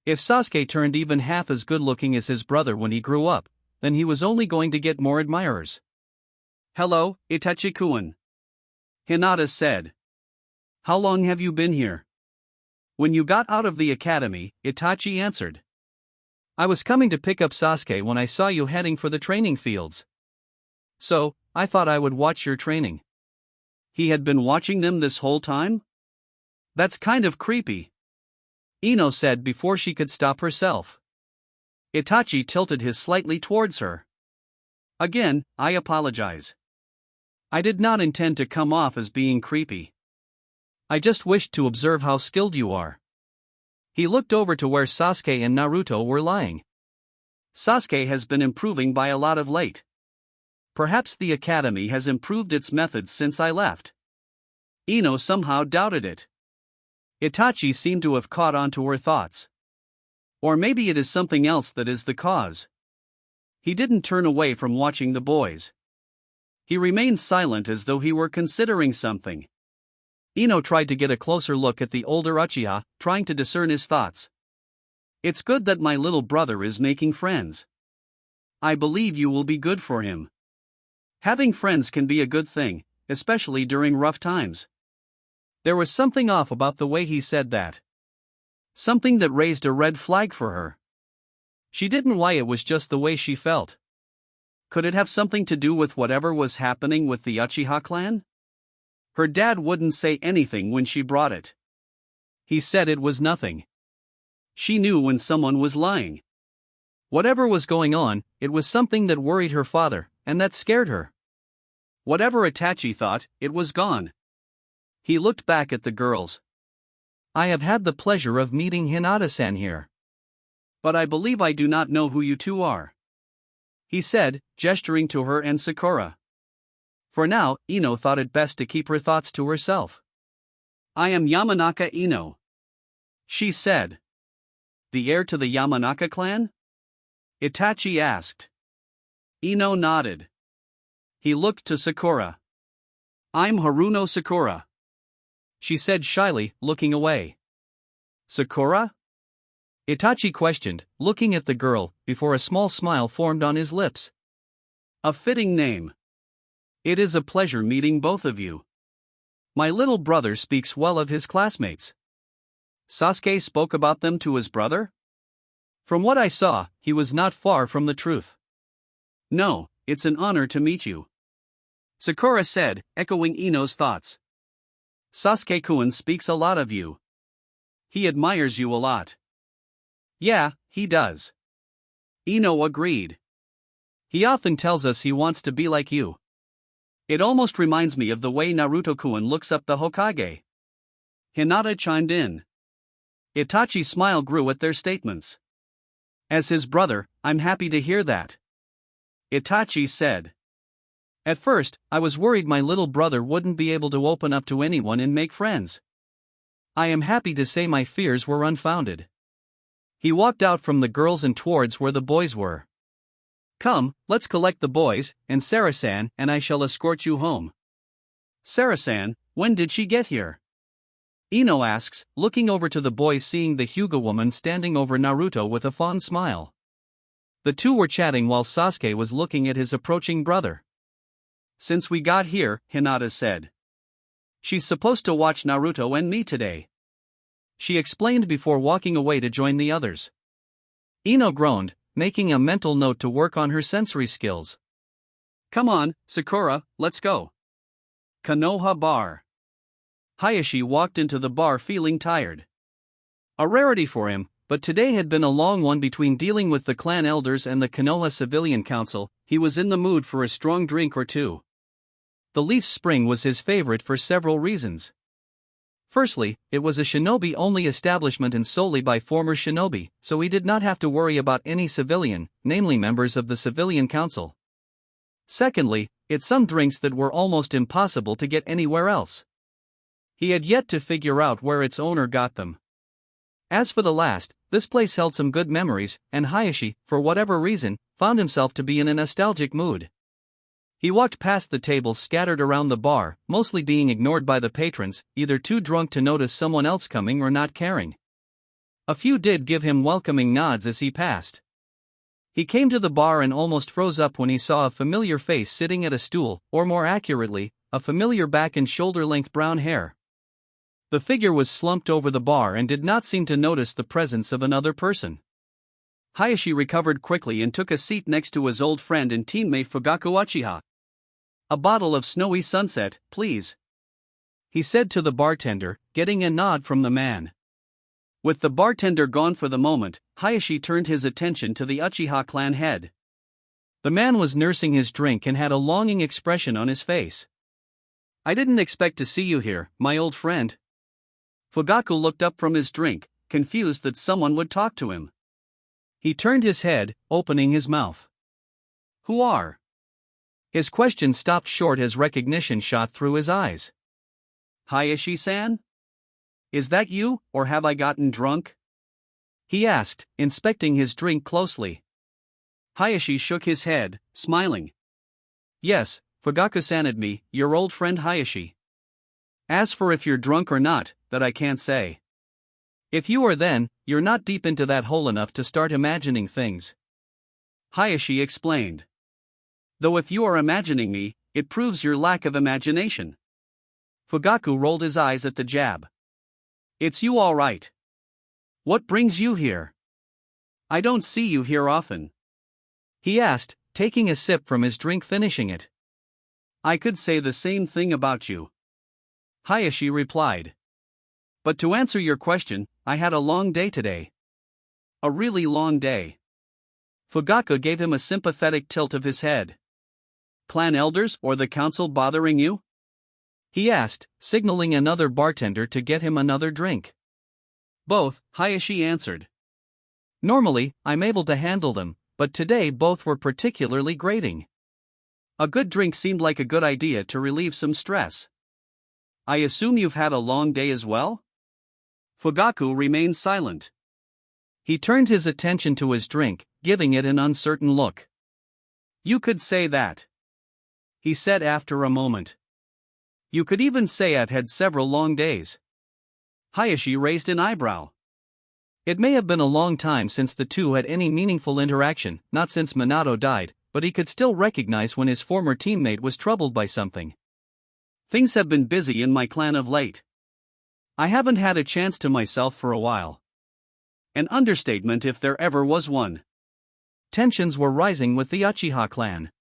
If Sasuke turned even half as good looking as his brother when he grew up, then he was only going to get more admirers. Hello, Itachi-kun. Hinata said. How long have you been here? When you got out of the academy, Itachi answered. I was coming to pick up Sasuke when I saw you heading for the training fields. So, I thought I would watch your training. He had been watching them this whole time? That's kind of creepy. Ino said before she could stop herself. Itachi tilted his slightly towards her. Again, I apologize. I did not intend to come off as being creepy. I just wished to observe how skilled you are. He looked over to where Sasuke and Naruto were lying. Sasuke has been improving by a lot of late. Perhaps the academy has improved its methods since I left. Ino somehow doubted it. Itachi seemed to have caught on to her thoughts. Or maybe it is something else that is the cause. He didn't turn away from watching the boys. He remained silent as though he were considering something. Ino tried to get a closer look at the older Uchiha, trying to discern his thoughts. It's good that my little brother is making friends. I believe you will be good for him. Having friends can be a good thing, especially during rough times. There was something off about the way he said that. Something that raised a red flag for her. She didn't know why, it was just the way she felt. Could it have something to do with whatever was happening with the Uchiha clan? Her dad wouldn't say anything when she brought it. He said it was nothing. She knew when someone was lying. Whatever was going on, it was something that worried her father, and that scared her. Whatever Itachi thought, it was gone. He looked back at the girls. I have had the pleasure of meeting Hinata-san here. But I believe I do not know who you two are, he said, gesturing to her and Sakura. For now, Ino thought it best to keep her thoughts to herself. I am Yamanaka Ino, she said. The heir to the Yamanaka clan? Itachi asked. Ino nodded. He looked to Sakura. I'm Haruno Sakura, she said shyly, looking away. Sakura? Itachi questioned, looking at the girl, before a small smile formed on his lips. A fitting name. It is a pleasure meeting both of you. My little brother speaks well of his classmates. Sasuke spoke about them to his brother? From what I saw, he was not far from the truth. No, it's an honor to meet you, Sakura said, echoing Ino's thoughts. Sasuke-kun speaks a lot of you. He admires you a lot. Yeah, he does. Ino agreed. He often tells us he wants to be like you. It almost reminds me of the way Naruto-kun looks up the Hokage. Hinata chimed in. Itachi's smile grew at their statements. As his brother, I'm happy to hear that, Itachi said. At first, I was worried my little brother wouldn't be able to open up to anyone and make friends. I am happy to say my fears were unfounded. He walked out from the girls and towards where the boys were. Come, let's collect the boys, and Sarah-san and I shall escort you home. Sarah-san, when did she get here? Ino asks, looking over to the boys, seeing the Hyuga woman standing over Naruto with a fond smile. The two were chatting while Sasuke was looking at his approaching brother. Since we got here, Hinata said. She's supposed to watch Naruto and me today, she explained before walking away to join the others. Ino groaned, making a mental note to work on her sensory skills. Come on, Sakura, let's go. Konoha Bar. Hayashi walked into the bar feeling tired. A rarity for him, but today had been a long one between dealing with the clan elders and the Konoha Civilian Council. He was in the mood for a strong drink or two. The Leaf Spring was his favorite for several reasons. Firstly, it was a shinobi-only establishment and solely by former shinobi, so he did not have to worry about any civilian, namely members of the Civilian Council. Secondly, it's some drinks that were almost impossible to get anywhere else. He had yet to figure out where its owner got them. As for the last, this place held some good memories, and Hayashi, for whatever reason, found himself to be in a nostalgic mood. He walked past the tables scattered around the bar, mostly being ignored by the patrons, either too drunk to notice someone else coming or not caring. A few did give him welcoming nods as he passed. He came to the bar and almost froze up when he saw a familiar face sitting at a stool, or more accurately, a familiar back and shoulder-length brown hair. The figure was slumped over the bar and did not seem to notice the presence of another person. Hayashi recovered quickly and took a seat next to his old friend and teammate Fugaku Uchiha. A bottle of Snowy Sunset, please, he said to the bartender, getting a nod from the man. With the bartender gone for the moment, Hayashi turned his attention to the Uchiha clan head. The man was nursing his drink and had a longing expression on his face. I didn't expect to see you here, my old friend. Fugaku looked up from his drink, confused that someone would talk to him. He turned his head, opening his mouth. Who are? His question stopped short as recognition shot through his eyes. Hayashi-san? Is that you, or have I gotten drunk? He asked, inspecting his drink closely. Hayashi shook his head, smiling. Yes, Fugaku-san and me, your old friend Hayashi. As for if you're drunk or not, that I can't say. If you are, then you're not deep into that hole enough to start imagining things. Hayashi explained. Though if you are imagining me, it proves your lack of imagination. Fugaku rolled his eyes at the jab. It's you all right. What brings you here? I don't see you here often. He asked, taking a sip from his drink, finishing it. I could say the same thing about you. Hayashi replied. But to answer your question, I had a long day today. A really long day. Fugaku gave him a sympathetic tilt of his head. Clan elders or the council bothering you? He asked, signaling another bartender to get him another drink. Both, Hayashi answered. Normally, I'm able to handle them, but today both were particularly grating. A good drink seemed like a good idea to relieve some stress. I assume you've had a long day as well? Fugaku remained silent. He turned his attention to his drink, giving it an uncertain look. You could say that. He said after a moment. You could even say I've had several long days. Hayashi raised an eyebrow. It may have been a long time since the two had any meaningful interaction, not since Minato died, but he could still recognize when his former teammate was troubled by something. Things have been busy in my clan of late. I haven't had a chance to myself for a while. An understatement if there ever was one. Tensions were rising with the Uchiha clan.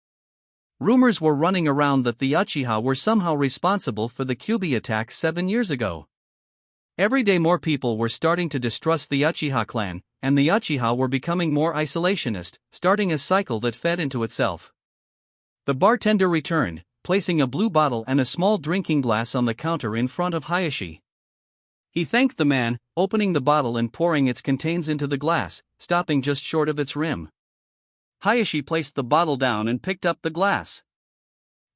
Rumors were running around that the Uchiha were somehow responsible for the Kyuubi attack 7 years ago. Every day more people were starting to distrust the Uchiha clan, and the Uchiha were becoming more isolationist, starting a cycle that fed into itself. The bartender returned, placing a blue bottle and a small drinking glass on the counter in front of Hayashi. He thanked the man, opening the bottle and pouring its contents into the glass, stopping just short of its rim. Hayashi placed the bottle down and picked up the glass.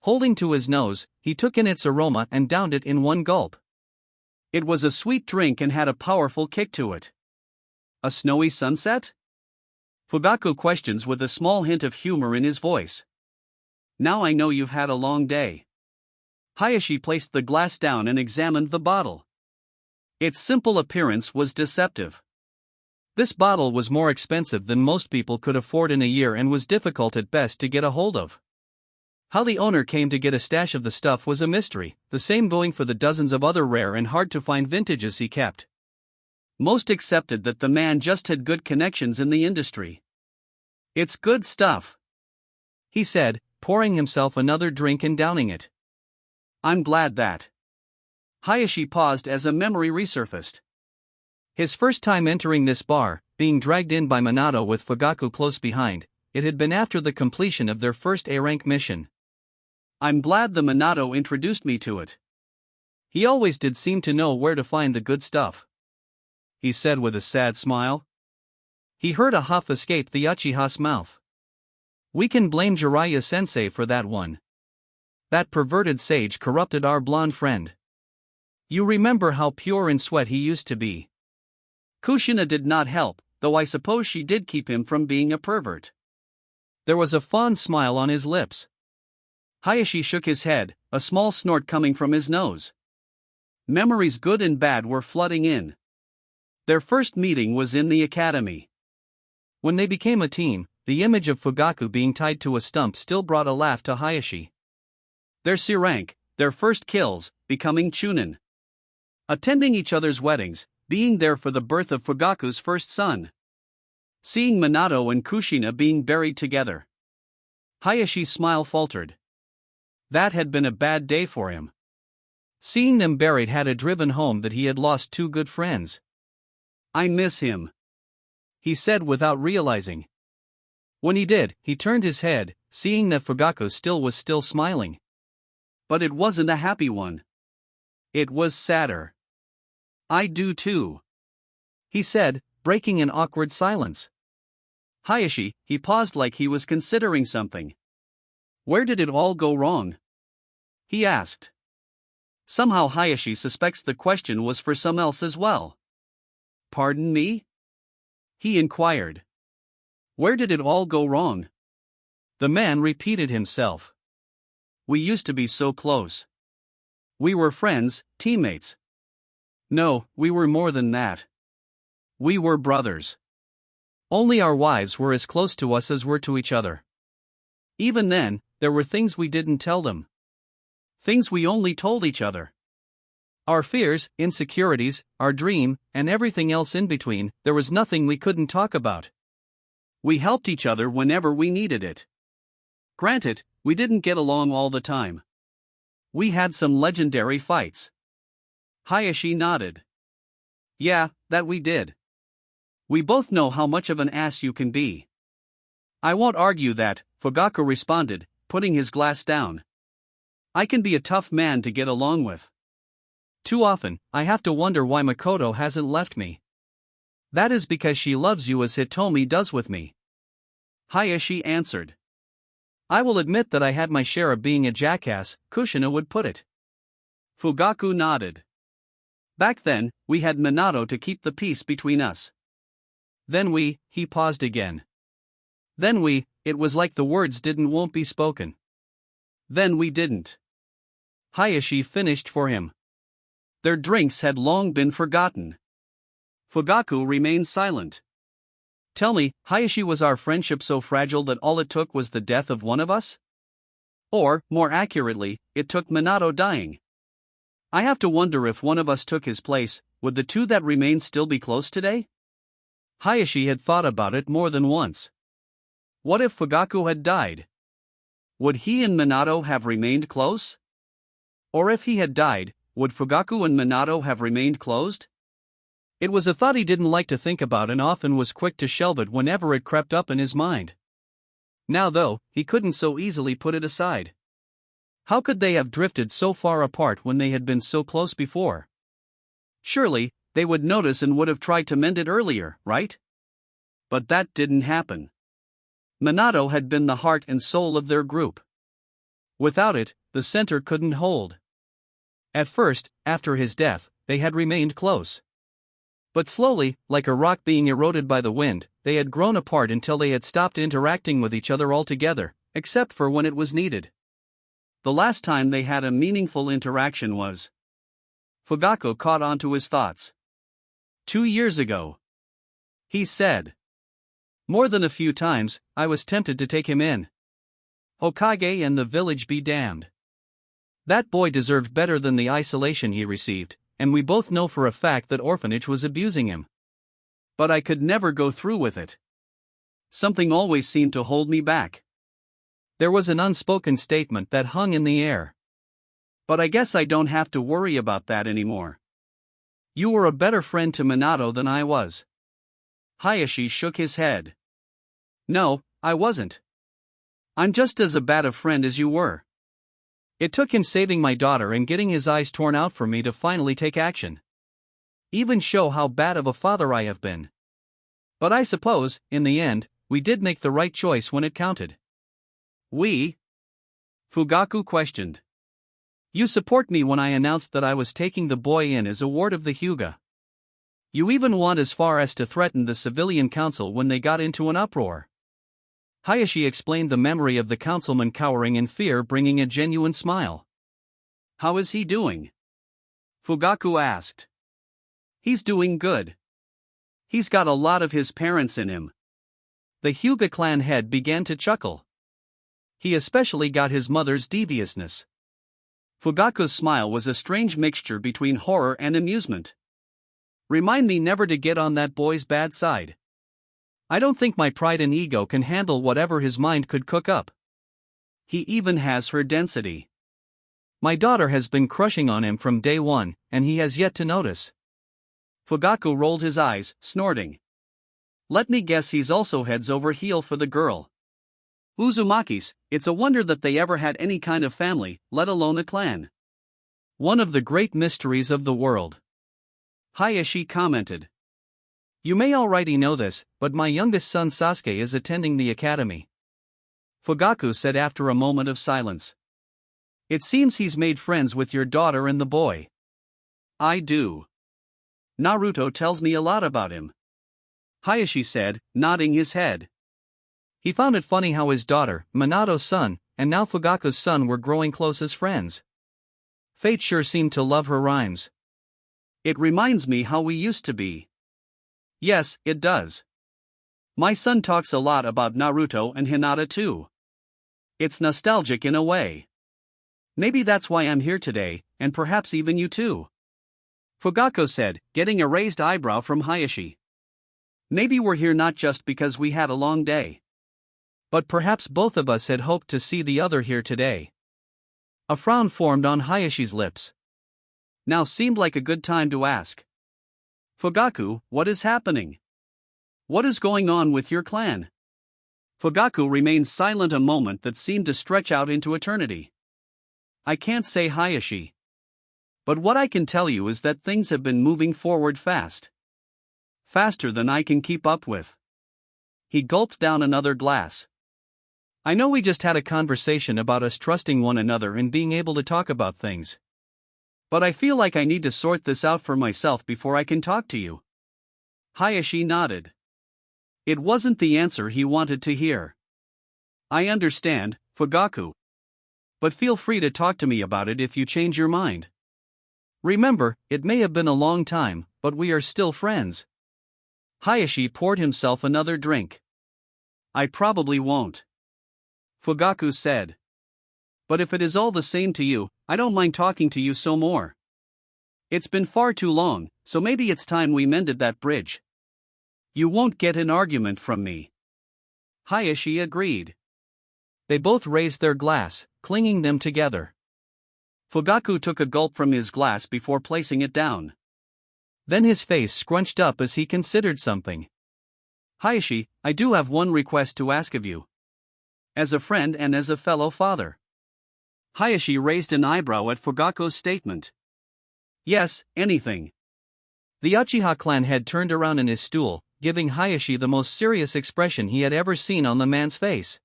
Holding to his nose, he took in its aroma and downed it in one gulp. It was a sweet drink and had a powerful kick to it. A snowy sunset? Fugaku questions with a small hint of humor in his voice. Now I know you've had a long day. Hayashi placed the glass down and examined the bottle. Its simple appearance was deceptive. This bottle was more expensive than most people could afford in a year and was difficult at best to get a hold of. How the owner came to get a stash of the stuff was a mystery, the same going for the dozens of other rare and hard-to-find vintages he kept. Most accepted that the man just had good connections in the industry. It's good stuff, he said, pouring himself another drink and downing it. I'm glad that. Hayashi paused as a memory resurfaced. His first time entering this bar, being dragged in by Minato with Fugaku close behind, it had been after the completion of their first A-rank mission. I'm glad the Minato introduced me to it. He always did seem to know where to find the good stuff, he said with a sad smile. He heard a huff escape the Uchiha's mouth. We can blame Jiraiya-sensei for that one. That perverted sage corrupted our blonde friend. You remember how pure in sweat he used to be. Kushina did not help, though I suppose she did keep him from being a pervert. There was a fond smile on his lips. Hayashi shook his head, a small snort coming from his nose. Memories good and bad were flooding in. Their first meeting was in the academy. When they became a team, the image of Fugaku being tied to a stump still brought a laugh to Hayashi. Their C-rank, their first kills, becoming chunin. Attending each other's weddings, being there for the birth of Fugaku's first son. Seeing Minato and Kushina being buried together. Hayashi's smile faltered. That had been a bad day for him. Seeing them buried had driven home that he had lost two good friends. I miss him, he said without realizing. When he did, he turned his head, seeing that Fugaku was still smiling. But it wasn't a happy one. It was sadder. I do too, he said, breaking an awkward silence. Hayashi, he paused like he was considering something. Where did it all go wrong? He asked. Somehow Hayashi suspects the question was for some else as well. Pardon me? He inquired. Where did it all go wrong? The man repeated himself. We used to be so close. We were friends, teammates. No, we were more than that. We were brothers. Only our wives were as close to us as we're to each other. Even then, there were things we didn't tell them. Things we only told each other. Our fears, insecurities, our dream, and everything else in between, there was nothing we couldn't talk about. We helped each other whenever we needed it. Granted, we didn't get along all the time. We had some legendary fights. Hayashi nodded. Yeah, that we did. We both know how much of an ass you can be. I won't argue that, Fugaku responded, putting his glass down. I can be a tough man to get along with. Too often, I have to wonder why Makoto hasn't left me. That is because she loves you as Hitomi does with me. Hayashi answered. I will admit that I had my share of being a jackass, Kushina would put it. Fugaku nodded. Back then, we had Minato to keep the peace between us. Then he paused again. Then it was like the words won't be spoken. Then we didn't. Hayashi finished for him. Their drinks had long been forgotten. Fugaku remained silent. Tell me, Hayashi, was our friendship so fragile that all it took was the death of one of us? Or, more accurately, it took Minato dying. I have to wonder if one of us took his place, would the two that remained still be close today? Hayashi had thought about it more than once. What if Fugaku had died? Would he and Minato have remained close? Or if he had died, would Fugaku and Minato have remained closed? It was a thought he didn't like to think about and often was quick to shelve it whenever it crept up in his mind. Now though, he couldn't so easily put it aside. How could they have drifted so far apart when they had been so close before? Surely, they would notice and would have tried to mend it earlier, right? But that didn't happen. Minato had been the heart and soul of their group. Without it, the center couldn't hold. At first, after his death, they had remained close. But slowly, like a rock being eroded by the wind, they had grown apart until they had stopped interacting with each other altogether, except for when it was needed. The last time they had a meaningful interaction was. Fugaku caught on to his thoughts. 2 years ago. He said. More than a few times, I was tempted to take him in. Hokage and the village be damned. That boy deserved better than the isolation he received, and we both know for a fact that orphanage was abusing him. But I could never go through with it. Something always seemed to hold me back. There was an unspoken statement that hung in the air. But I guess I don't have to worry about that anymore. You were a better friend to Minato than I was. Hayashi shook his head. No, I wasn't. I'm just as bad a friend as you were. It took him saving my daughter and getting his eyes torn out for me to finally take action. Even show how bad of a father I have been. But I suppose, in the end, we did make the right choice when it counted. We? Fugaku questioned. You support me when I announced that I was taking the boy in as a ward of the Hyuga. You even went as far as to threaten the civilian council when they got into an uproar. Hayashi explained the memory of the councilman cowering in fear, bringing a genuine smile. How is he doing? Fugaku asked. He's doing good. He's got a lot of his parents in him. The Hyuga clan head began to chuckle. He especially got his mother's deviousness. Fugaku's smile was a strange mixture between horror and amusement. Remind me never to get on that boy's bad side. I don't think my pride and ego can handle whatever his mind could cook up. He even has her density. My daughter has been crushing on him from day one, and he has yet to notice. Fugaku rolled his eyes, snorting. Let me guess, he's also heads over heel for the girl. Uzumaki's, it's a wonder that they ever had any kind of family, let alone a clan. One of the great mysteries of the world. Hayashi commented. You may already know this, but my youngest son Sasuke is attending the academy. Fugaku said after a moment of silence. It seems he's made friends with your daughter and the boy. I do. Naruto tells me a lot about him. Hayashi said, nodding his head. He found it funny how his daughter, Minato's son, and now Fugaku's son were growing close as friends. Fate sure seemed to love her rhymes. It reminds me how we used to be. Yes, it does. My son talks a lot about Naruto and Hinata too. It's nostalgic in a way. Maybe that's why I'm here today, and perhaps even you too. Fugaku said, getting a raised eyebrow from Hayashi. Maybe we're here not just because we had a long day. But perhaps both of us had hoped to see the other here today. A frown formed on Hayashi's lips. Now seemed like a good time to ask. Fugaku, what is happening? What is going on with your clan? Fugaku remained silent a moment that seemed to stretch out into eternity. I can't say, Hayashi. But what I can tell you is that things have been moving forward fast. Faster than I can keep up with. He gulped down another glass. I know we just had a conversation about us trusting one another and being able to talk about things. But I feel like I need to sort this out for myself before I can talk to you. Hayashi nodded. It wasn't the answer he wanted to hear. I understand, Fugaku. But feel free to talk to me about it if you change your mind. Remember, it may have been a long time, but we are still friends. Hayashi poured himself another drink. I probably won't. Fugaku said. But if it is all the same to you, I don't mind talking to you some more. It's been far too long, so maybe it's time we mended that bridge. You won't get an argument from me. Hayashi agreed. They both raised their glass, clinging them together. Fugaku took a gulp from his glass before placing it down. Then his face scrunched up as he considered something. Hayashi, I do have one request to ask of you. As a friend and as a fellow father. Hayashi raised an eyebrow at Fugaku's statement. Yes, anything. The Uchiha clan head turned around in his stool, giving Hayashi the most serious expression he had ever seen on the man's face.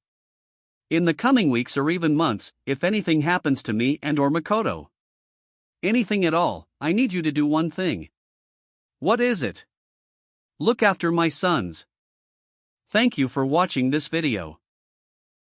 In the coming weeks or even months, if anything happens to me and or Makoto. Anything at all, I need you to do one thing. What is it? Look after my sons. Thank you for watching this video.